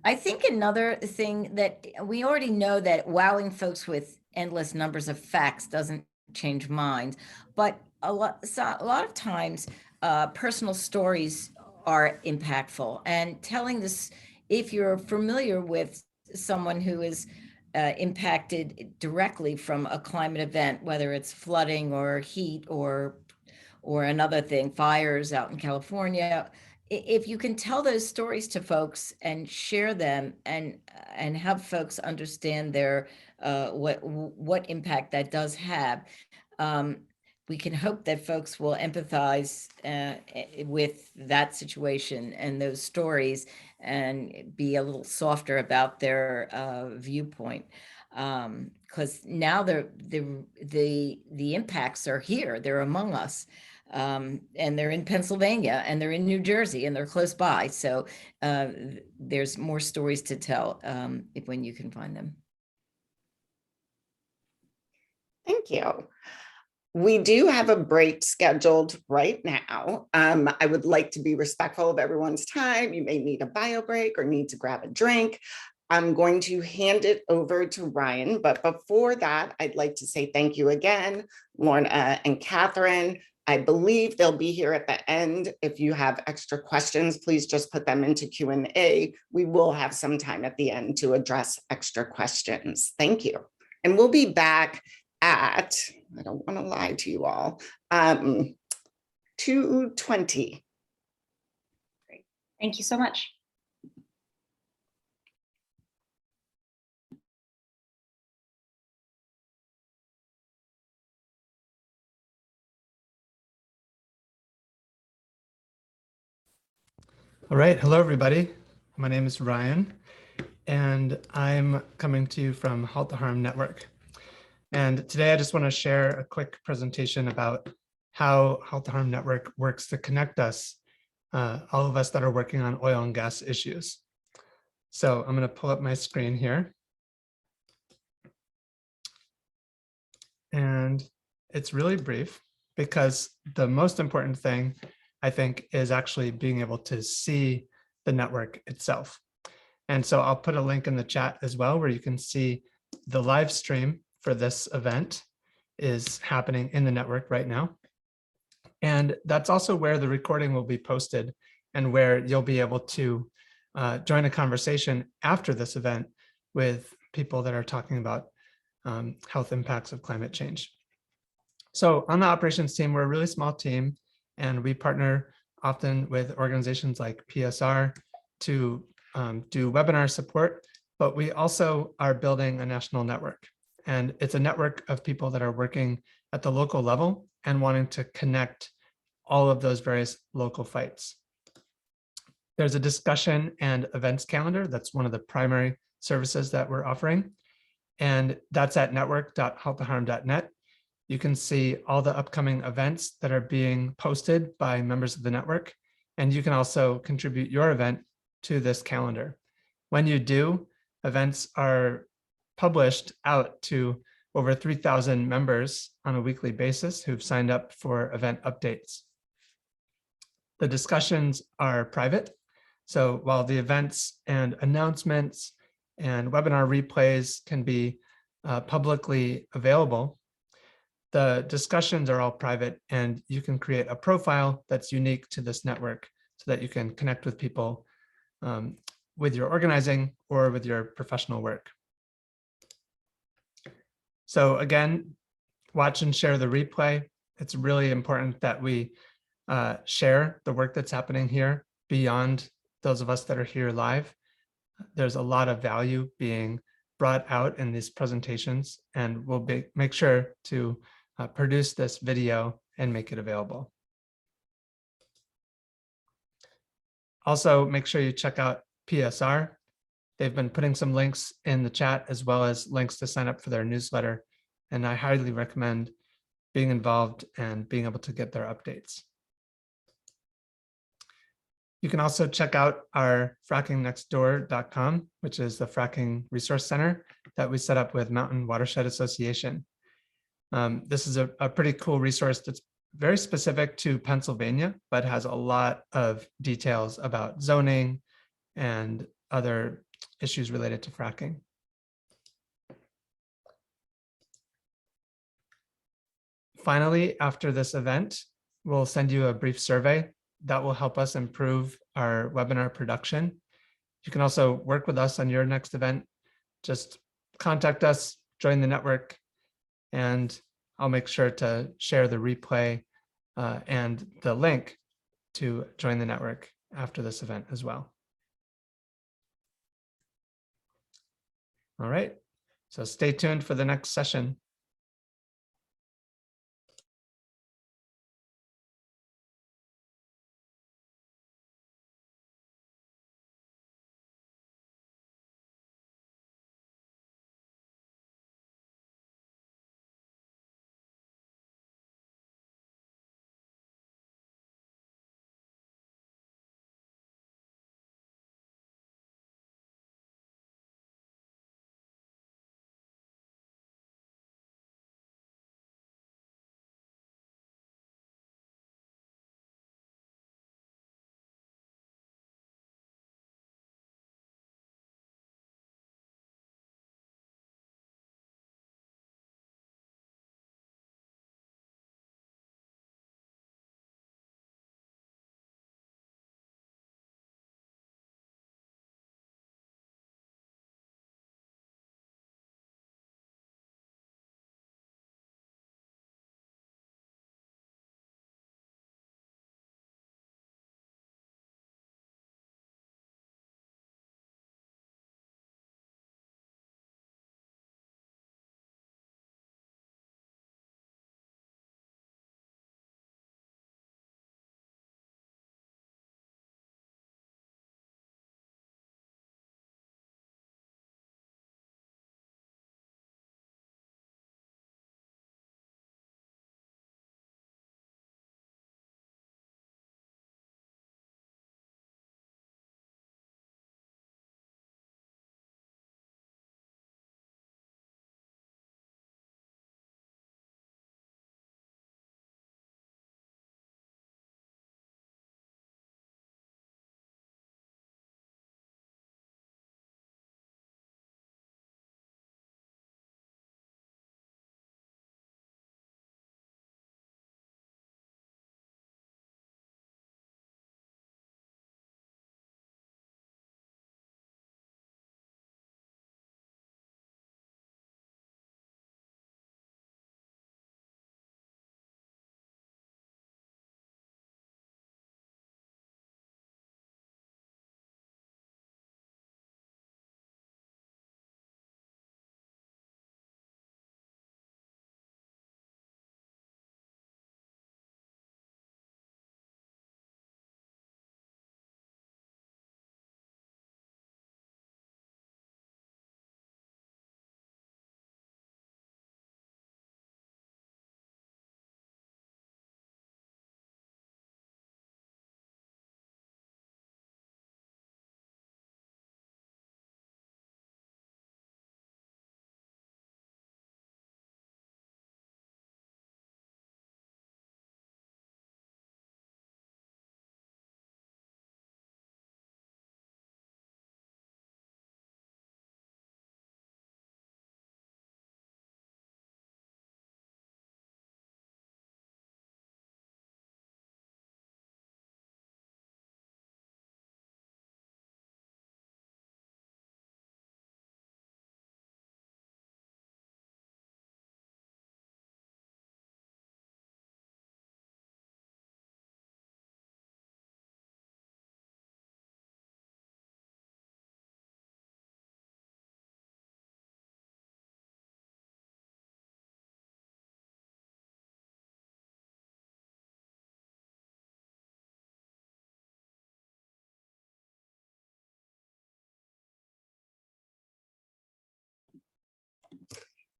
I think another thing that we already know that wowing folks with endless numbers of facts doesn't change minds, but a lot of times personal stories are impactful, and telling this, if you're familiar with someone who is impacted directly from a climate event, whether it's flooding or heat or another thing, fires out in California, if you can tell those stories to folks and share them and have folks understand their what impact that does have, we can hope that folks will empathize with that situation and those stories and be a little softer about their viewpoint. Because now the impacts are here, they're among us. And they're in Pennsylvania and they're in New Jersey and they're close by. So there's more stories to tell when you can find them. Thank you. We do have a break scheduled right now. I would like to be respectful of everyone's time. You may need a bio break or need to grab a drink. I'm going to hand it over to Ryan, but before that, I'd like to say thank you again, Lorna and Katherine. I believe they'll be here at the end. If you have extra questions, please just put them into Q&A. We will have some time at the end to address extra questions. Thank you. And we'll be back at, I don't want to lie to you all, 2:20. Great. Thank you so much. All right, hello everybody. My name is Ryan, and I'm coming to you from Halt the Harm Network. And today I just want to share a quick presentation about how Halt the Harm Network works to connect us, all of us that are working on oil and gas issues. So I'm going to pull up my screen here. And it's really brief because the most important thing, I think, is actually being able to see the network itself. And so I'll put a link in the chat as well, where you can see the live stream for this event is happening in the network right now. And that's also where the recording will be posted and where you'll be able to join a conversation after this event with people that are talking about health impacts of climate change. So on the operations team, we're a really small team, and we partner often with organizations like PSR to do webinar support, but we also are building a national network. And it's a network of people that are working at the local level and wanting to connect all of those various local fights. There's a discussion and events calendar. That's one of the primary services that we're offering. And that's at network.halttheharm.net. You can see all the upcoming events that are being posted by members of the network. And you can also contribute your event to this calendar. When you do, events are published out to over 3,000 members on a weekly basis who've signed up for event updates. The discussions are private. So while the events and announcements and webinar replays can be publicly available, the discussions are all private, and you can create a profile that's unique to this network so that you can connect with people with your organizing or with your professional work. So again, watch and share the replay. It's really important that we share the work that's happening here beyond those of us that are here live. There's a lot of value being brought out in these presentations, and we'll make sure to produce this video and make it available. Also, make sure you check out PSR. They've been putting some links in the chat as well as links to sign up for their newsletter. And I highly recommend being involved and being able to get their updates. You can also check out our frackingnextdoor.com, which is the fracking resource center that we set up with Mountain Watershed Association. This is a pretty cool resource that's very specific to Pennsylvania, but has a lot of details about zoning and other issues related to fracking. Finally, after this event, we'll send you a brief survey that will help us improve our webinar production. You can also work with us on your next event. Just contact us, join the network, and I'll make sure to share the replay and the link to join the network after this event as well. All right, so stay tuned for the next session.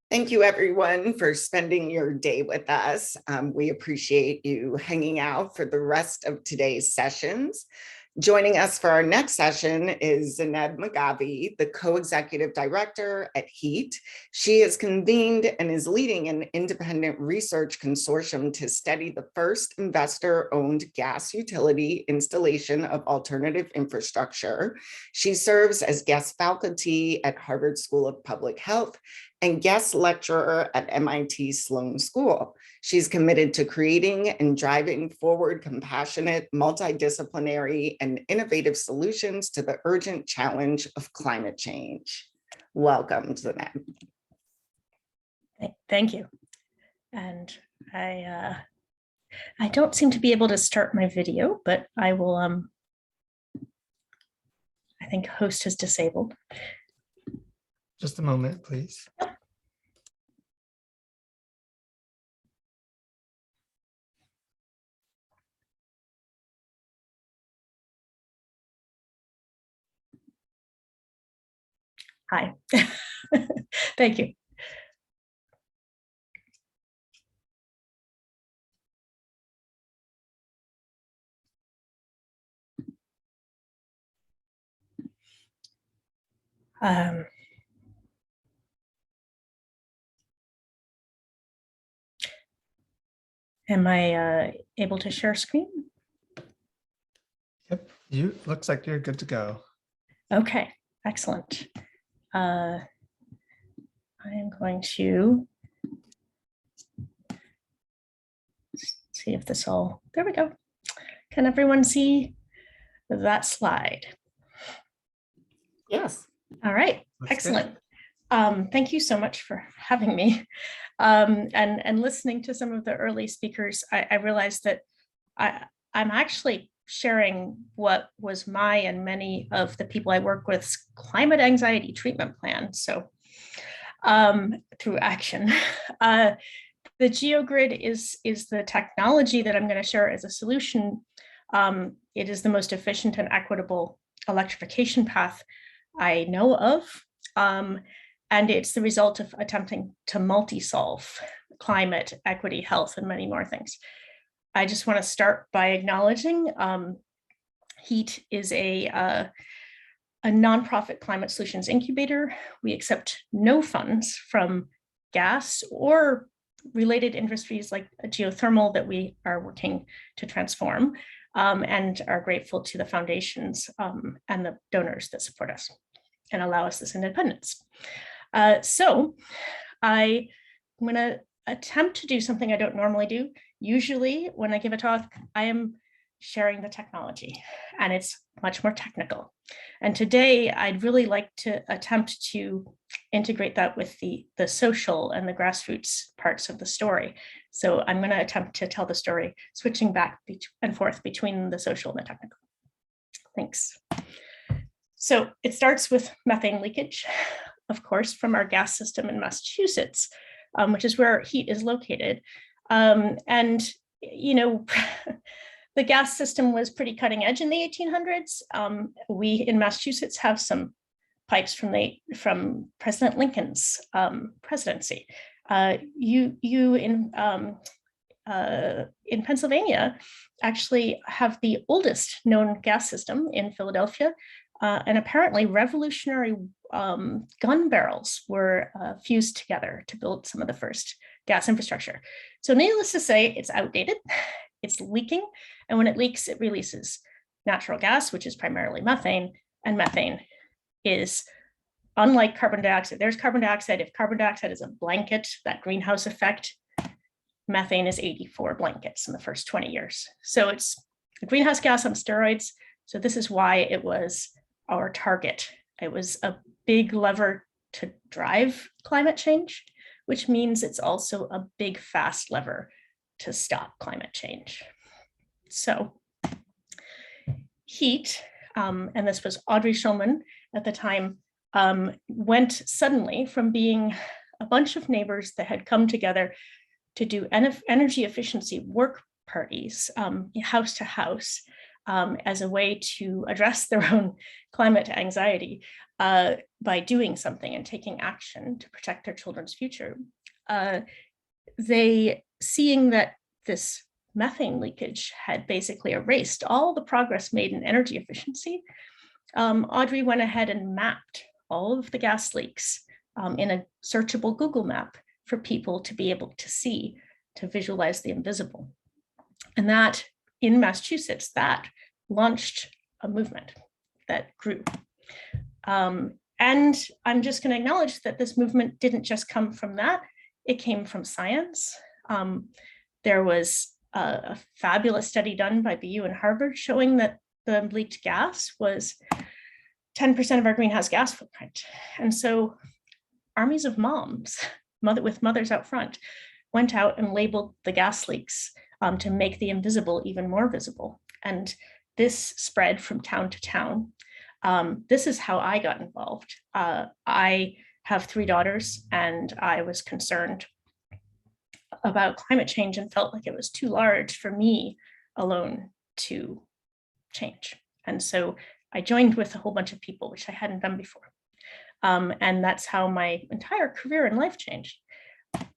Thank you, everyone, for spending your day with us. We appreciate you hanging out for the rest of today's sessions. Joining us for our next session is Zeyneb Magavi, the co-executive director at HEET. She has convened and is leading an independent research consortium to study the first investor-owned gas utility installation of alternative infrastructure. She serves as guest faculty at Harvard School of Public Health and guest lecturer at MIT Sloan School. She's committed to creating and driving forward compassionate, multidisciplinary, and innovative solutions to the urgent challenge of climate change. Welcome, Zeyneb. Thank you. And I don't seem to be able to start my video, but I will, I think host is disabled. Just a moment, please. Hi. Thank you. Am I able to share screen? Yep, looks like you're good to go. Okay, excellent. I am going to see if this all, there we go. Can everyone see that slide? Yes. All right, That's excellent. Thank you so much for having me. And listening to some of the early speakers, I realized that I'm actually sharing what was my and many of the people I work with climate anxiety treatment plan. So through action. The GeoGrid is the technology that I'm going to share as a solution. It is the most efficient and equitable electrification path I know of. And it's the result of attempting to multi-solve climate, equity, health, and many more things. I just want to start by acknowledging HEET is a nonprofit climate solutions incubator. We accept no funds from gas or related industries like geothermal that we are working to transform, and are grateful to the foundations and the donors that support us and allow us this independence. So I'm going to attempt to do something I don't normally do. Usually when I give a talk, I am sharing the technology and it's much more technical. And today I'd really like to attempt to integrate that with the social and the grassroots parts of the story. So I'm going to attempt to tell the story, switching back and forth between the social and the technical. Thanks. So it starts with methane leakage, of course, from our gas system in Massachusetts, which is where HEET is located. And, you know, the gas system was pretty cutting edge in the 1800s. We in Massachusetts have some pipes from President Lincoln's presidency. You in Pennsylvania actually have the oldest known gas system in Philadelphia. And apparently revolutionary gun barrels were fused together to build some of the first gas infrastructure. So needless to say, it's outdated, it's leaking, and when it leaks, it releases natural gas, which is primarily methane, and methane is, unlike carbon dioxide, there's carbon dioxide. If carbon dioxide is a blanket, that greenhouse effect, methane is 84 blankets in the first 20 years. So it's a greenhouse gas on steroids. So this is why it was our target. It was a big lever to drive climate change, which means it's also a big, fast lever to stop climate change. So HEET, and this was Audrey Schulman at the time, went suddenly from being a bunch of neighbors that had come together to do energy efficiency work parties, house to house, as a way to address their own climate anxiety by doing something and taking action to protect their children's future. They, seeing that this methane leakage had basically erased all the progress made in energy efficiency, Audrey went ahead and mapped all of the gas leaks in a searchable Google map for people to be able to see, to visualize the invisible. And that, in Massachusetts, that launched a movement that grew. And I'm just going to acknowledge that this movement didn't just come from that, it came from science. There was a fabulous study done by BU and Harvard showing that the leaked gas was 10% of our greenhouse gas footprint. And so armies of moms, with mothers out front, went out and labeled the gas leaks to make the invisible even more visible. And this spread from town to town. This is how I got involved. I have 3 daughters, and I was concerned about climate change and felt like it was too large for me alone to change. And so I joined with a whole bunch of people, which I hadn't done before. And that's how my entire career and life changed.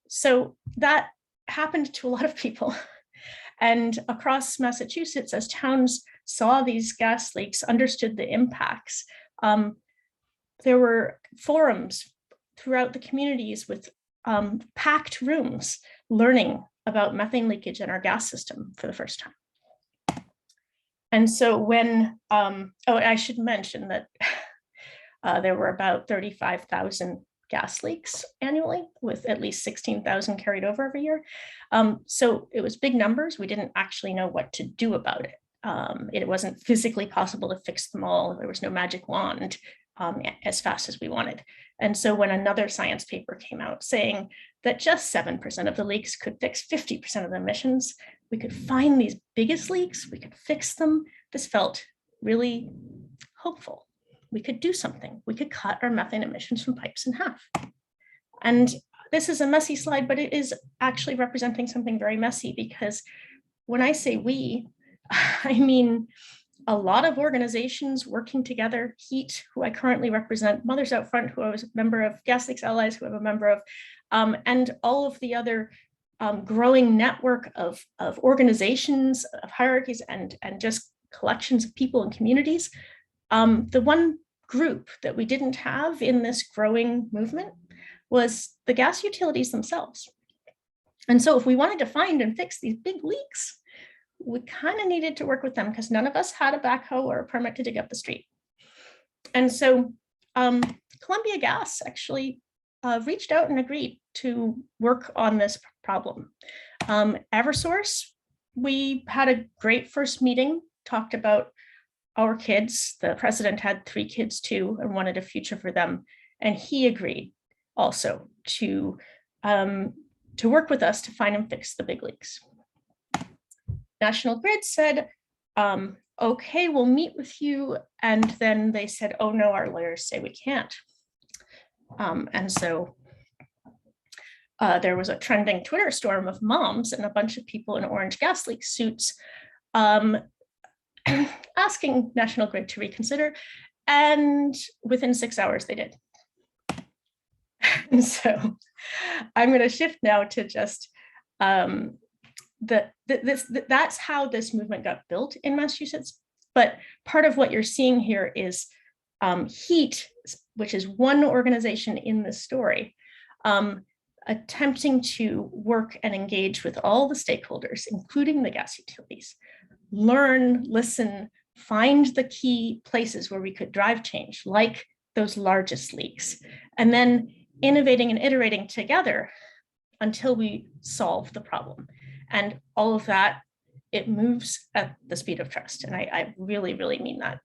So that happened to a lot of people. And across Massachusetts, as towns saw these gas leaks, understood the impacts, there were forums throughout the communities with packed rooms learning about methane leakage in our gas system for the first time. And so when, I should mention that there were about 35,000 gas leaks annually, with at least 16,000 carried over every year. So it was big numbers. We didn't actually know what to do about it. It wasn't physically possible to fix them all. There was no magic wand as fast as we wanted. And so when another science paper came out saying that just 7% of the leaks could fix 50% of the emissions, we could find these biggest leaks, we could fix them. This felt really hopeful. We could do something. We could cut our methane emissions from pipes in half. And this is a messy slide, but it is actually representing something very messy, because when I say we, I mean a lot of organizations working together, HEET, who I currently represent, Mothers Out Front, who I was a member of, Gas Leaks Allies, who I'm a member of, and all of the other growing network of organizations, of hierarchies, and just collections of people and communities. The one group that we didn't have in this growing movement was the gas utilities themselves. And so if we wanted to find and fix these big leaks, we kind of needed to work with them, because none of us had a backhoe or a permit to dig up the street. And so Columbia Gas actually reached out and agreed to work on this problem. Eversource, we had a great first meeting, talked about our kids. The president had 3 kids too, and wanted a future for them. And he agreed also to work with us to find and fix the big leaks. National Grid said, okay, we'll meet with you. And then they said, oh no, our lawyers say we can't. And so there was a trending Twitter storm of moms and a bunch of people in orange gas leak suits asking National Grid to reconsider. And within 6 hours, they did. And so I'm going to shift now to just that's how this movement got built in Massachusetts. But part of what you're seeing here is HEET, which is one organization in this story, attempting to work and engage with all the stakeholders, including the gas utilities, learn, listen, find the key places where we could drive change, like those largest leaks, and then innovating and iterating together until we solve the problem. And all of that, it moves at the speed of trust. And I really, really mean that.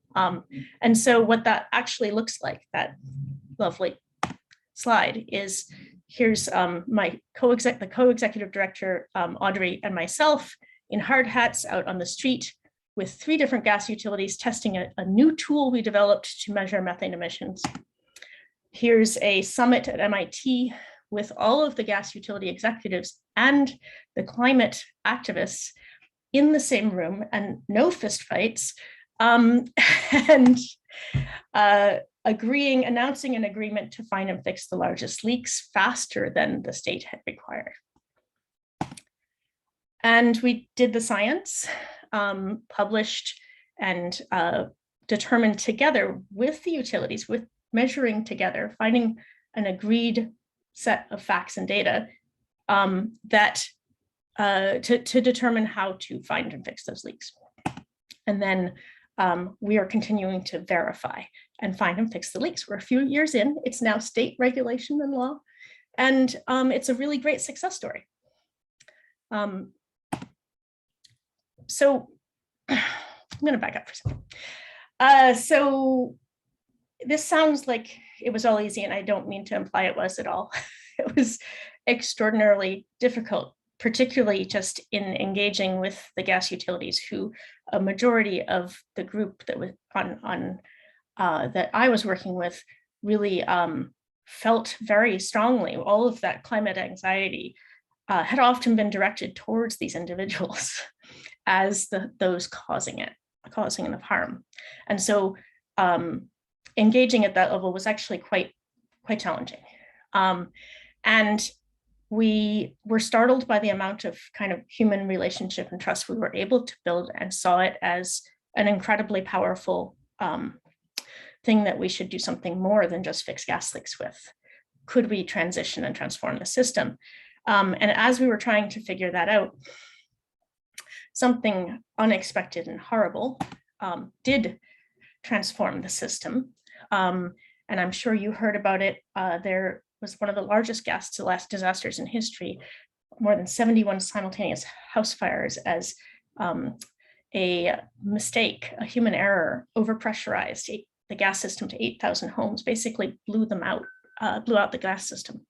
And so what that actually looks like, that lovely slide, is here's the co-executive director, Audrey, and myself in hard hats out on the street with 3 different gas utilities testing a new tool we developed to measure methane emissions. Here's a summit at MIT with all of the gas utility executives and the climate activists in the same room and no fistfights, and announcing an agreement to find and fix the largest leaks faster than the state had required. And we did the science, published and determined together with the utilities, with measuring together, finding an agreed set of facts and data that to determine how to find and fix those leaks. And then we are continuing to verify and find and fix the leaks. We're a few years in. It's now state regulation and law, and it's a really great success story. So I'm going to back up for a second. So this sounds like it was all easy, and I don't mean to imply it was at all. It was extraordinarily difficult, particularly just in engaging with the gas utilities, who a majority of the group that was that I was working with really felt very strongly. All of that climate anxiety had often been directed towards these individuals as those causing enough harm. And so engaging at that level was actually quite challenging. And we were startled by the amount of kind of human relationship and trust we were able to build, and saw it as an incredibly powerful thing that we should do something more than just fix gas leaks with. Could we transition and transform the system? And as we were trying to figure that out, something unexpected and horrible did transform the system. And I'm sure you heard about it. There was one of the largest gas disasters in history, more than 71 simultaneous house fires, as a mistake, a human error, overpressurized the gas system to 8,000 homes, basically blew out the gas system.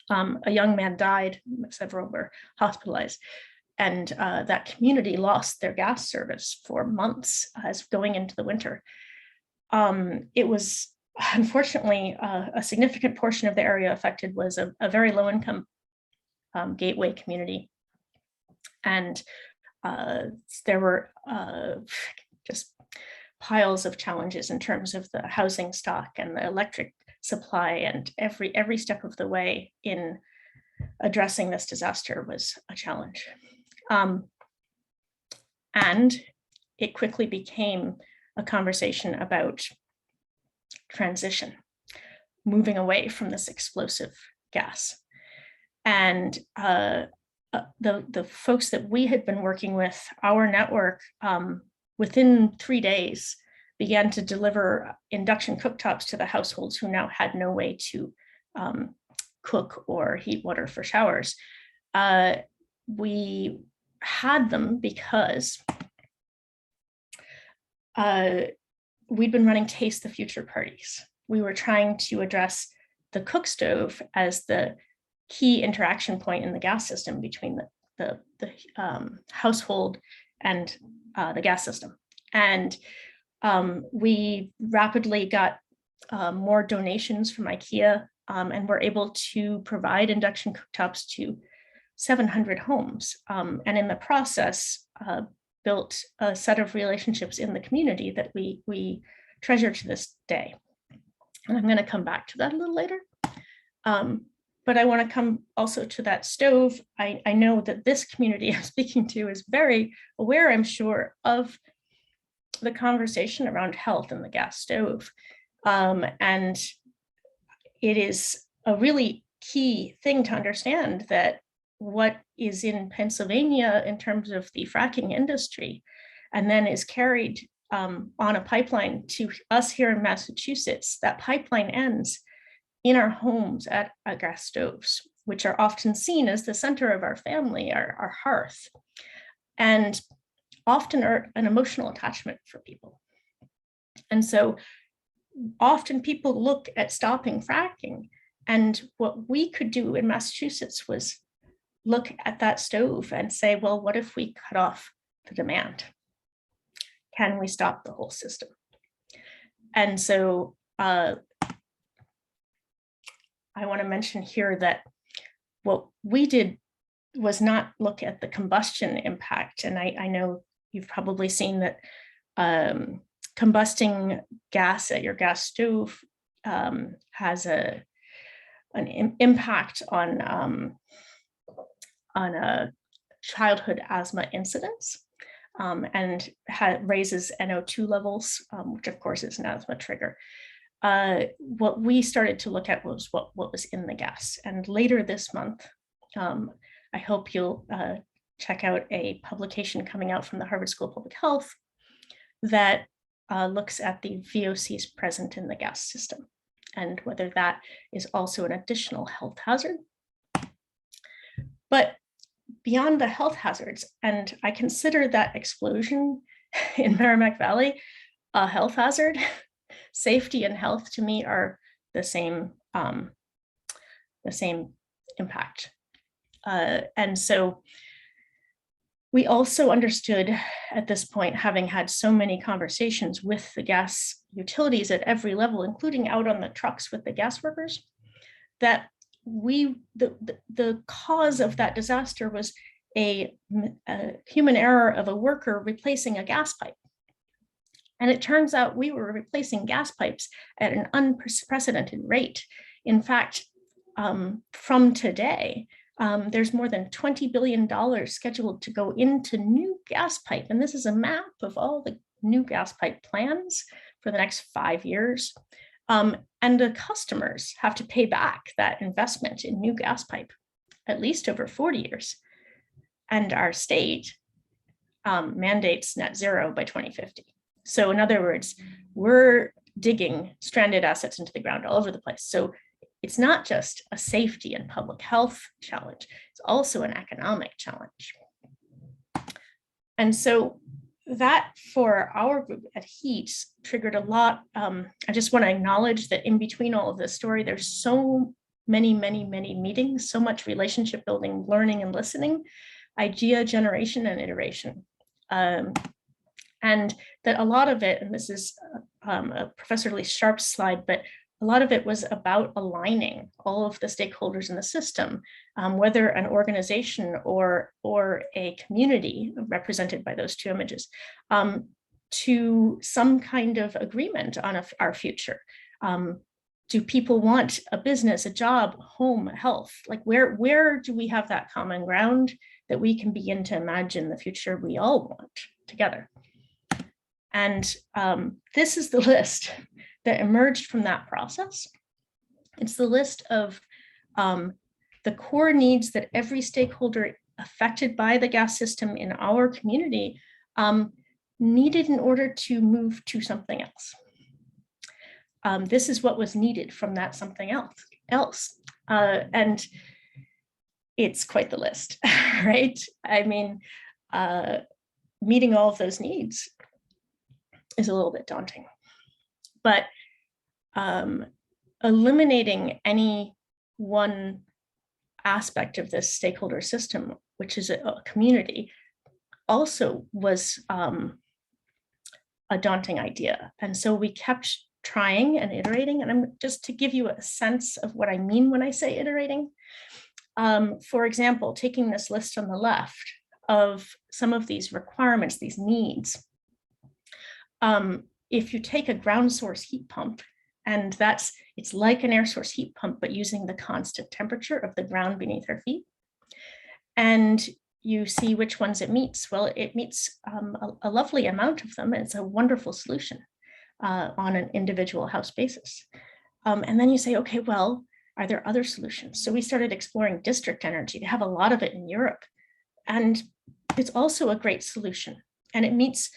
A young man died, several were hospitalized, and that community lost their gas service for months as going into the winter. It was, unfortunately, a significant portion of the area affected was a very low income gateway community. And there were just piles of challenges in terms of the housing stock and the electric supply, and every step of the way in addressing this disaster was a challenge. And it quickly became a conversation about transition, moving away from this explosive gas. And the folks that we had been working with, our network, within 3 days began to deliver induction cooktops to the households who now had no way to cook or heat water for showers. We had them because we'd been running Taste the Future parties. We were trying to address the cook stove as the key interaction point in the gas system between the household and the gas system. And we rapidly got more donations from IKEA, and were able to provide induction cooktops to 700 homes. And in the process, built a set of relationships in the community that we treasure to this day. And I'm going to come back to that a little later. But I want to come also to that stove. I know that this community I'm speaking to is very aware, I'm sure, of the conversation around health and the gas stove. And it is a really key thing to understand that what is in Pennsylvania in terms of the fracking industry, and then is carried on a pipeline to us here in Massachusetts, that pipeline ends in our homes at gas stoves, which are often seen as the center of our family, our hearth, and often are an emotional attachment for people. And so often people look at stopping fracking, and what we could do in Massachusetts was look at that stove and say, well, what if we cut off the demand? Can we stop the whole system? And so I want to mention here that what we did was not look at the combustion impact. And I know you've probably seen that combusting gas at your gas stove has an impact on a childhood asthma incidence, and raises NO2 levels, which of course is an asthma trigger. What we started to look at was what was in the gas. And later this month, I hope you'll check out a publication coming out from the Harvard School of Public Health that looks at the VOCs present in the gas system and whether that is also an additional health hazard. But beyond the health hazards, and I consider that explosion in Merrimack Valley a health hazard, safety and health to me are the same impact. And so we also understood at this point, having had so many conversations with the gas utilities at every level, including out on the trucks with the gas workers, that the cause of that disaster was a human error of a worker replacing a gas pipe. And it turns out we were replacing gas pipes at an unprecedented rate. In fact, from today, there's more than $20 billion scheduled to go into new gas pipe. And this is a map of all the new gas pipe plans for the next 5 years. And the customers have to pay back that investment in new gas pipe, at least over 40 years. And our state mandates net zero by 2050. So in other words, we're digging stranded assets into the ground all over the place. So it's not just a safety and public health challenge, it's also an economic challenge. And so that for our group at HEET triggered a lot. I just want to acknowledge that in between all of this story, there's so many meetings, so much relationship building, learning and listening, idea generation and iteration. And that a lot of it, and this is Professor Lee Sharp's slide, but a lot of it was about aligning all of the stakeholders in the system, whether an organization or a community represented by those two images, to some kind of agreement on our future. Do people want a business, a job, home, health? Like where do we have that common ground that we can begin to imagine the future we all want together? And this is the list that emerged from that process. It's the list of the core needs that every stakeholder affected by the gas system in our community needed in order to move to something else. This is what was needed from that something else. And it's quite the list, right? I mean, meeting all of those needs is a little bit daunting. But eliminating any one aspect of this stakeholder system, which is a community, also was a daunting idea. And so we kept trying and iterating. And I'm just to give you a sense of what I mean when I say iterating. For example, taking this list on the left of some of these requirements, these needs. If you take a ground source heat pump, and it's like an air source heat pump, but using the constant temperature of the ground beneath our feet. And you see which ones it meets. Well, it meets a lovely amount of them. And it's a wonderful solution on an individual house basis. And then you say, okay, well, are there other solutions? So we started exploring district energy. They have a lot of it in Europe. And it's also a great solution. And it meets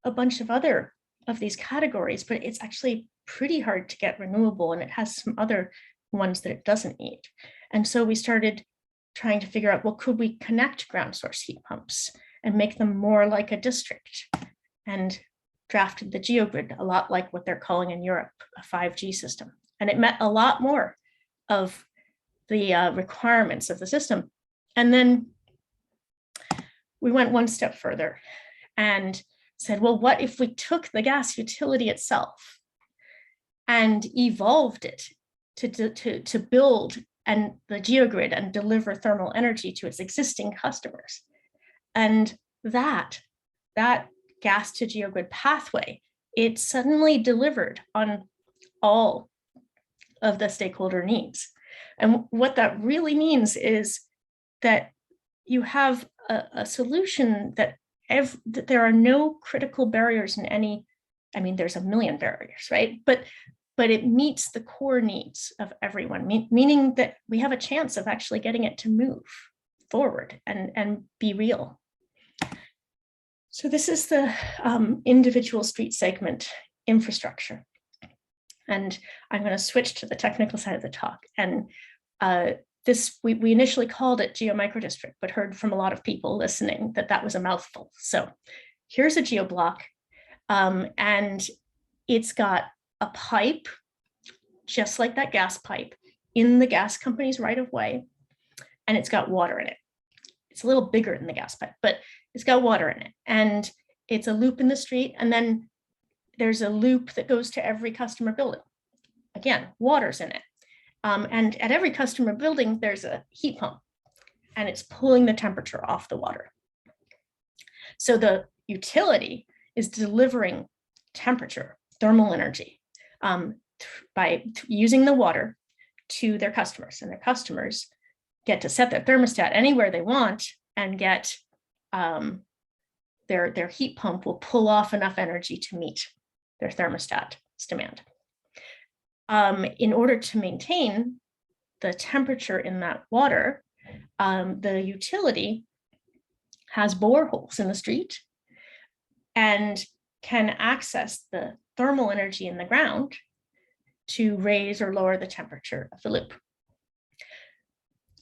a bunch of other of these categories, but it's actually pretty hard to get renewable, and it has some other ones that it doesn't meet. And so we started trying to figure out, well, could we connect ground source heat pumps and make them more like a district? And drafted the geogrid, a lot like what they're calling in Europe, a 5G system. And it met a lot more of the requirements of the system. And then we went one step further and said, well, what if we took the gas utility itself and evolved it to build and the geogrid and deliver thermal energy to its existing customers. And that gas to geogrid pathway, it suddenly delivered on all of the stakeholder needs. And what that really means is that you have a solution that there are no critical barriers in any, I mean, there's a million barriers, right? But it meets the core needs of everyone, meaning that we have a chance of actually getting it to move forward and be real. So this is the individual street segment infrastructure. And I'm going to switch to the technical side of the talk. And we initially called it geomicrodistrict, but heard from a lot of people listening that was a mouthful. So here's a geoblock, and it's got a pipe, just like that gas pipe, in the gas company's right of way, and it's got water in it. It's a little bigger than the gas pipe, but it's got water in it, and it's a loop in the street, and then there's a loop that goes to every customer building. Again, water's in it. And at every customer building, there's a heat pump, and it's pulling the temperature off the water. So the utility is delivering temperature, thermal energy, by using the water to their customers, and their customers get to set their thermostat anywhere they want and get their heat pump will pull off enough energy to meet their thermostat's demand. In order to maintain the temperature in that water, the utility has boreholes in the street and can access the thermal energy in the ground to raise or lower the temperature of the loop.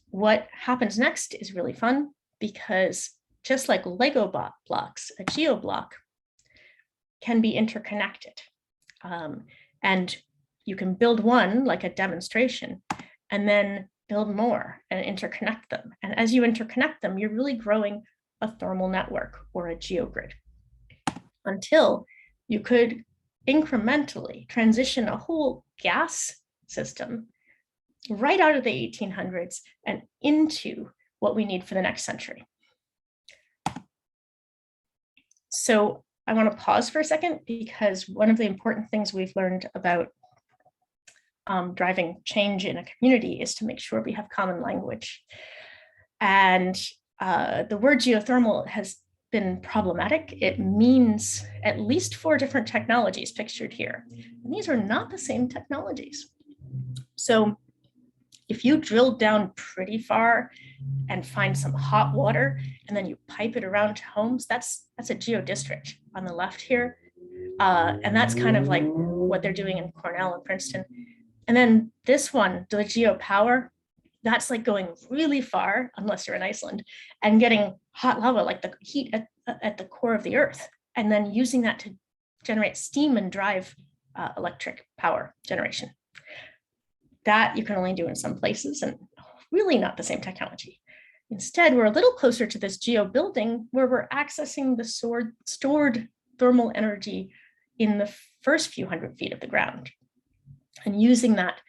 What happens next is really fun, because just like Lego blocks, a geoblock can be interconnected. And you can build one like a demonstration and then build more and interconnect them. And as you interconnect them, you're really growing a thermal network or a geogrid until you could incrementally transition a whole gas system right out of the 1800s and into what we need for the next century. So I want to pause for a second, because one of the important things we've learned about driving change in a community is to make sure we have common language. And the word geothermal has been problematic. It means at least 4 different technologies pictured here. And these are not the same technologies. So if you drill down pretty far and find some hot water, and then you pipe it around to homes, that's a geodistrict on the left here. And that's kind of like what they're doing in Cornell and Princeton. And then this one, the geopower, that's like going really far, unless you're in Iceland, and getting hot lava, like the heat at the core of the earth, and then using that to generate steam and drive electric power generation. That you can only do in some places, and really not the same technology. Instead, we're a little closer to this geo building, where we're accessing the stored thermal energy in the first few hundred feet of the ground, and using that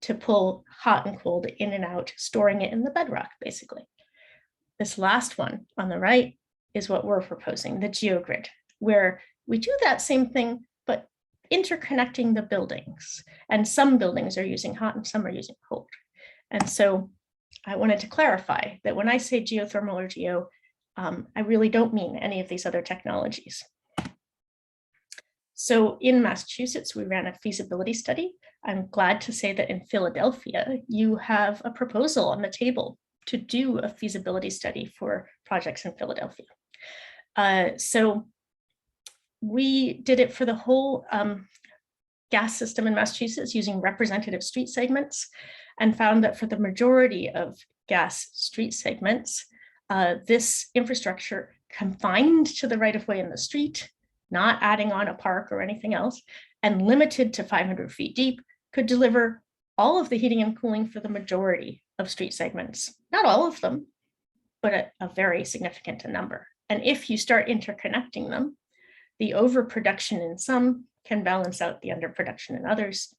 to pull hot and cold in and out, storing it in the bedrock, basically. This last one on the right is what we're proposing, the geogrid, where we do that same thing, but interconnecting the buildings. And some buildings are using hot and some are using cold. And so I wanted to clarify that when I say geothermal or geo, I really don't mean any of these other technologies. So in Massachusetts, we ran a feasibility study. I'm glad to say that in Philadelphia, you have a proposal on the table to do a feasibility study for projects in Philadelphia. So we did it for the whole gas system in Massachusetts using representative street segments, and found that for the majority of gas street segments, this infrastructure confined to the right-of-way in the street, not adding on a park or anything else, and limited to 500 feet deep, could deliver all of the heating and cooling for the majority of street segments. Not all of them, but a very significant number. And if you start interconnecting them, the overproduction in some can balance out the underproduction in others.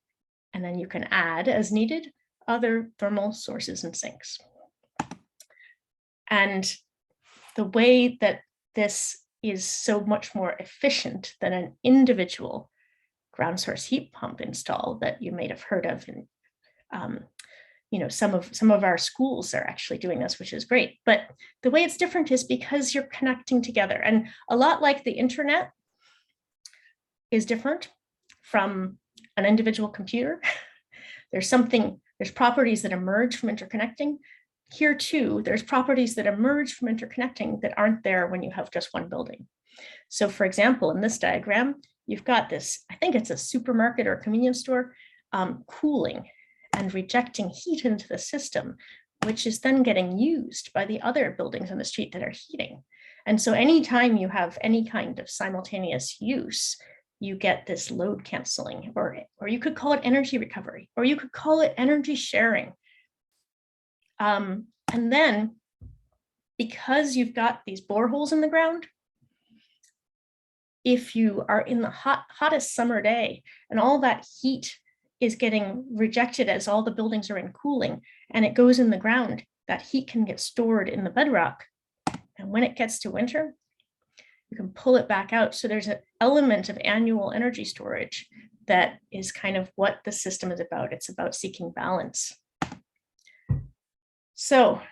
And then you can add as needed other thermal sources and sinks. And the way that this is so much more efficient than an individual ground source heat pump install that you may have heard of in some of our schools are actually doing this, which is great. But the way it's different is because you're connecting together, and a lot like the internet is different from an individual computer. There's properties that emerge from interconnecting. Here too, there's properties that emerge from interconnecting that aren't there when you have just one building. So for example, in this diagram, you've got this, I think it's a supermarket or a convenience store, cooling and rejecting heat into the system, which is then getting used by the other buildings on the street that are heating. And so anytime you have any kind of simultaneous use, you get this load canceling, or you could call it energy recovery, or you could call it energy sharing. And then because you've got these boreholes in the ground, if you are in the hottest summer day and all that heat is getting rejected as all the buildings are in cooling and it goes in the ground, that heat can get stored in the bedrock. And when it gets to winter, you can pull it back out. So there's an element of annual energy storage that is kind of what the system is about. It's about seeking balance. So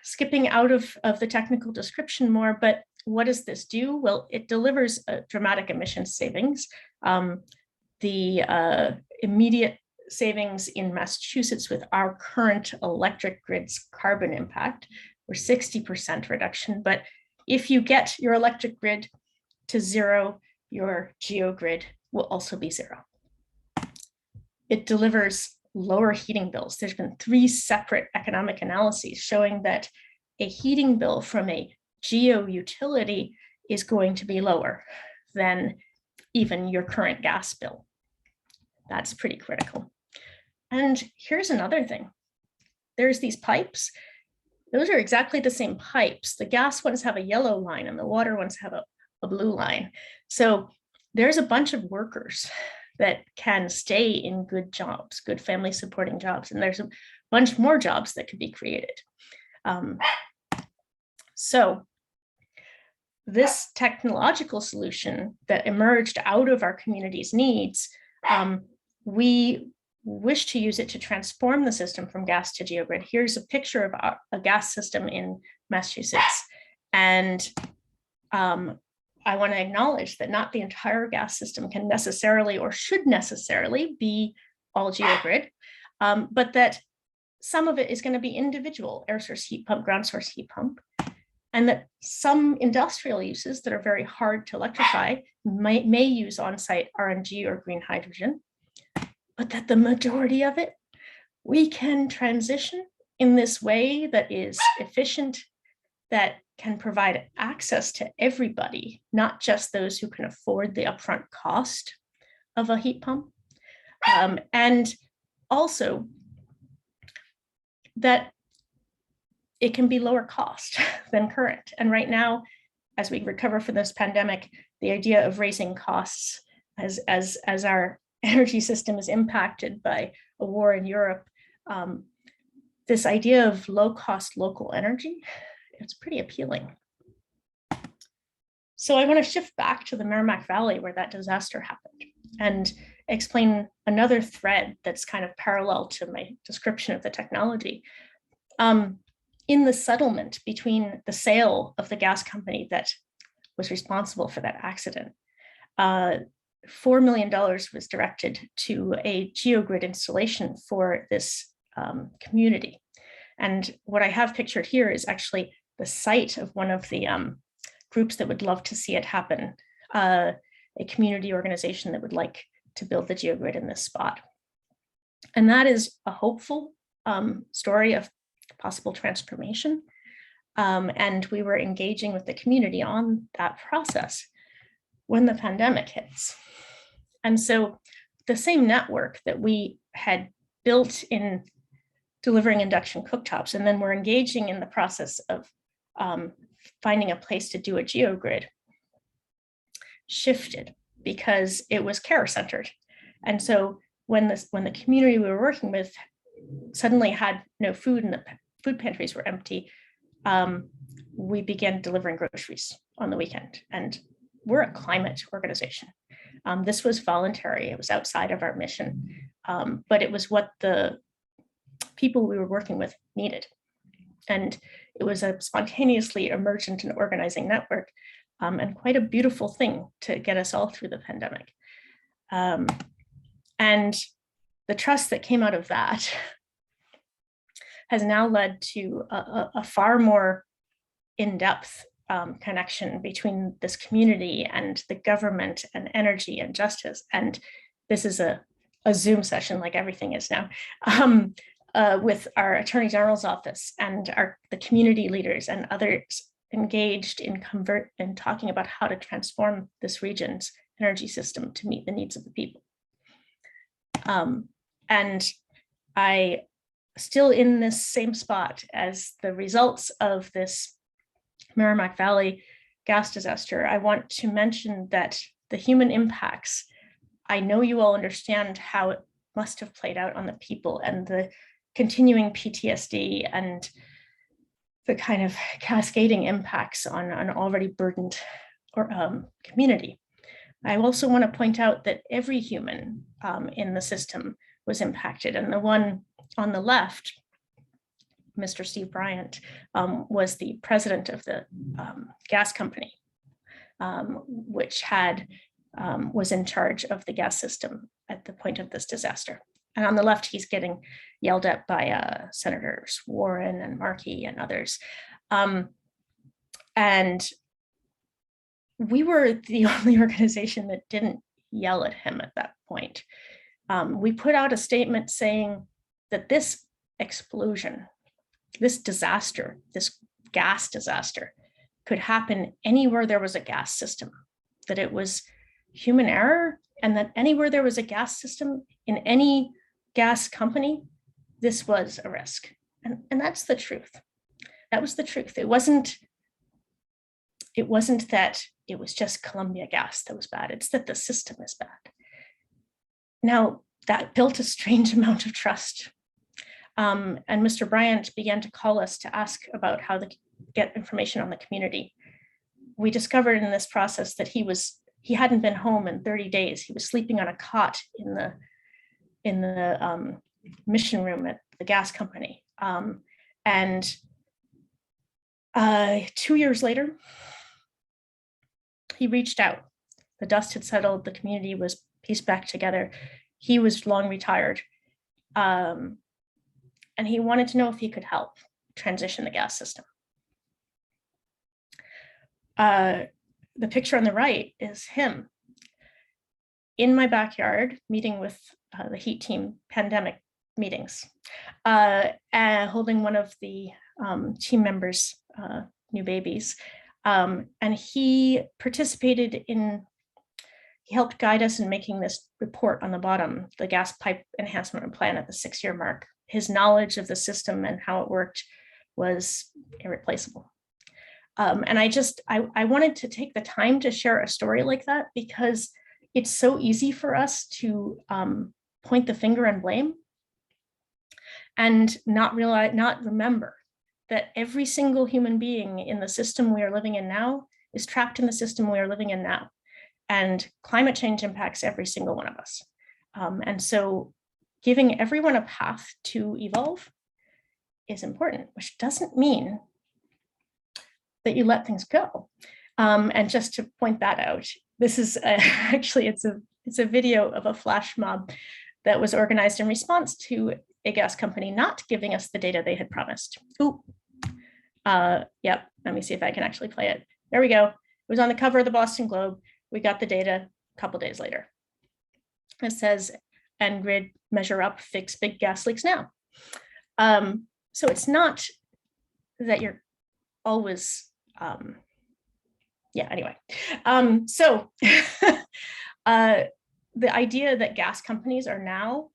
skipping out of the technical description more, but what does this do? Well, it delivers a dramatic emission savings. The immediate savings in Massachusetts with our current electric grid's carbon impact were 60% reduction. But if you get your electric grid to zero, your geogrid will also be zero. It delivers lower heating bills. There's been 3 separate economic analyses showing that a heating bill from a geo utility is going to be lower than even your current gas bill. That's pretty critical. And here's another thing. There's these pipes. Those are exactly the same pipes. The gas ones have a yellow line and the water ones have a blue line. So there's a bunch of workers that can stay in good jobs, good family supporting jobs. And there's a bunch more jobs that could be created. So this technological solution that emerged out of our community's needs, we wish to use it to transform the system from gas to geogrid. Here's a picture of a gas system in Massachusetts. And I want to acknowledge that not the entire gas system can necessarily or should necessarily be all geogrid, but that some of it is going to be individual air source heat pump, ground source heat pump, and that some industrial uses that are very hard to electrify may use on-site RNG or green hydrogen, but that the majority of it, we can transition in this way that is efficient, that can provide access to everybody, not just those who can afford the upfront cost of a heat pump. And also that it can be lower cost than current. And right now, as we recover from this pandemic, the idea of raising costs as our energy system is impacted by a war in Europe, this idea of low cost local energy, it's pretty appealing. So I want to shift back to the Merrimack Valley where that disaster happened and explain another thread that's kind of parallel to my description of the technology. In the settlement between the sale of the gas company that was responsible for that accident, $4 million was directed to a geogrid installation for this community. And what I have pictured here is actually the site of one of the groups that would love to see it happen, a community organization that would like to build the geogrid in this spot. And that is a hopeful story of possible transformation. And we were engaging with the community on that process when the pandemic hits. And so the same network that we had built in delivering induction cooktops, and then we're engaging in the process of finding a place to do a geogrid, shifted because it was care centered. And so when the community we were working with suddenly had no food and the food pantries were empty, we began delivering groceries on the weekend. And we're a climate organization. This was voluntary. It was outside of our mission, but it was what the people we were working with needed. And it was a spontaneously emergent and organizing network, and quite a beautiful thing to get us all through the pandemic. And the trust that came out of that has now led to a far more in-depth connection between this community and the government and energy and justice. And this is a Zoom session, like everything is now, with our Attorney General's office and the community leaders and others engaged in talking about how to transform this region's energy system to meet the needs of the people. And I still in this same spot as the results of this Merrimack Valley gas disaster. I want to mention that the human impacts, I know you all understand how it must have played out on the people and the continuing PTSD and the kind of cascading impacts on an already burdened community. I also want to point out that every human in the system was impacted, and the one on the left, Mr. Steve Bryant, was the president of the gas company, which was in charge of the gas system at the point of this disaster. And on the left, he's getting yelled at by Senators Warren and Markey and others. And we were the only organization that didn't yell at him at that point. We put out a statement saying that this explosion, this disaster, this gas disaster could happen anywhere there was a gas system, that it was human error, and that anywhere there was a gas system in any gas company, this was a risk. And that's the truth. That was the truth. It wasn't that it was just Columbia Gas that was bad. It's that the system is bad. Now, that built a strange amount of trust. And Mr. Bryant began to call us to ask about how to get information on the community. We discovered in this process that he hadn't been home in 30 days. He was sleeping on a cot in the mission room at the gas company. And 2 years later, he reached out. The dust had settled, the community was pieced back together. He was long retired. And he wanted to know if he could help transition the gas system. The picture on the right is him in my backyard meeting with the HEET team pandemic meetings, holding one of the team members' new babies. And he participated he helped guide us in making this report on the bottom, the gas pipe enhancement plan at the 6-year mark. His knowledge of the system and how it worked was irreplaceable. And I wanted to take the time to share a story like that because it's so easy for us to point the finger and blame and not remember that every single human being in the system we are living in now is trapped in the system we are living in now. And climate change impacts every single one of us. And so giving everyone a path to evolve is important, which doesn't mean that you let things go. And just to point that out, this is actually, it's a video of a flash mob that was organized in response to a gas company not giving us the data they had promised. Ooh, yep, let me see if I can actually play it. There we go. It was on the cover of the Boston Globe. We got the data a couple days later. It says, and grid measure up, fix big gas leaks now. So it's not that you're always, yeah, anyway. So the idea that gas companies are now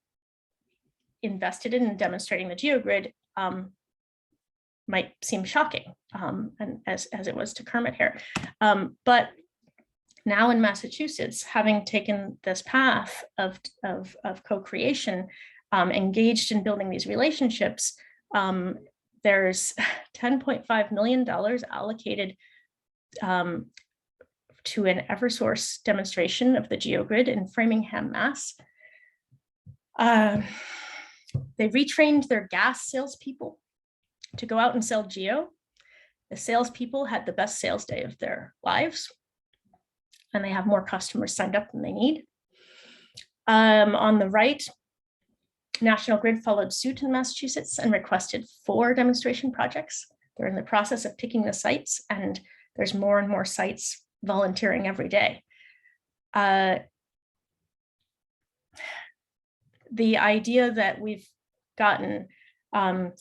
invested in and demonstrating the geogrid might seem shocking, and as it was to Kermit here. But now in Massachusetts, having taken this path of co-creation, engaged in building these relationships, there's $10.5 million allocated to an Eversource demonstration of the GeoGrid in Framingham, Mass. They retrained their gas salespeople to go out and sell geo. The salespeople had the best sales day of their lives, and they have more customers signed up than they need. On the right, National Grid followed suit in Massachusetts and requested 4 demonstration projects. They're in the process of picking the sites, and there's more and more sites volunteering every day. The idea that we've gotten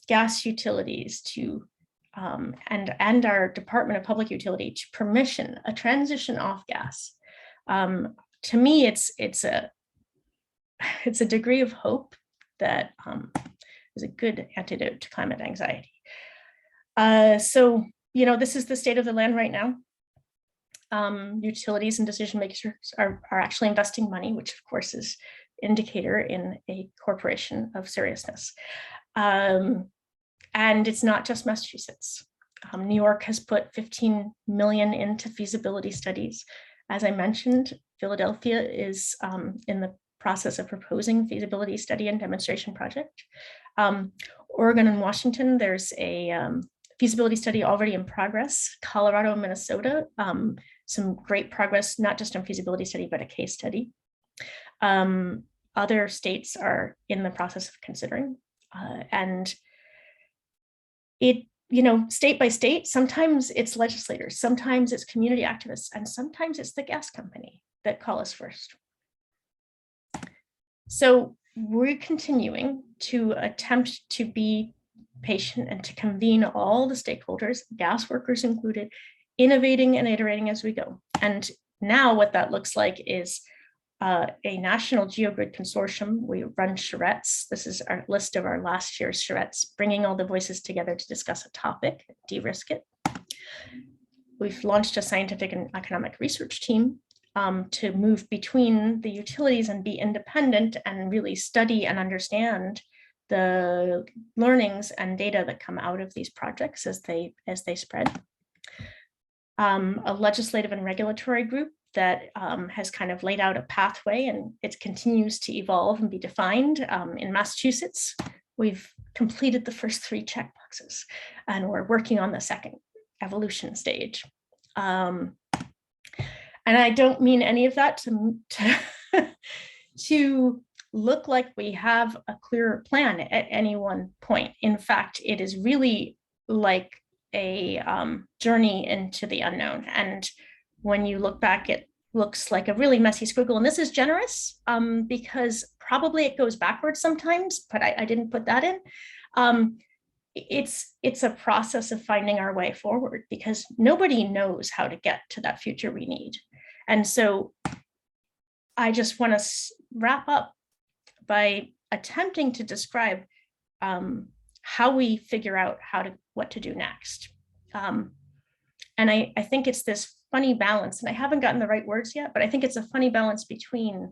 gas utilities to and our Department of Public Utility to permission a transition off gas, to me, it's a degree of hope that is a good antidote to climate anxiety. So, this is the state of the land right now. Utilities and decision makers are actually investing money, which of course is indicator in a corporation of seriousness. And it's not just Massachusetts. New York has put 15 million into feasibility studies. As I mentioned, Philadelphia is in the process of proposing feasibility study and demonstration project. Oregon and Washington, there's a feasibility study already in progress. Colorado and Minnesota, some great progress, not just on feasibility study, but a case study. Other states are in the process of considering. And it, state by state, sometimes it's legislators, sometimes it's community activists, and sometimes it's the gas company that call us first. So we're continuing to attempt to be patient and to convene all the stakeholders, gas workers included, innovating and iterating as we go. And now what that looks like is a national GeoGrid consortium. We run charrettes. This is our list of our last year's charrettes, bringing all the voices together to discuss a topic, de-risk it. We've launched a scientific and economic research team to move between the utilities and be independent and really study and understand the learnings and data that come out of these projects as they spread. A legislative and regulatory group that has kind of laid out a pathway, and it continues to evolve and be defined. In Massachusetts, we've completed the first 3 checkboxes, and we're working on the second evolution stage. And I don't mean any of that to look like we have a clearer plan at any one point. In fact, it is really like a journey into the unknown. And when you look back, it looks like a really messy squiggle. And this is generous because probably it goes backwards sometimes, but I didn't put that in. It's a process of finding our way forward because nobody knows how to get to that future we need. And so I just want to wrap up by attempting to describe how we figure out what to do next. And I think it's this funny balance, and I haven't gotten the right words yet, but I think it's a funny balance between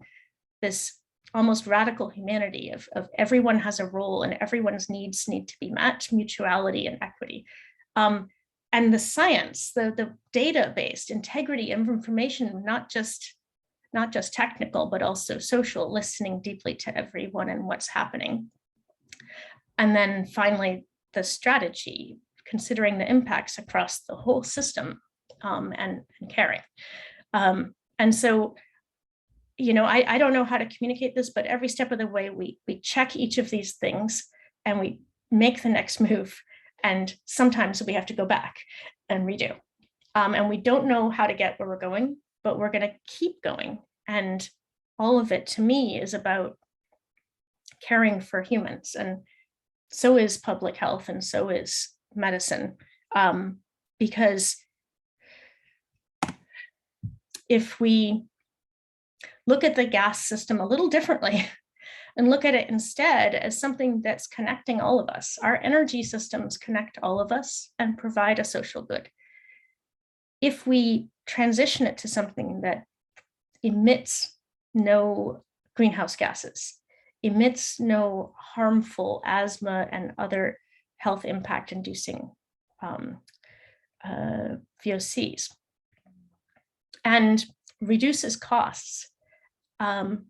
this almost radical humanity of everyone has a role and everyone's needs need to be met, mutuality and equity. And the science, the data-based integrity of information, not just technical, but also social, listening deeply to everyone and what's happening. And then finally, the strategy, considering the impacts across the whole system and caring. And so, I don't know how to communicate this, but every step of the way, we check each of these things and we make the next move. And sometimes we have to go back and redo. And we don't know how to get where we're going, but we're going to keep going. And all of it, to me, is about caring for humans. And so is public health, and so is medicine. Because if we look at the gas system a little differently, and look at it instead as something that's connecting all of us. Our energy systems connect all of us and provide a social good. If we transition it to something that emits no greenhouse gases, emits no harmful asthma and other health impact inducing VOCs, and reduces costs. In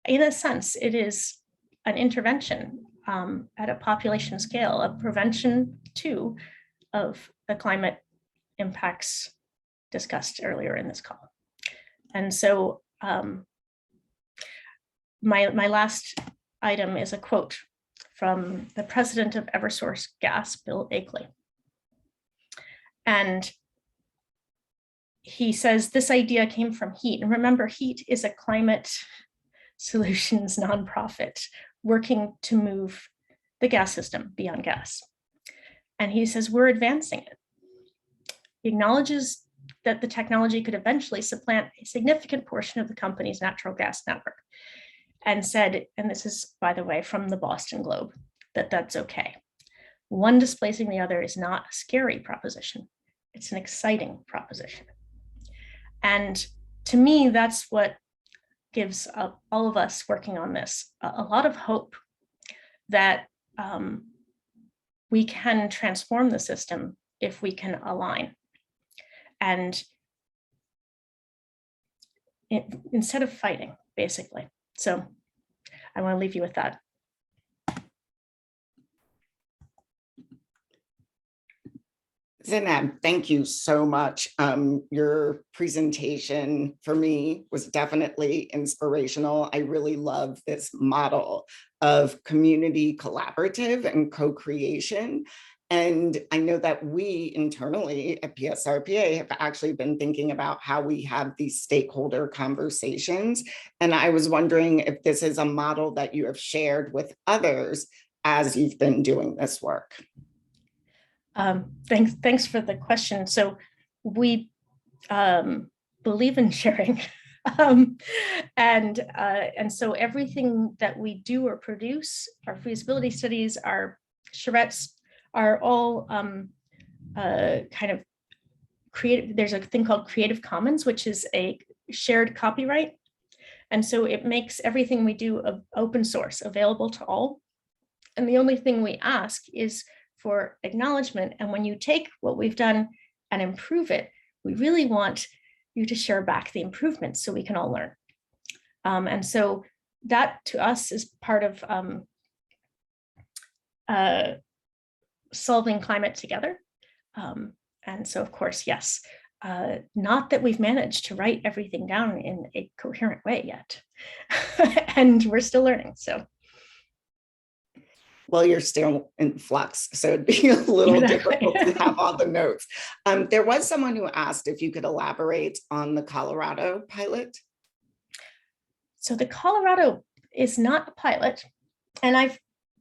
a sense, it is an intervention at a population scale, a prevention too of the climate impacts discussed earlier in this call. And so my last item is a quote from the president of Eversource Gas, Bill Akeley. And he says, this idea came from HEET. And remember, HEET is a climate solutions nonprofit working to move the gas system beyond gas. And he says, we're advancing it. He acknowledges that the technology could eventually supplant a significant portion of the company's natural gas network, and said, and this is, by the way, from the Boston Globe, that that's okay. One displacing the other is not a scary proposition. It's an exciting proposition. And to me, that's what gives all of us working on this a lot of hope that we can transform the system if we can align. And instead of fighting, basically. So I want to leave you with that. Zeyneb, thank you so much. Your presentation for me was definitely inspirational. I really love this model of community collaborative and co-creation. And I know that we internally at PSR PA have actually been thinking about how we have these stakeholder conversations. And I was wondering if this is a model that you have shared with others as you've been doing this work. Thanks for the question. So we believe in sharing. And so everything that we do or produce, our feasibility studies, our charrettes, are all kind of creative. There's a thing called Creative Commons, which is a shared copyright. And so it makes everything we do open source, available to all. And the only thing we ask is for acknowledgement. And when you take what we've done and improve it, we really want you to share back the improvements so we can all learn. And so that to us is part of solving climate together. And so of course, yes, not that we've managed to write everything down in a coherent way yet. And we're still learning, so. Well, you're still in flux, so it'd be a little difficult to have all the notes. There was someone who asked if you could elaborate on the Colorado pilot. So the Colorado is not a pilot, and I've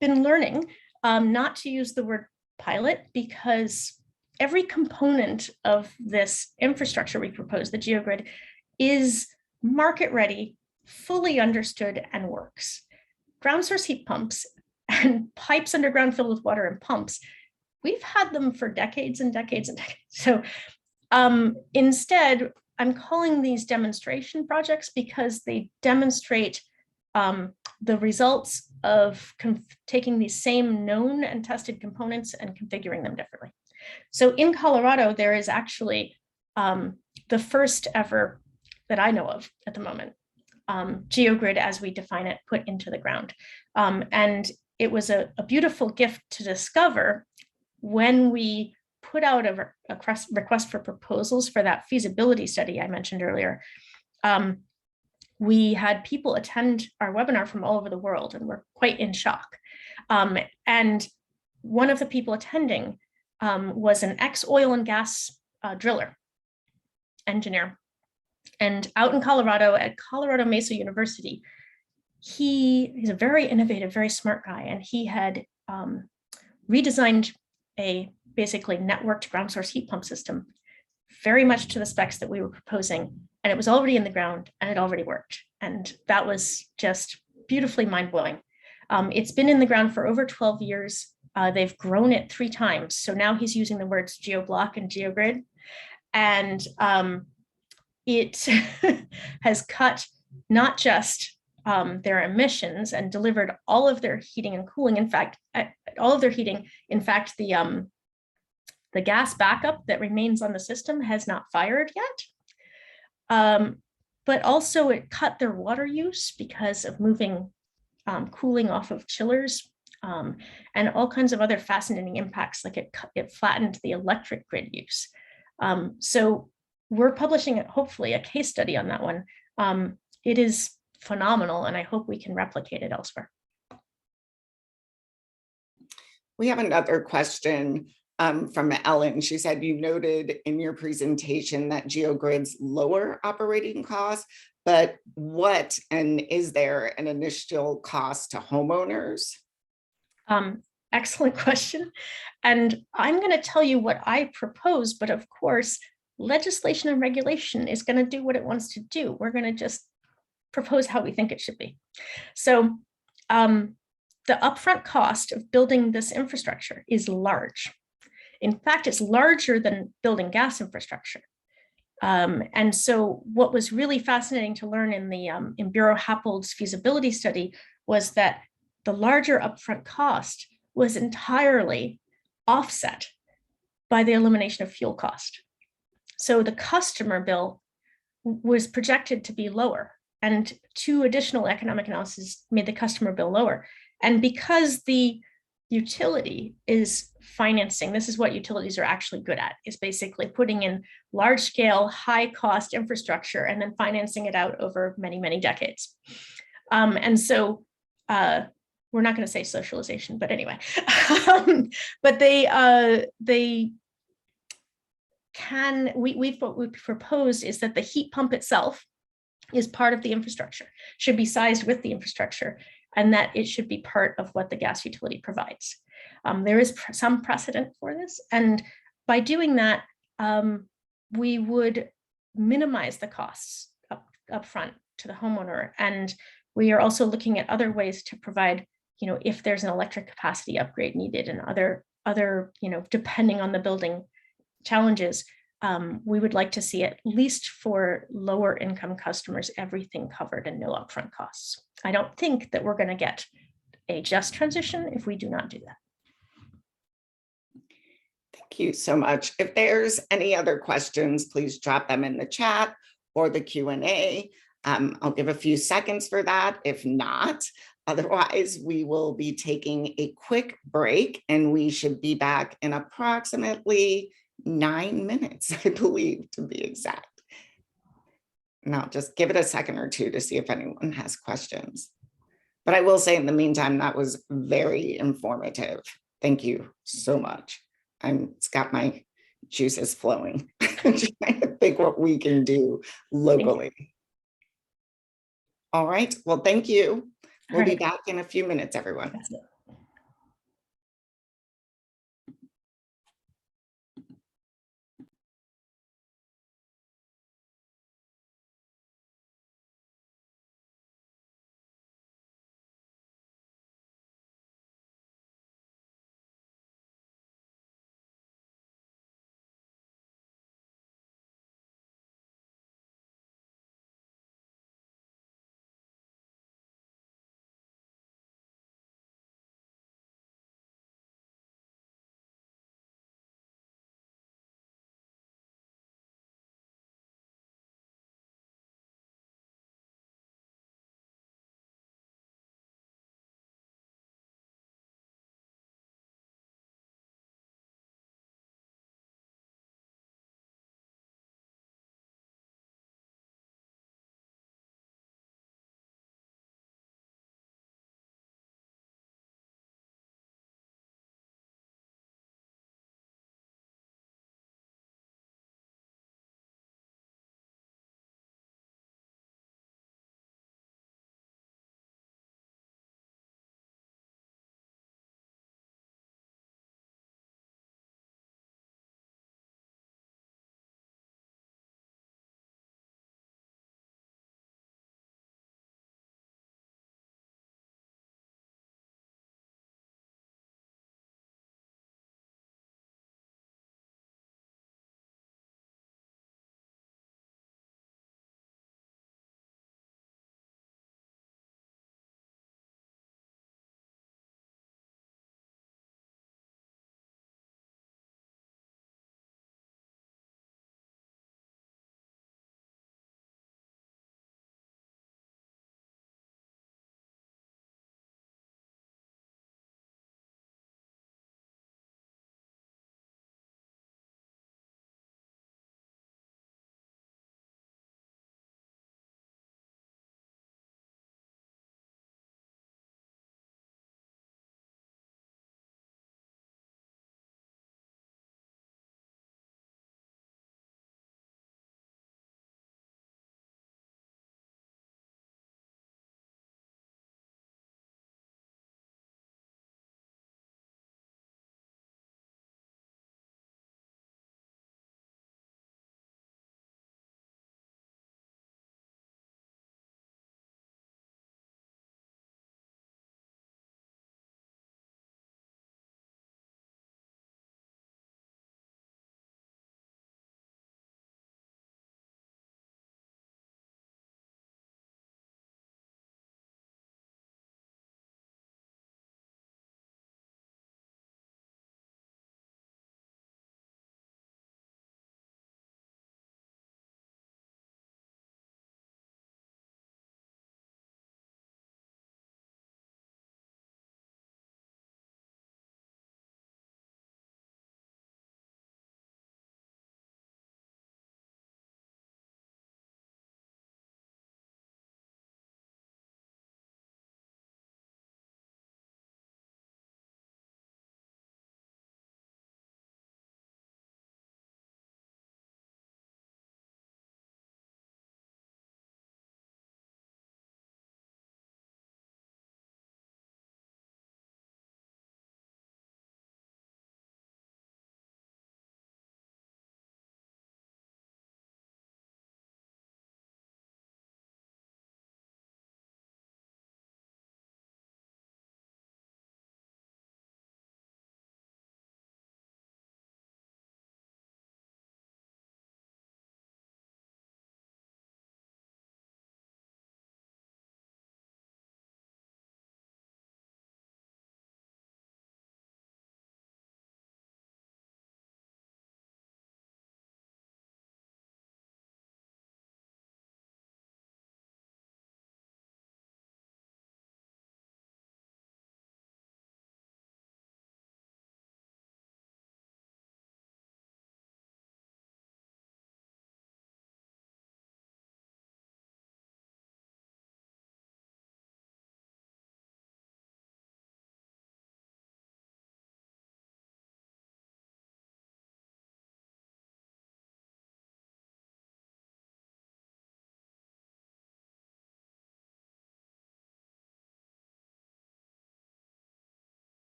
been learning not to use the word pilot because every component of this infrastructure we propose, the geogrid, is market ready, fully understood, and works. Ground source heat pumps and pipes underground filled with water and pumps, we've had them for decades and decades and decades. So instead, I'm calling these demonstration projects because they demonstrate the results of taking these same known and tested components and configuring them differently. So in Colorado, there is actually the first ever that I know of at the moment, geogrid as we define it, put into the ground. And it was a beautiful gift to discover when we put out a request for proposals for that feasibility study I mentioned earlier. We had people attend our webinar from all over the world and were quite in shock. And one of the people attending was an ex-oil and gas driller, engineer. And out in Colorado at Colorado Mesa University, he's a very innovative, very smart guy. And he had redesigned a basically networked ground source heat pump system, very much to the specs that we were proposing. And it was already in the ground and it already worked. And that was just beautifully mind-blowing. It's been in the ground for over 12 years. They've grown it 3 times. So now he's using the words geoblock and geogrid. And it has cut not just their emissions and delivered all of their heating and cooling. In fact, all of their heating. In fact, the gas backup that remains on the system has not fired yet. But also it cut their water use because of moving cooling off of chillers, and all kinds of other fascinating impacts, like it flattened the electric grid use. So we're publishing, hopefully, a case study on that one. It is phenomenal, and I hope we can replicate it elsewhere. We have another question from Ellen. She said, you noted in your presentation that GeoGrids lower operating costs, but what, and is there an initial cost to homeowners? Excellent question. And I'm going to tell you what I propose, but of course, legislation and regulation is going to do what it wants to do. We're going to just propose how we think it should be. So the upfront cost of building this infrastructure is large. In fact, it's larger than building gas infrastructure. And so what was really fascinating to learn in the in Bureau Happold's feasibility study was that the larger upfront cost was entirely offset by the elimination of fuel cost. So the customer bill was projected to be lower, and 2 additional economic analyses made the customer bill lower. And because the utility is financing, this is what utilities are actually good at, is basically putting in large scale, high cost infrastructure and then financing it out over many, many decades. And so we're not going to say socialization, but anyway, but they can, what we've proposed is that the heat pump itself is part of the infrastructure, should be sized with the infrastructure, and that it should be part of what the gas utility provides. There is some precedent for this, and by doing that, we would minimize the costs up front to the homeowner. And we are also looking at other ways to provide, if there's an electric capacity upgrade needed and other, depending on the building challenges, we would like to see, at least for lower income customers, everything covered and no upfront costs. I don't think that we're going to get a just transition if we do not do that. Thank you so much. If there's any other questions, please drop them in the chat or the Q&A. I'll give a few seconds for that. If not, otherwise, we will be taking a quick break, and we should be back in approximately 9 minutes, I believe, to be exact. And I'll just give it a second or two to see if anyone has questions. But I will say, in the meantime, that was very informative. Thank you so much. It's got my juices flowing. I'm trying to think what we can do locally. All right. Well, thank you. We'll be back in a few minutes, everyone.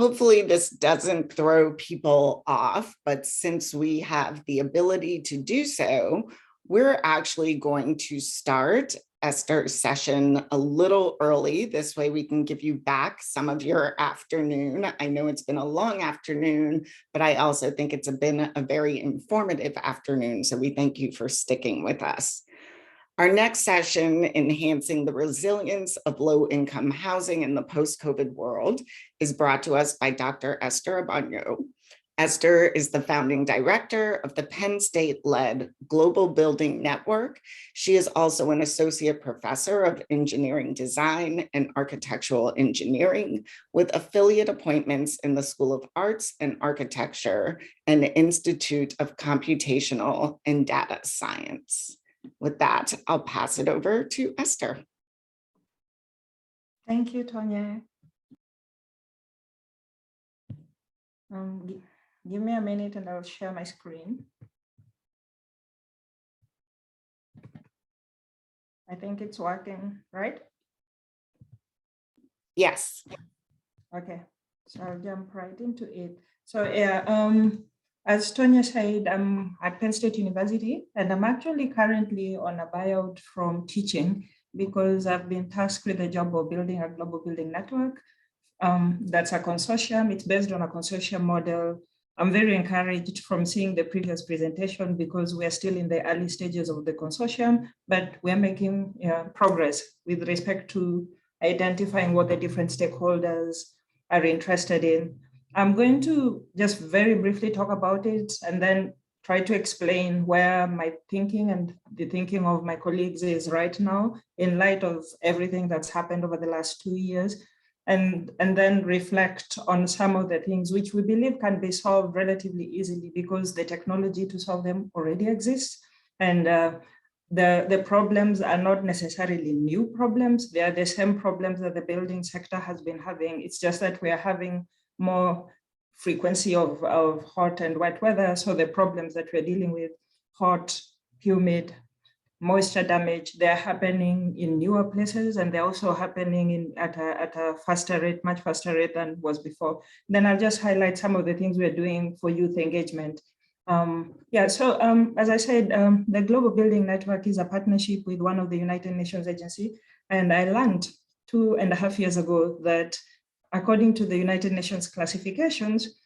Hopefully this doesn't throw people off, but since we have the ability to do so, we're actually going to start Esther's session a little early. This way we can give you back some of your afternoon. I know it's been a long afternoon, but I also think it's been a very informative afternoon. So we thank you for sticking with us. Our next session, Enhancing the Resilience of Low-Income Housing in the Post-COVID World, is brought to us by Dr. Esther Obonyo. Esther is the founding director of the Penn State-led Global Building Network. She is also an associate professor of engineering design and architectural engineering with affiliate appointments in the School of Arts and Architecture and the Institute of Computational and Data Science. With that, I'll pass it over to Esther. Thank you, Tonya. Give me a minute and I'll share my screen. I think it's working, right? Yes. Okay, so I'll jump right into it. So yeah, as Tonya said, I'm at Penn State University, and I'm actually currently on a buyout from teaching because I've been tasked with the job of building a global building network. That's a consortium. It's based on a consortium model. I'm very encouraged from seeing the previous presentation because we're still in the early stages of the consortium, but we're making progress with respect to identifying what the different stakeholders are interested in. I'm going to just very briefly talk about it and then try to explain where my thinking and the thinking of my colleagues is right now in light of everything that's happened over the last 2 years, and then reflect on some of the things which we believe can be solved relatively easily because the technology to solve them already exists. And the problems are not necessarily new problems. They are the same problems that the building sector has been having. It's just that we are having more frequency of hot and wet weather. So the problems that we're dealing with, hot, humid, moisture damage, they're happening in newer places, and they're also happening at a faster rate, much faster rate than was before. Then I'll just highlight some of the things we're doing for youth engagement. As I said, the Global Building Network is a partnership with one of the United Nations agency, and I learned 2.5 years ago that according to the United Nations classifications,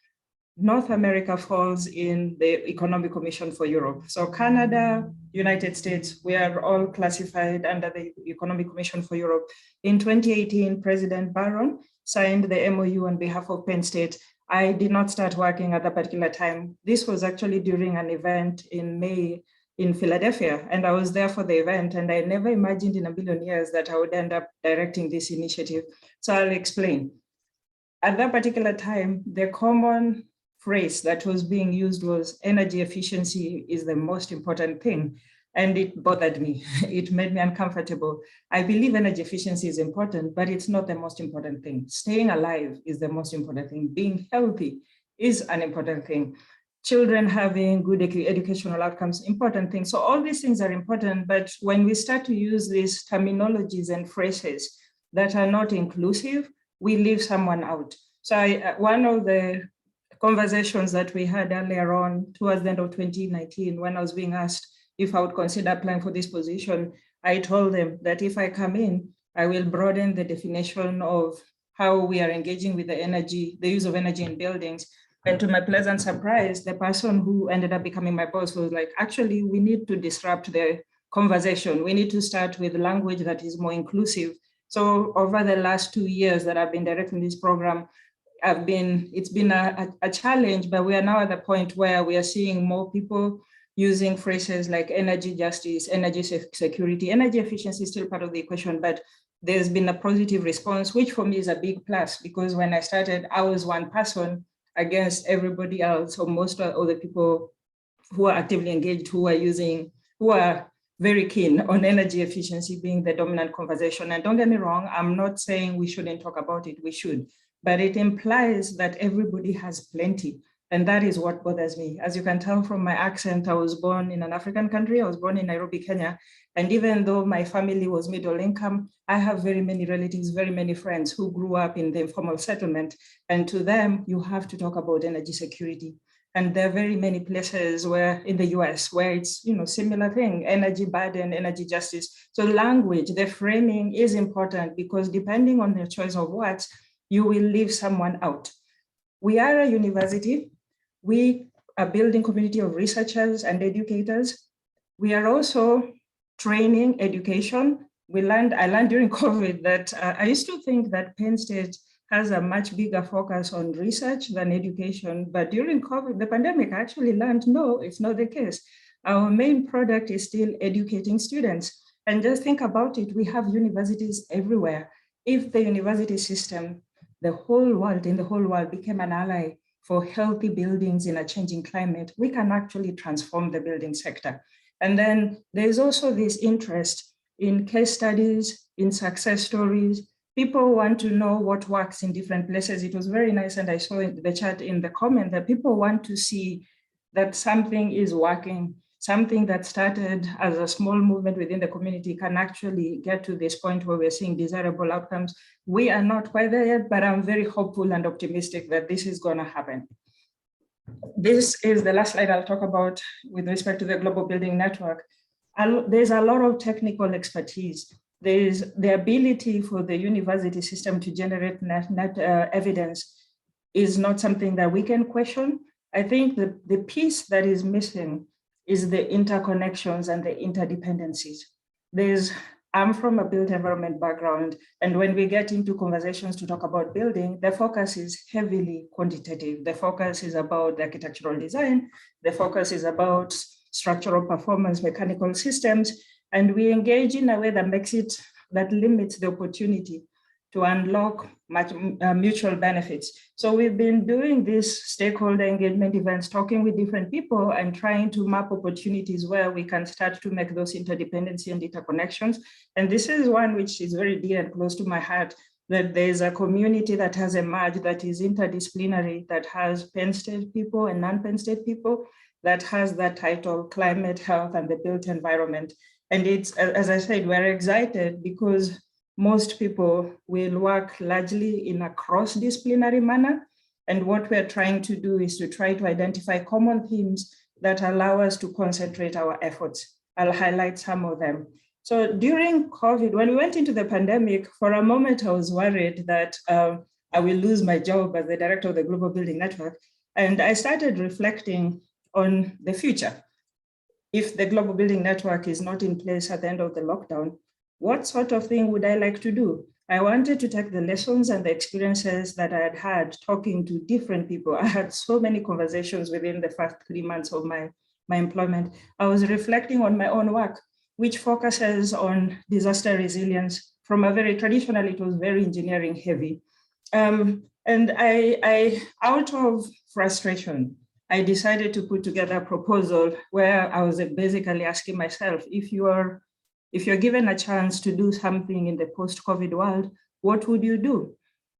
North America falls in the Economic Commission for Europe. So Canada, United States, we are all classified under the Economic Commission for Europe. In 2018, President Barron signed the MOU on behalf of Penn State. I did not start working at that particular time. This was actually during an event in May in Philadelphia, and I was there for the event, and I never imagined in a million years that I would end up directing this initiative. So I'll explain. At that particular time, the common phrase that was being used was energy efficiency is the most important thing. And it bothered me. It made me uncomfortable. I believe energy efficiency is important, but it's not the most important thing. Staying alive is the most important thing. Being healthy is an important thing. Children having good educational outcomes, important things. So all these things are important, but when we start to use these terminologies and phrases that are not inclusive, we leave someone out. So one of the conversations that we had earlier on towards the end of 2019, when I was being asked if I would consider applying for this position, I told them that if I come in, I will broaden the definition of how we are engaging with the use of energy in buildings. And to my pleasant surprise, the person who ended up becoming my boss was like, actually, we need to disrupt the conversation. We need to start with language that is more inclusive. So over the last 2 years that I've been directing this program, it's been a challenge, but we are now at the point where we are seeing more people using phrases like energy justice, energy security. Energy efficiency is still part of the equation, but there's been a positive response, which for me is a big plus, because when I started, I was one person against everybody else, or most of the people who are actively engaged, who are very keen on energy efficiency being the dominant conversation. And don't get me wrong, I'm not saying we shouldn't talk about it, we should, but it implies that everybody has plenty. And that is what bothers me. As you can tell from my accent, I was born in an African country. I was born in Nairobi, Kenya. And even though my family was middle income, I have very many relatives, very many friends who grew up in the informal settlement. And to them, you have to talk about energy security. And there are very many places where in the US where it's, similar thing, energy burden, energy justice. So language, the framing is important because depending on the choice of words, you will leave someone out. We are a university. We are building community of researchers and educators. We are also training education. I learned during COVID that I used to think that Penn State has a much bigger focus on research than education. But during COVID, the pandemic, I actually learned, no, it's not the case. Our main product is still educating students. And just think about it, we have universities everywhere. If the university system, in the whole world became an ally for healthy buildings in a changing climate, we can actually transform the building sector. And then there's also this interest in case studies, in success stories. People want to know what works in different places. It was very nice, and I saw in the chat in the comment that people want to see that something is working, something that started as a small movement within the community can actually get to this point where we're seeing desirable outcomes. We are not quite there yet, but I'm very hopeful and optimistic that this is going to happen. This is the last slide I'll talk about with respect to the Global Building Network. There's a lot of technical expertise. There's the ability for the university system to generate net evidence is not something that we can question. I think the piece that is missing is the interconnections and the interdependencies. I'm from a built environment background, and when we get into conversations to talk about building, the focus is heavily quantitative. The focus is about the architectural design. The focus is about structural performance, mechanical systems, and we engage in a way that limits the opportunity to unlock mutual benefits. So we've been doing these stakeholder engagement events, talking with different people and trying to map opportunities where we can start to make those interdependency and interconnections. And this is one which is very dear and close to my heart, that there's a community that has emerged that is interdisciplinary, that has Penn State people and non-Penn State people, that has that title, Climate, Health, and the Built Environment. And it's, as I said, we're excited because most people will work largely in a cross-disciplinary manner. And what we're trying to do is to try to identify common themes that allow us to concentrate our efforts. I'll highlight some of them. So during COVID, when we went into the pandemic, for a moment, I was worried that I will lose my job as the director of the Global Building Network. And I started reflecting on the future. If the Global Building Network is not in place at the end of the lockdown, what sort of thing would I like to do? I wanted to take the lessons and the experiences that I had had talking to different people. I had so many conversations within the first 3 months of my employment. I was reflecting on my own work, which focuses on disaster resilience. From a very traditional, it was very engineering heavy. And I out of frustration, I decided to put together a proposal where I was basically asking myself, if you're given a chance to do something in the post-COVID world, what would you do?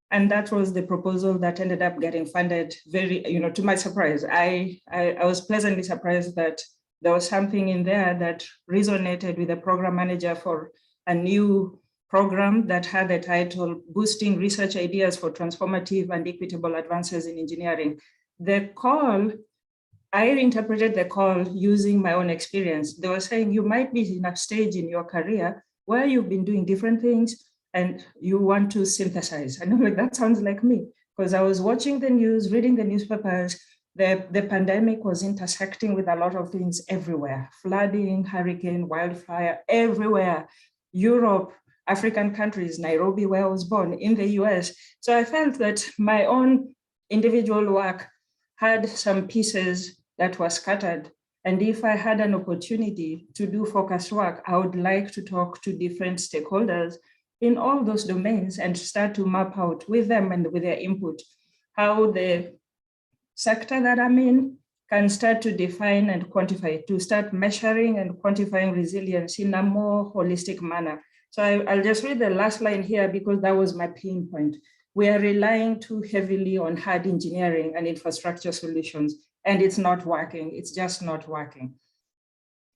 And that was the proposal that ended up getting funded very, to my surprise. I was pleasantly surprised that there was something in there that resonated with the program manager for a new program that had the title, Boosting Research Ideas for Transformative and Equitable Advances in Engineering. The call, I interpreted the call using my own experience. They were saying you might be in a stage in your career where you've been doing different things and you want to synthesize. I know, like, that sounds like me, because I was watching the news, reading the newspapers. The pandemic was intersecting with a lot of things everywhere. Flooding, hurricane, wildfire, everywhere. Europe, African countries, Nairobi, where I was born, in the US. So I felt that my own individual work had some pieces that were scattered. And if I had an opportunity to do focused work, I would like to talk to different stakeholders in all those domains and start to map out with them and with their input how the sector that I'm in can start to define and quantify, to start measuring and quantifying resilience in a more holistic manner. So I'll just read the last line here because that was my pain point. we are relying too heavily on hard engineering and infrastructure solutions, and it's not working. It's just not working.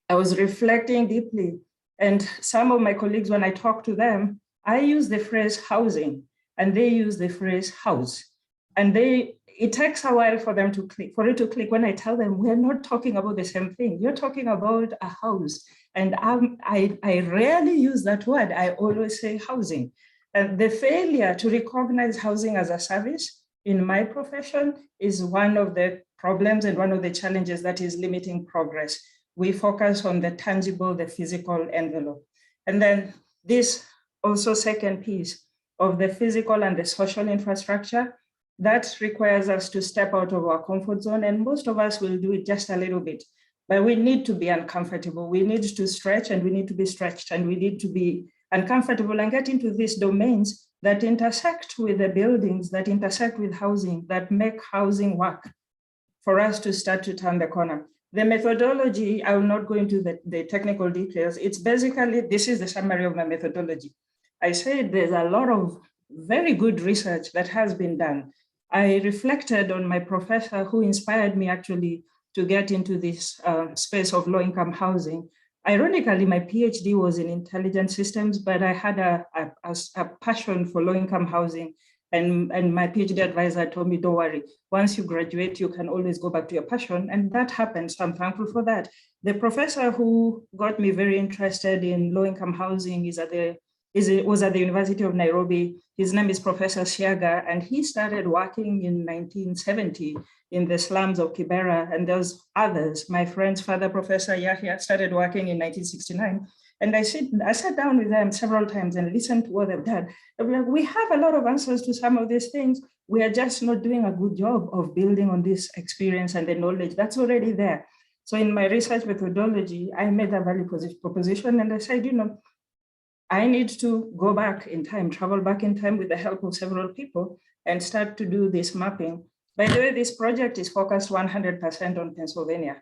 I was reflecting deeply, and some of my colleagues, when I talk to them, I use the phrase housing, and they use the phrase house. And it takes a while for them to click, for it to click when I tell them we're not talking about the same thing. You're talking about a house. And I rarely use that word. I always say housing. And the failure to recognize housing as a service in my profession is one of the problems and one of the challenges that is limiting progress. We focus on the tangible, the physical envelope. And then this also second piece of the physical and the social infrastructure, that requires us to step out of our comfort zone. And most of us will do it just a little bit, but we need to be uncomfortable. We need to stretch and we need to be stretched and we need to be uncomfortable and get into these domains that intersect with the buildings, that intersect with housing, that make housing work for us to start to turn the corner. The methodology, I will not go into the technical details. It's basically, this is the summary of my methodology. I said there's a lot of very good research that has been done. I reflected on my professor who inspired me actually to get into this space of low-income housing. Ironically, my PhD was in intelligent systems, but I had a passion for low-income housing. And my PhD advisor told me, don't worry, once you graduate, you can always go back to your passion. And that happened, so I'm thankful for that. The professor who got me very interested in low-income housing was at the University of Nairobi. His name is Professor Siaga, and he started working in 1970 in the slums of Kibera, and there's others. My friend's father, Professor Yahya, started working in 1969. And I sat down with them several times and listened to what they've done. Like, we have a lot of answers to some of these things. We are just not doing a good job of building on this experience and the knowledge that's already there. So in my research methodology, I made a value proposition, and I said, I need to go back in time, travel back in time with the help of several people and start to do this mapping. By the way, this project is focused 100% on Pennsylvania.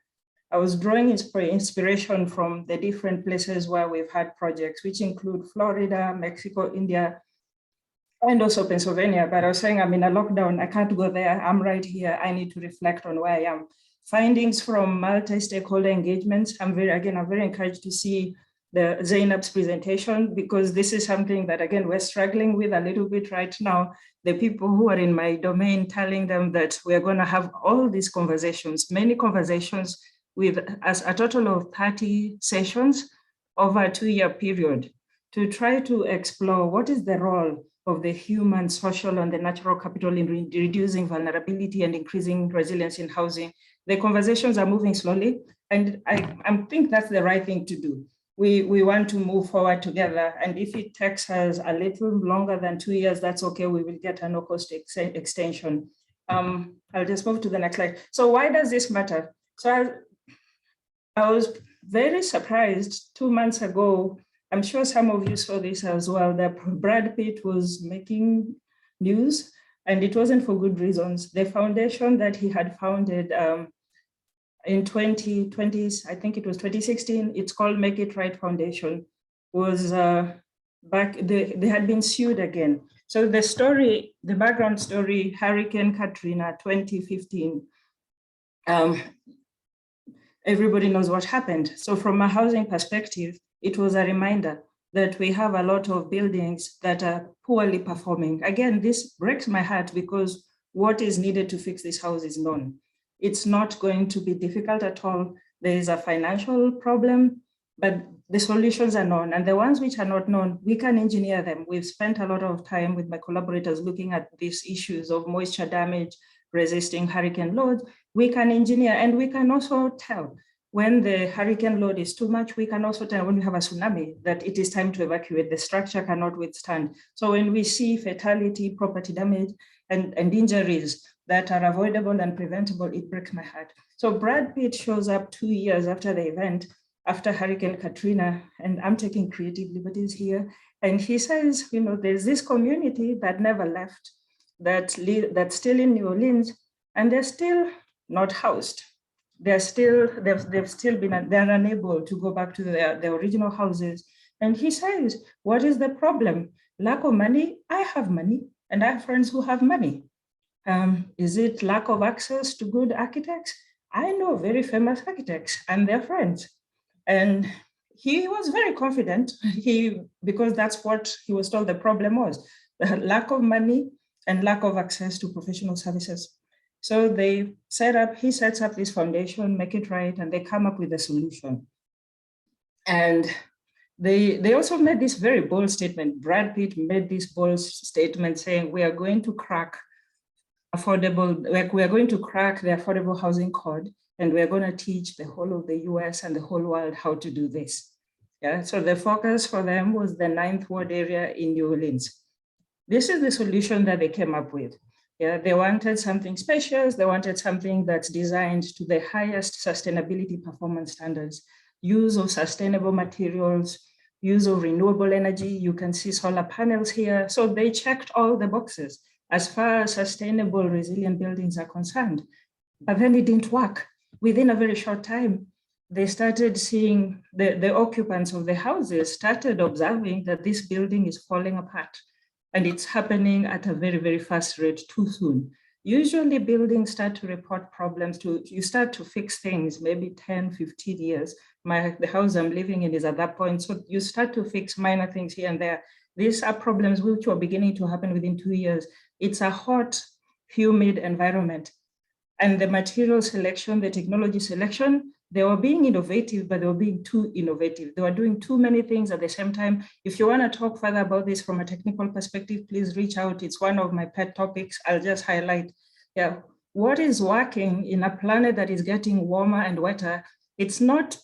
I was drawing inspiration from the different places where we've had projects, which include Florida, Mexico, India, and also Pennsylvania. But I was saying I'm in a lockdown, I can't go there, I'm right here, I need to reflect on where I am. Findings from multi-stakeholder engagements, I'm very encouraged to see the Zeynep's presentation, because this is something that, again, we're struggling with a little bit right now. The people who are in my domain, telling them that we're going to have all these conversations, many conversations with as a total of 30 sessions over a 2-year period to try to explore what is the role of the human, social, and the natural capital in reducing vulnerability and increasing resilience in housing. The conversations are moving slowly, and I think that's the right thing to do. We want to move forward together. And if it takes us a little longer than 2 years, that's okay. We will get a no-cost extension. I'll just move to the next slide. So why does this matter? So I was very surprised 2 months ago. I'm sure some of you saw this as well, that Brad Pitt was making news, and it wasn't for good reasons. The foundation that he had founded in 2020, I think it was 2016, it's called Make It Right Foundation, was they had been sued again. So the story, the background story, Hurricane Katrina 2015, everybody knows what happened. So from a housing perspective, it was a reminder that we have a lot of buildings that are poorly performing. Again, this breaks my heart because what is needed to fix this house is known. It's not going to be difficult at all. There is a financial problem, but the solutions are known. And the ones which are not known, we can engineer them. We've spent a lot of time with my collaborators looking at these issues of moisture damage, resisting hurricane loads. We can engineer, and we can also tell when the hurricane load is too much. We can also tell when we have a tsunami that it is time to evacuate. The structure cannot withstand. So when we see fatality, property damage, and injuries that are avoidable and preventable, it breaks my heart. So Brad Pitt shows up 2 years after the event, after Hurricane Katrina, and I'm taking creative liberties here. And he says, there's this community that never left, that's still in New Orleans, and they're still not housed. They're unable to go back to their original houses. And he says, what is the problem? Lack of money? I have money. and I have friends who have money. Is it lack of access to good architects? I know very famous architects and their friends. And he was very confident because that's what he was told the problem was, the lack of money and lack of access to professional services. So he sets up this foundation, Make It Right, and they come up with a solution. And they also made this very bold statement. Brad Pitt made this bold statement saying, we are going to crack we are going to crack the Affordable Housing Code, and we're going to teach the whole of the US and the whole world how to do this. Yeah, so the focus for them was the 9th Ward area in New Orleans. This is the solution that they came up with. Yeah, they wanted something spacious. They wanted something that's designed to the highest sustainability performance standards, use of sustainable materials, use of renewable energy. You can see solar panels here. So they checked all the boxes as far as sustainable, resilient buildings are concerned. But then it didn't work. Within a very short time, they started seeing the occupants of the houses started observing that this building is falling apart. And it's happening at a very, very fast rate too soon. Usually buildings start to report problems, you start to fix things, maybe 10, 15 years. The house I'm living in is at that point. So you start to fix minor things here and there. These are problems which are beginning to happen within 2 years. It's a hot, humid environment. And the material selection, the technology selection, they were being innovative, but they were being too innovative. They were doing too many things at the same time. If you want to talk further about this from a technical perspective, please reach out. It's one of my pet topics. I'll just highlight, what is working in a planet that is getting warmer and wetter? It's not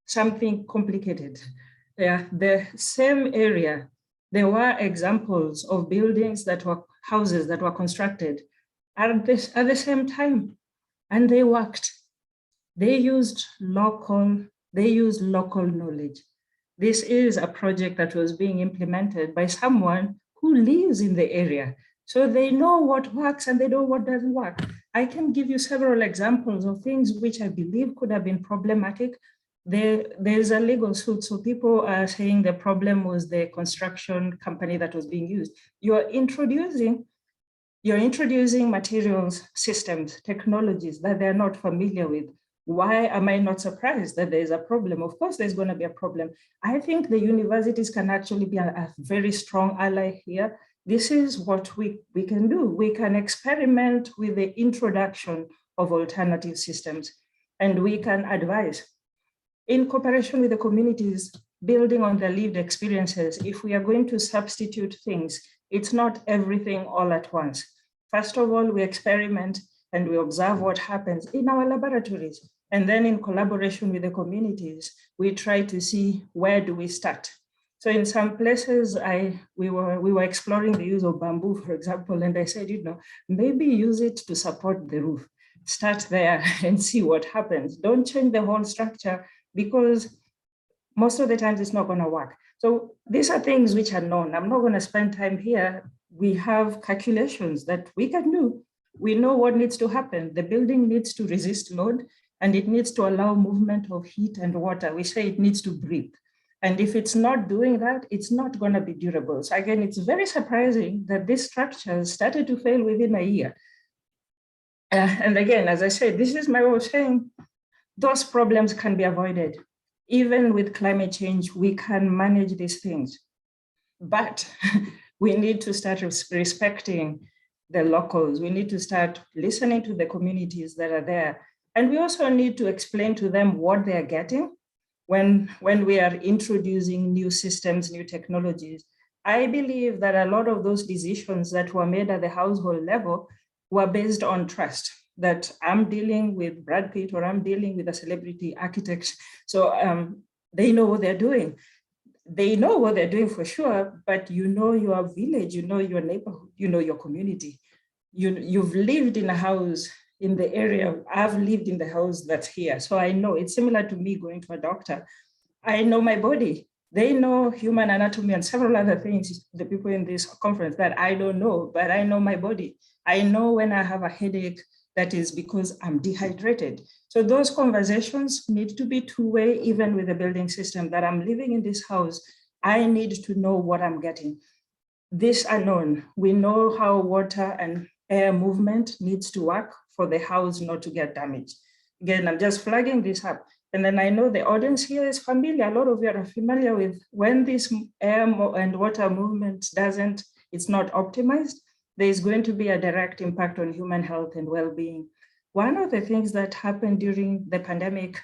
something complicated. The same area, there were examples of buildings that were houses that were constructed at the same time, and they worked. They used local knowledge. This is a project that was being implemented by someone who lives in the area. So they know what works and they know what doesn't work. I can give you several examples of things which I believe could have been problematic. There's a legal suit. So people are saying the problem was the construction company that was being used. You're introducing materials, systems, technologies that they're not familiar with. Why am I not surprised that there's a problem? Of course, there's going to be a problem. I think the universities can actually be a very strong ally here. This is what we can do. We can experiment with the introduction of alternative systems, and we can advise in cooperation with the communities, building on their lived experiences. If we are going to substitute things, it's not everything all at once. First of all, we experiment and we observe what happens in our laboratories. And then in collaboration with the communities, we try to see where do we start. So in some places, we were exploring the use of bamboo, for example, and I said, maybe use it to support the roof. Start there and see what happens. Don't change the whole structure because most of the times it's not going to work. So these are things which are known. I'm not going to spend time here. We have calculations that we can do. We know what needs to happen. The building needs to resist load and it needs to allow movement of heat and water. We say it needs to breathe. And if it's not doing that, it's not going to be durable. So again, it's very surprising that this structure started to fail within a year. And again, as I said, this is my way of saying those problems can be avoided. Even with climate change, we can manage these things. But we need to start respecting the locals. We need to start listening to the communities that are there. And we also need to explain to them what they're getting when we are introducing new systems, new technologies. I believe that a lot of those decisions that were made at the household level were based on trust, that I'm dealing with Brad Pitt or I'm dealing with a celebrity architect. So they know what they're doing. They know what they're doing for sure, but you know your village, you know your neighborhood, you know your community. You've lived in a house in the area. I've lived in the house that's here. So I know it's similar to me going to a doctor. I know my body. They know human anatomy and several other things, the people in this conference that I don't know, but I know my body. I know when I have a headache, that is because I'm dehydrated. So those conversations need to be two-way, even with the building system that I'm living in this house. I need to know what I'm getting. these are known. We know how water and air movement needs to work for the house not to get damaged. Again, I'm just flagging this up. And then I know the audience here is familiar. A lot of you are familiar with when this air and water movement it's not optimized, there is going to be a direct impact on human health and well-being. One of the things that happened during the pandemic,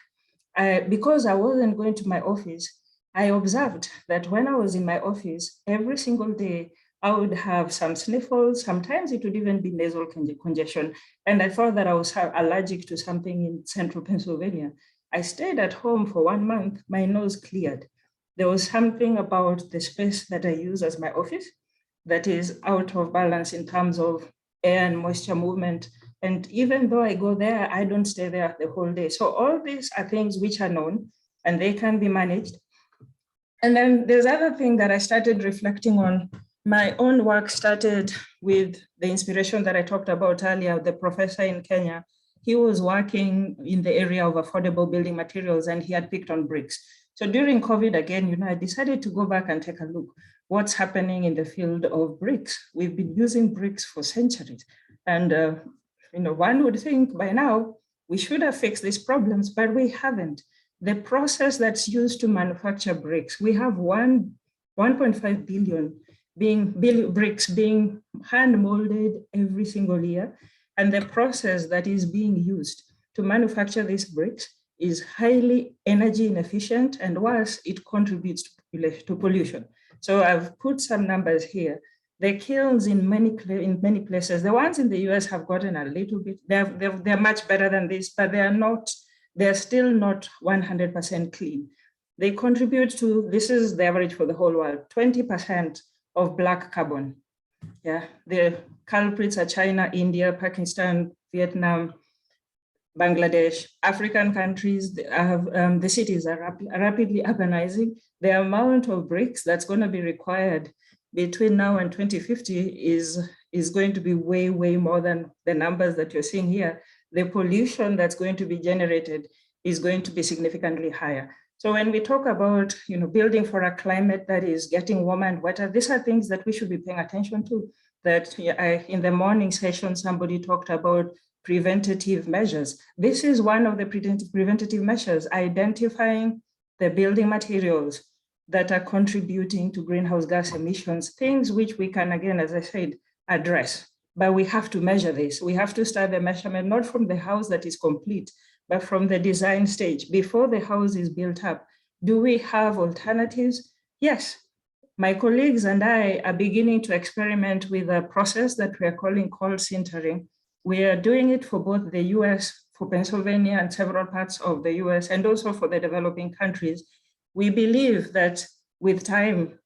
because I wasn't going to my office, I observed that when I was in my office, every single day, I would have some sniffles. Sometimes it would even be nasal congestion. And I thought that I was allergic to something in central Pennsylvania. I stayed at home for 1 month, my nose cleared. There was something about the space that I use as my office that is out of balance in terms of air and moisture movement. And even though I go there, I don't stay there the whole day. So all these are things which are known and they can be managed. And then there's other thing that I started reflecting on. My own work started with the inspiration that I talked about earlier, the professor in Kenya. He was working in the area of affordable building materials and he had picked on bricks. So during COVID again, I decided to go back and take a look what's happening in the field of bricks. We've been using bricks for centuries. And one would think by now we should have fixed these problems, but we haven't. The process that's used to manufacture bricks, we have 1.5 billion bricks being hand molded every single year. And the process that is being used to manufacture these bricks is highly energy inefficient, and worse, it contributes to pollution. So I've put some numbers here. The kilns in many places, the ones in the US have gotten a little bit, they're much better than this, but they're still not 100% clean. They contribute to, this is the average for the whole world, 20% of black carbon. Yeah, the culprits are China, India, Pakistan, Vietnam, Bangladesh, African countries. The cities are rapidly urbanizing. The amount of bricks that's going to be required between now and 2050 is going to be way, way more than the numbers that you're seeing here. The pollution that's going to be generated is going to be significantly higher. So when we talk about building for a climate that is getting warmer and wetter, these are things that we should be paying attention to. That in the morning session, somebody talked about preventative measures. This is one of the preventative measures, identifying the building materials that are contributing to greenhouse gas emissions, things which we can, again, as I said, address. But we have to measure this. We have to start the measurement, not from the house that is complete, but from the design stage. Before the house is built up, do we have alternatives? Yes. My colleagues and I are beginning to experiment with a process that we are calling cold sintering. We are doing it for both the US, for Pennsylvania and several parts of the US, and also for the developing countries. We believe that with time,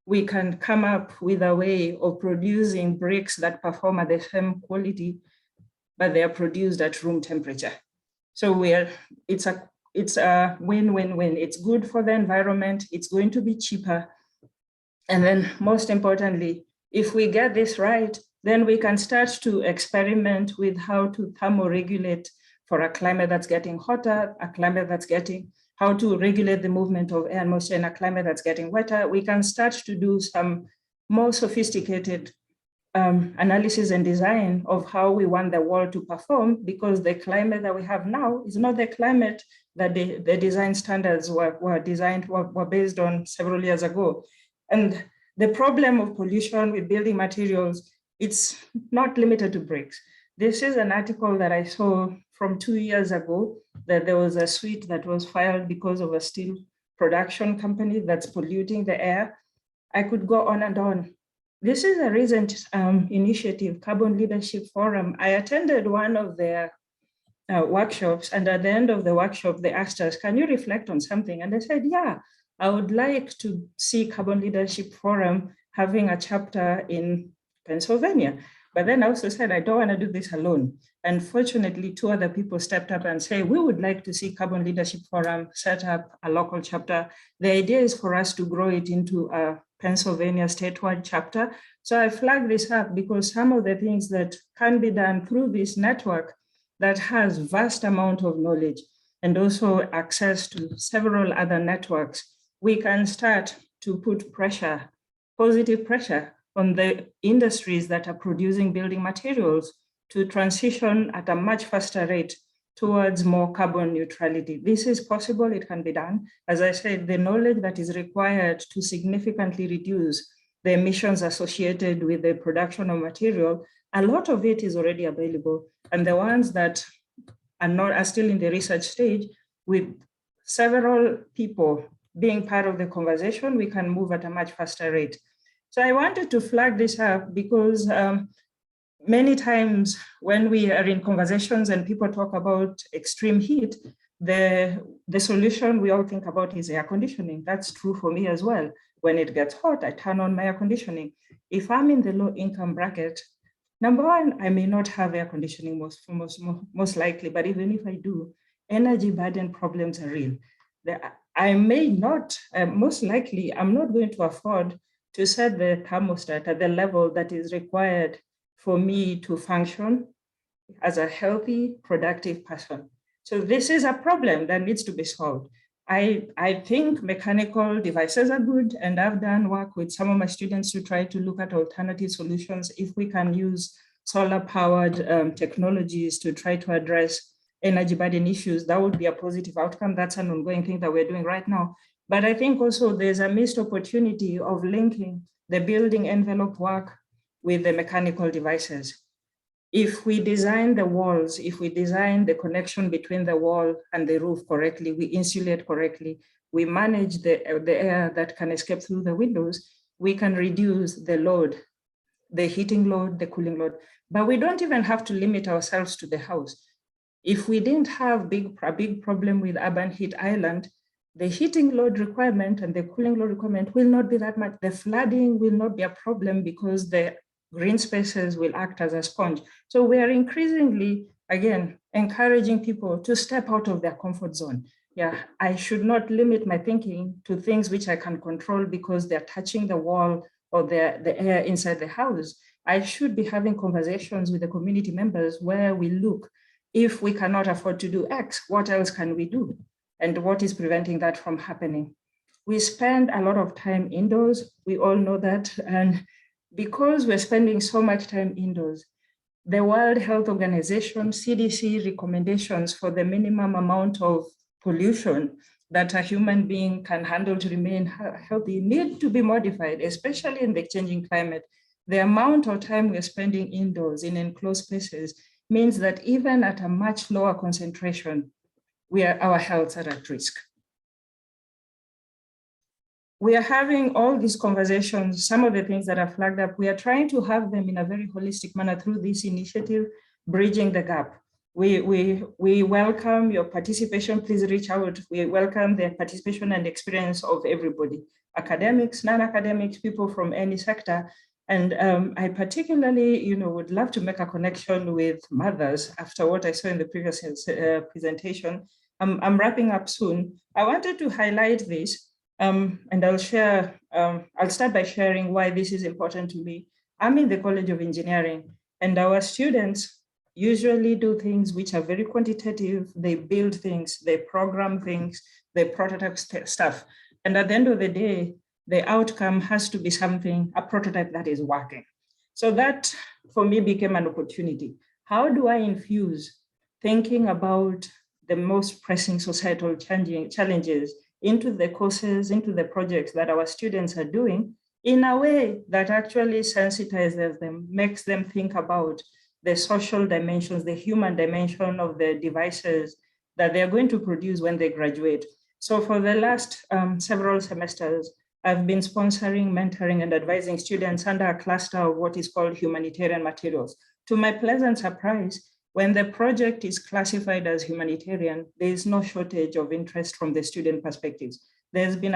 we can come up with a way of producing bricks that perform at the same quality, but they are produced at room temperature. So it's a win-win-win. It's good for the environment. It's going to be cheaper. And then most importantly, if we get this right, then we can start to experiment with how to thermoregulate for a climate that's getting hotter, a climate that's how to regulate the movement of air and moisture in a climate that's getting wetter. We can start to do some more sophisticated analysis and design of how we want the world to perform, because the climate that we have now is not the climate that the design standards were based on several years ago. And the problem of pollution with building materials, it's not limited to bricks. This is an article that I saw from 2 years ago, that there was a suit that was filed because of a steel production company that's polluting the air. I could go on and on. This is a recent initiative, Carbon Leadership Forum. I attended one of their workshops, and at the end of the workshop, they asked us, can you reflect on something? And I said, yeah, I would like to see Carbon Leadership Forum having a chapter in Pennsylvania. But then I also said, I don't want to do this alone. And fortunately, 2 other people stepped up and said, we would like to see Carbon Leadership Forum set up a local chapter. The idea is for us to grow it into a Pennsylvania statewide chapter. So I flagged this up because some of the things that can be done through this network that has vast amount of knowledge and also access to several other networks, we can start to put pressure, positive pressure on the industries that are producing building materials to transition at a much faster rate towards more carbon neutrality. This is possible, it can be done. As I said, the knowledge that is required to significantly reduce the emissions associated with the production of material, a lot of it is already available. And the ones that are still in the research stage, with several people being part of the conversation, we can move at a much faster rate. So I wanted to flag this up because many times when we are in conversations and people talk about extreme heat, the solution we all think about is air conditioning. That's true for me as well. When it gets hot, I turn on my air conditioning. If I'm in the low income bracket, number one, I may not have air conditioning most likely, but even if I do, energy burden problems are real. I may not, most likely, I'm not going to afford to set the thermostat at the level that is required for me to function as a healthy, productive person. So this is a problem that needs to be solved. I think mechanical devices are good, and I've done work with some of my students to try to look at alternative solutions. If we can use solar-powered technologies to try to address energy burden issues, that would be a positive outcome. That's an ongoing thing that we're doing right now. But I think also there's a missed opportunity of linking the building envelope work with the mechanical devices. If we design the walls, if we design the connection between the wall and the roof correctly, we insulate correctly, we manage the air that can escape through the windows, we can reduce the load, the heating load, the cooling load. But we don't even have to limit ourselves to the house. If we didn't have a big problem with urban heat island, the heating load requirement and the cooling load requirement will not be that much. The flooding will not be a problem because the green spaces will act as a sponge. So we are increasingly, again, encouraging people to step out of their comfort zone. Yeah, I should not limit my thinking to things which I can control because they're touching the wall or the air inside the house. I should be having conversations with the community members where we look, if we cannot afford to do X, what else can we do? And what is preventing that from happening? We spend a lot of time indoors. We all know that. And because we're spending so much time indoors, the World Health Organization, CDC recommendations for the minimum amount of pollution that a human being can handle to remain healthy need to be modified, especially in the changing climate. The amount of time we're spending indoors in enclosed spaces means that even at a much lower concentration, our health are at risk. We are having all these conversations, some of the things that are flagged up, we are trying to have them in a very holistic manner through this initiative, Bridging the Gap. We welcome your participation, please reach out. We welcome the participation and experience of everybody, academics, non-academics, people from any sector. And I particularly, would love to make a connection with mothers after what I saw in the previous presentation. I'm wrapping up soon. I wanted to highlight this, and I'll share. I'll start by sharing why this is important to me. I'm in the College of Engineering, and our students usually do things which are very quantitative. They build things, they program things, they prototype stuff. And at the end of the day, the outcome has to be something, a prototype that is working. So that, for me, became an opportunity. How do I infuse thinking about the most pressing societal challenges into the courses, into the projects that our students are doing in a way that actually sensitizes them, makes them think about the social dimensions, the human dimension of the devices that they're going to produce when they graduate. So for the last several semesters, I've been sponsoring, mentoring, and advising students under a cluster of what is called humanitarian materials. To my pleasant surprise, when the project is classified as humanitarian, there is no shortage of interest from the student perspectives. There've been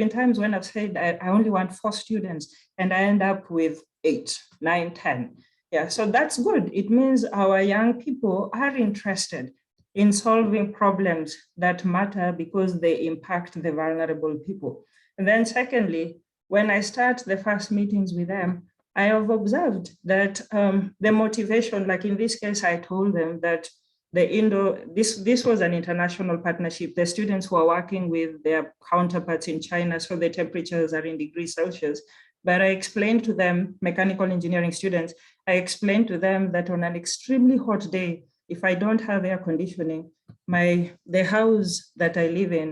times when I've said, I only want 4 students, and I end up with 8, 9, 10. Yeah, so that's good. It means our young people are interested in solving problems that matter because they impact the vulnerable people. And then secondly, when I start the first meetings with them, I have observed that the motivation, like in this case, I told them that this was an international partnership. The students who are working with their counterparts in China, so the temperatures are in degrees Celsius. But I explained to them, mechanical engineering students, I explained to them that on an extremely hot day, if I don't have air conditioning, the house that I live in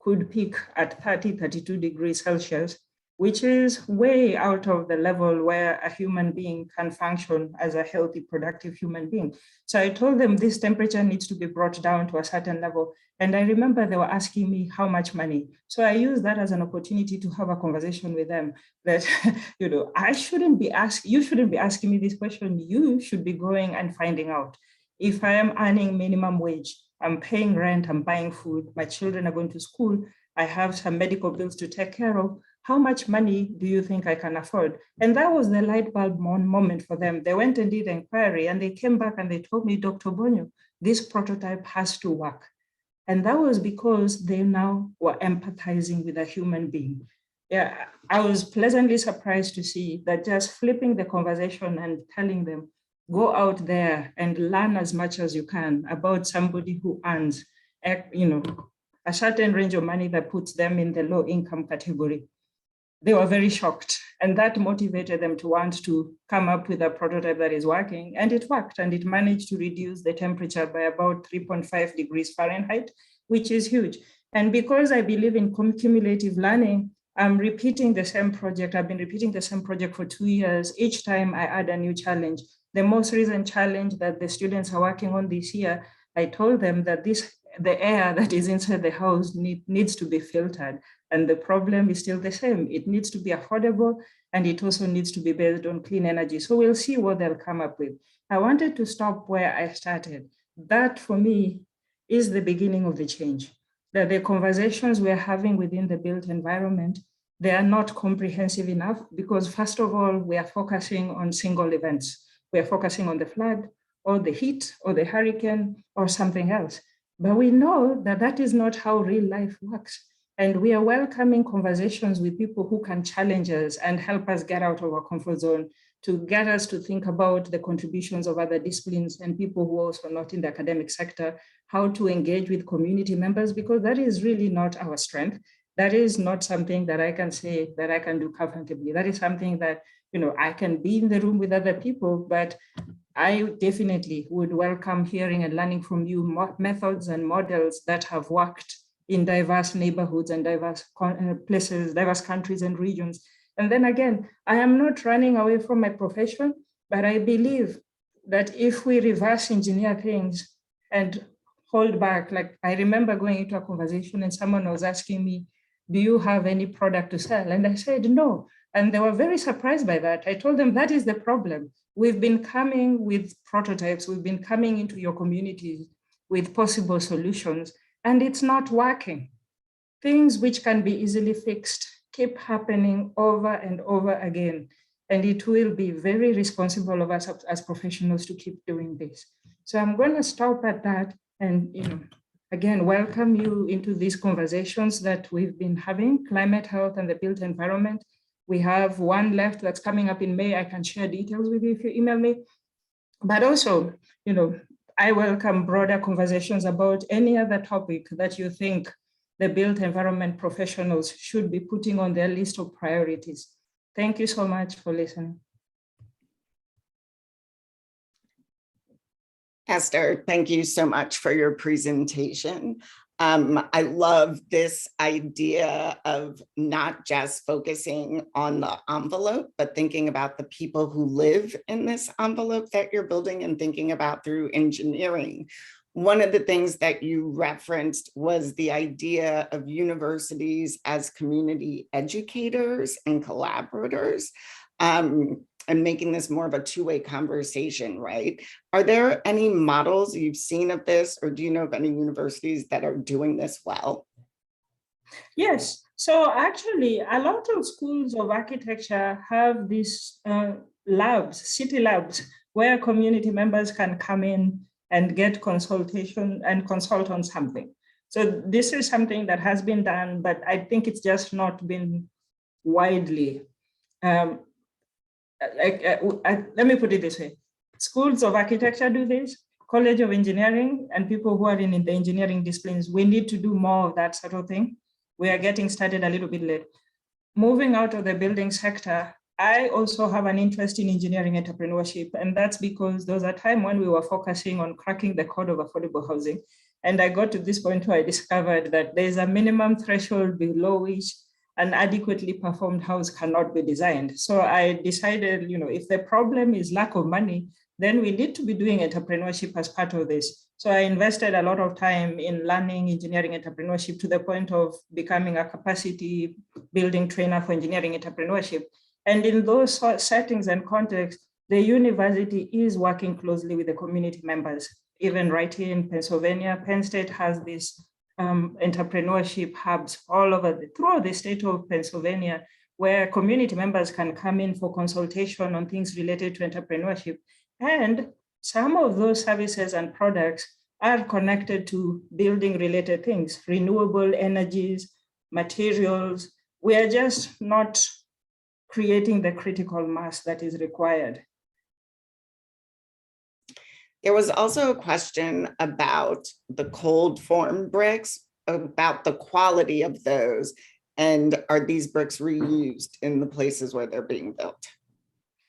could peak at 30, 32 degrees Celsius, which is way out of the level where a human being can function as a healthy, productive human being. So I told them this temperature needs to be brought down to a certain level. And I remember they were asking me how much money. So I used that as an opportunity to have a conversation with them that, you shouldn't be asking me this question. You should be going and finding out. If I am earning minimum wage, I'm paying rent, I'm buying food, my children are going to school, I have some medical bills to take care of, how much money do you think I can afford? And that was the light bulb moment for them. They went and did an inquiry and they came back and they told me, Dr. Obonyo, this prototype has to work. And that was because they now were empathizing with a human being. Yeah, I was pleasantly surprised to see that just flipping the conversation and telling them, go out there and learn as much as you can about somebody who earns, a certain range of money that puts them in the low income category. They were very shocked, and that motivated them to want to come up with a prototype that is working, and it worked, and it managed to reduce the temperature by about 3.5 degrees Fahrenheit, which is huge. And because I believe in cumulative learning, I'm repeating the same project. I've been repeating the same project for 2 years. Each time I add a new challenge. The most recent challenge that the students are working on this year, I told them that the air that is inside the house needs to be filtered. And the problem is still the same. It needs to be affordable, and it also needs to be based on clean energy. So we'll see what they'll come up with. I wanted to stop where I started. That for me is the beginning of the change. That the conversations we're having within the built environment, they are not comprehensive enough because first of all, we are focusing on single events. We are focusing on the flood or the heat or the hurricane or something else. But we know that that is not how real life works. And we are welcoming conversations with people who can challenge us and help us get out of our comfort zone, to get us to think about the contributions of other disciplines and people who are also not in the academic sector, how to engage with community members, because that is really not our strength. That is not something that I can say that I can do comfortably. That is something that, I can be in the room with other people, but I definitely would welcome hearing and learning from you methods and models that have worked in diverse neighborhoods and diverse places, diverse countries and regions. And then again, I am not running away from my profession, but I believe that if we reverse engineer things and hold back, like I remember going into a conversation and someone was asking me, do you have any product to sell? And I said, no. And they were very surprised by that. I told them that is the problem. We've been coming with prototypes. We've been coming into your communities with possible solutions, and it's not working. Things which can be easily fixed keep happening over and over again. And it will be very responsible of us as professionals to keep doing this. So I'm going to stop at that and, again, welcome you into these conversations that we've been having, climate health and the built environment. We have one left that's coming up in May. I can share details with you if you email me. But also, I welcome broader conversations about any other topic that you think the built environment professionals should be putting on their list of priorities. Thank you so much for listening. Esther, thank you so much for your presentation. I love this idea of not just focusing on the envelope, but thinking about the people who live in this envelope that you're building and thinking about through engineering. One of the things that you referenced was the idea of universities as community educators and collaborators. And making this more of a two-way conversation, right? Are there any models you've seen of this, or do you know of any universities that are doing this well? Yes, so actually a lot of schools of architecture have these labs, city labs, where community members can come in and get consultation and consult on something. So this is something that has been done, but I think it's just not been widely. Let me put it this way. Schools of architecture do this, College of Engineering, and people who are in the engineering disciplines, we need to do more of that sort of thing. We are getting started a little bit late. Moving out of the building sector, I also have an interest in engineering entrepreneurship, and that's because there was a time when we were focusing on cracking the code of affordable housing. And I got to this point where I discovered that there's a minimum threshold below which an adequately performed house cannot be designed. So I decided, if the problem is lack of money, then we need to be doing entrepreneurship as part of this. So I invested a lot of time in learning engineering entrepreneurship to the point of becoming a capacity building trainer for engineering entrepreneurship. And in those settings and contexts, the university is working closely with the community members. Even right here in Pennsylvania, Penn State has these entrepreneurship hubs all over throughout the state of Pennsylvania, where community members can come in for consultation on things related to entrepreneurship. And some of those services and products are connected to building related things, renewable energies, materials. We are just not creating the critical mass that is required. There was also a question about the cold form bricks, about the quality of those, and are these bricks reused in the places where they're being built?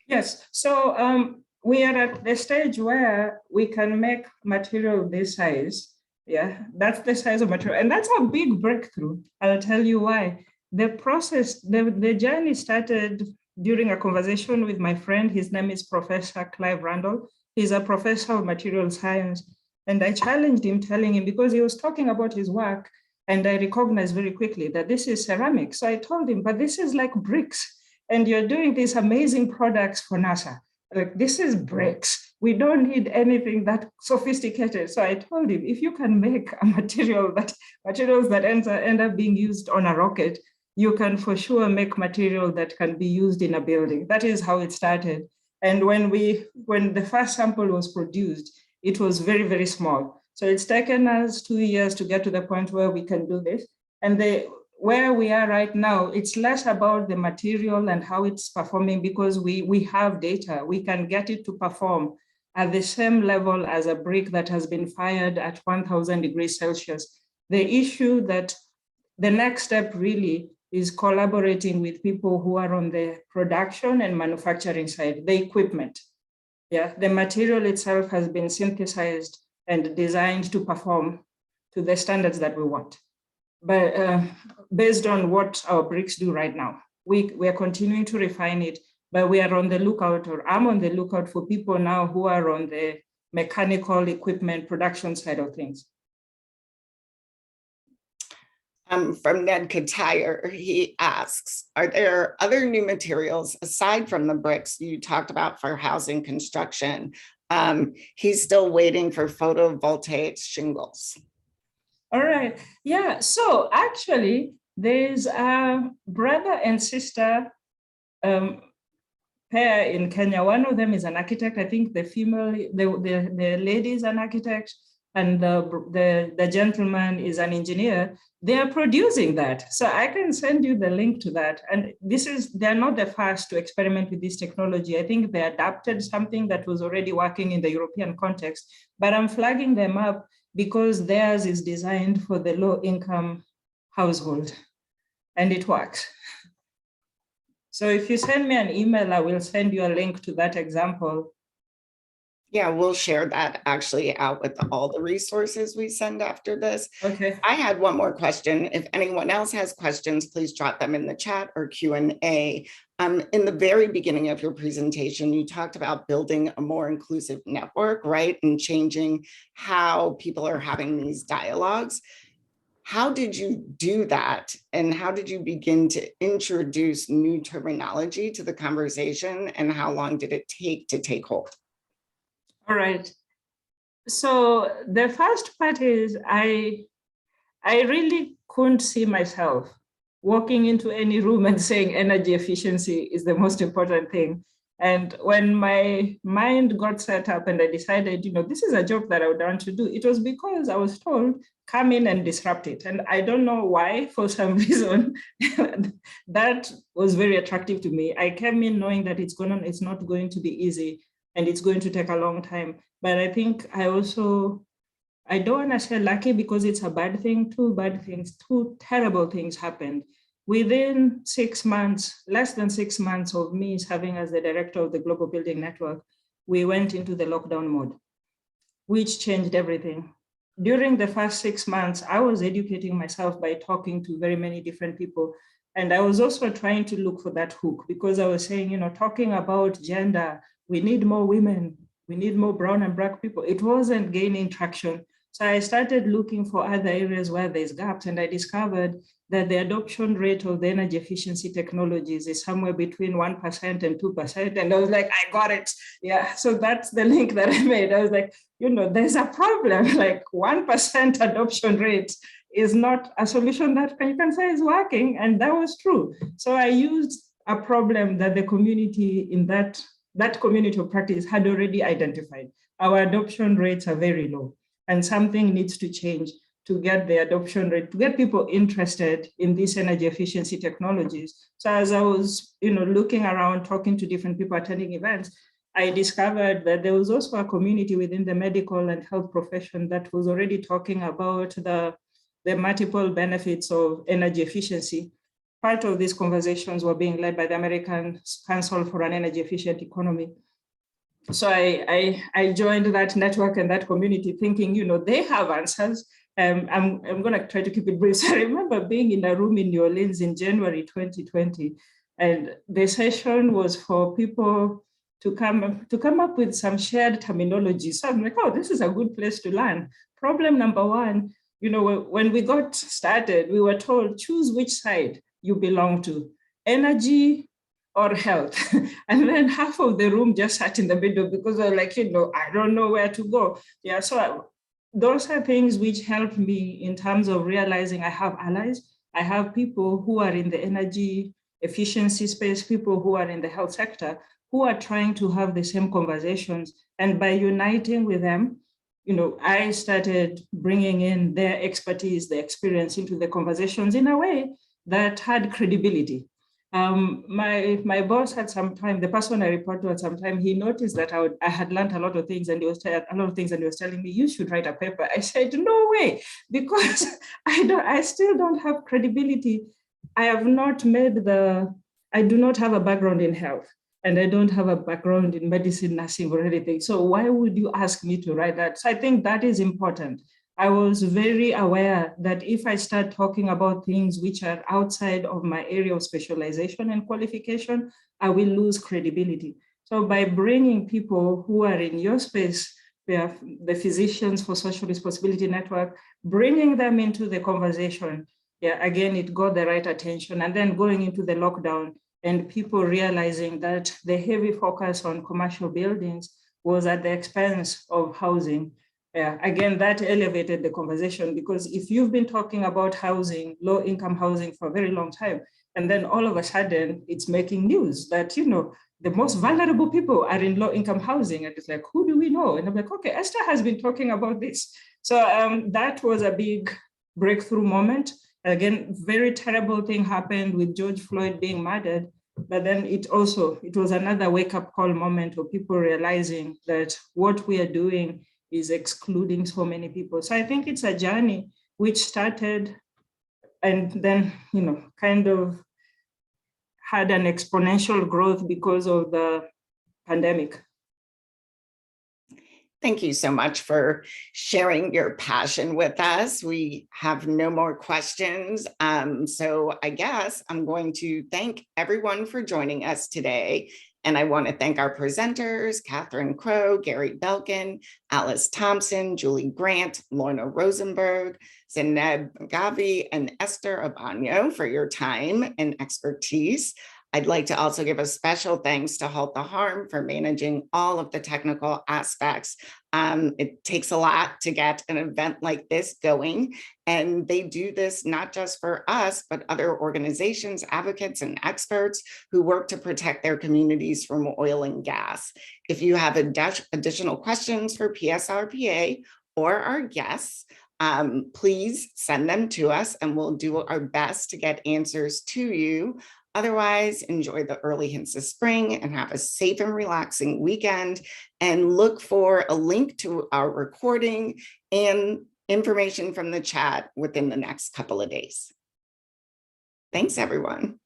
Yes, so we are at the stage where we can make material this size. Yeah, that's the size of material, and that's a big breakthrough. I'll tell you why. The process, the journey started during a conversation with my friend. His name is Professor Clive Randall. He's a professor of material science. And I challenged him, telling him, because he was talking about his work, and I recognized very quickly that this is ceramic. So I told him, but this is like bricks, and you're doing these amazing products for NASA. Like, this is bricks. We don't need anything that sophisticated. So I told him, if you can make a materials that end up being used on a rocket, you can for sure make material that can be used in a building. That is how it started. And when the first sample was produced, it was very, very small. So it's taken us 2 years to get to the point where we can do this. And where we are right now, it's less about the material and how it's performing, because we have data. We can get it to perform at the same level as a brick that has been fired at 1000 degrees Celsius. The issue that the next step really is collaborating with people who are on the production and manufacturing side, the equipment. Yeah, the material itself has been synthesized and designed to perform to the standards that we want. But based on what our bricks do right now, we are continuing to refine it, but we are on the lookout, or I'm on the lookout for people now who are on the mechanical equipment production side of things. From Ned Katire, he asks, are there other new materials aside from the bricks you talked about for housing construction? He's still waiting for photovoltaic shingles. All right, yeah, so actually there's a brother and sister pair in Kenya. One of them is an architect. I think the lady is an architect, and the gentleman is an engineer. They are producing that. So I can send you the link to that. And they're not the first to experiment with this technology. I think they adapted something that was already working in the European context, but I'm flagging them up because theirs is designed for the low income household, and it works. So if you send me an email, I will send you a link to that example. Yeah, we'll share that actually out with all the resources we send after this. Okay. I had one more question. If anyone else has questions, please drop them in the chat or Q&A. In the very beginning of your presentation, you talked about building a more inclusive network, right? And changing how people are having these dialogues. How did you do that? And how did you begin to introduce new terminology to the conversation? And how long did it take to take hold? All right. So the first part is I really couldn't see myself walking into any room and saying energy efficiency is the most important thing. And when my mind got set up and I decided, this is a job that I would want to do, it was because I was told, come in and disrupt it. And I don't know why, for some reason, that was very attractive to me. I came in knowing that it's not going to be easy, and it's going to take a long time. But I think I don't want to say lucky because it's a bad thing. Two terrible things happened. Within 6 months, less than 6 months of me serving as the director of the Global Building Network, we went into the lockdown mode, which changed everything. During the first 6 months, I was educating myself by talking to very many different people. And I was also trying to look for that hook, because I was saying, talking about gender, we need more women, we need more brown and black people. It wasn't gaining traction. So I started looking for other areas where there's gaps, and I discovered that the adoption rate of the energy efficiency technologies is somewhere between 1% and 2%. And I was like, I got it. Yeah, so that's the link that I made. I was like, there's a problem, like 1% adoption rate is not a solution that you can say is working. And that was true. So I used a problem that the community in that community of practice had already identified. Our adoption rates are very low, and something needs to change to get the adoption rate, to get people interested in these energy efficiency technologies. So as I was, looking around, talking to different people, attending events, I discovered that there was also a community within the medical and health profession that was already talking about the multiple benefits of energy efficiency. Part of these conversations were being led by the American Council for an Energy Efficient Economy. So I joined that network and that community thinking, they have answers. I'm going to try to keep it brief. So I remember being in a room in New Orleans in January 2020, and the session was for people to come up with some shared terminology. So I'm like, oh, this is a good place to learn. Problem number one, when we got started, we were told, choose which side you belong to, energy or health. And then half of the room just sat in the middle because they're like, I don't know where to go. Yeah, so those are things which help me in terms of realizing I have allies. I have people who are in the energy efficiency space, people who are in the health sector, who are trying to have the same conversations. And by uniting with them, I started bringing in their expertise, their experience into the conversations in a way that had credibility. My boss had some time, the person I report to at some time, he noticed that I had learned a lot of things, and he was telling me, you should write a paper. I said, no way, because I still don't have credibility. I do not have a background in health, and I don't have a background in medicine, nursing, or anything. So why would you ask me to write that? So I think that is important. I was very aware that if I start talking about things which are outside of my area of specialization and qualification, I will lose credibility. So by bringing people who are in your space, the Physicians for Social Responsibility Network, bringing them into the conversation, again, it got the right attention. And then going into the lockdown and people realizing that the heavy focus on commercial buildings was at the expense of housing. Again, that elevated the conversation, because if you've been talking about housing, low income housing for a very long time, and then all of a sudden it's making news that, the most vulnerable people are in low income housing. And it's like, who do we know? And I'm like, okay, Esther has been talking about this. So that was a big breakthrough moment. Again, very terrible thing happened with George Floyd being murdered. But then it was another wake up call moment of people realizing that what we are doing is excluding so many people. So I think it's a journey which started and then, kind of had an exponential growth because of the pandemic. Thank you so much for sharing your passion with us. We have no more questions. So I guess I'm going to thank everyone for joining us today. And I want to thank our presenters, Katherine Crowe, Gary Belkin, Alice Thompson, Julie Grant, Lorna Rosenberg, Zeyneb Magavi, and Esther Obonyo for your time and expertise. I'd like to also give a special thanks to Halt the Harm for managing all of the technical aspects. It takes a lot to get an event like this going, and they do this not just for us, but other organizations, advocates, and experts who work to protect their communities from oil and gas. If you have additional questions for PSR PA or our guests, please send them to us and we'll do our best to get answers to you. Otherwise, enjoy the early hints of spring and have a safe and relaxing weekend, and look for a link to our recording and information from the chat within the next couple of days. Thanks, everyone.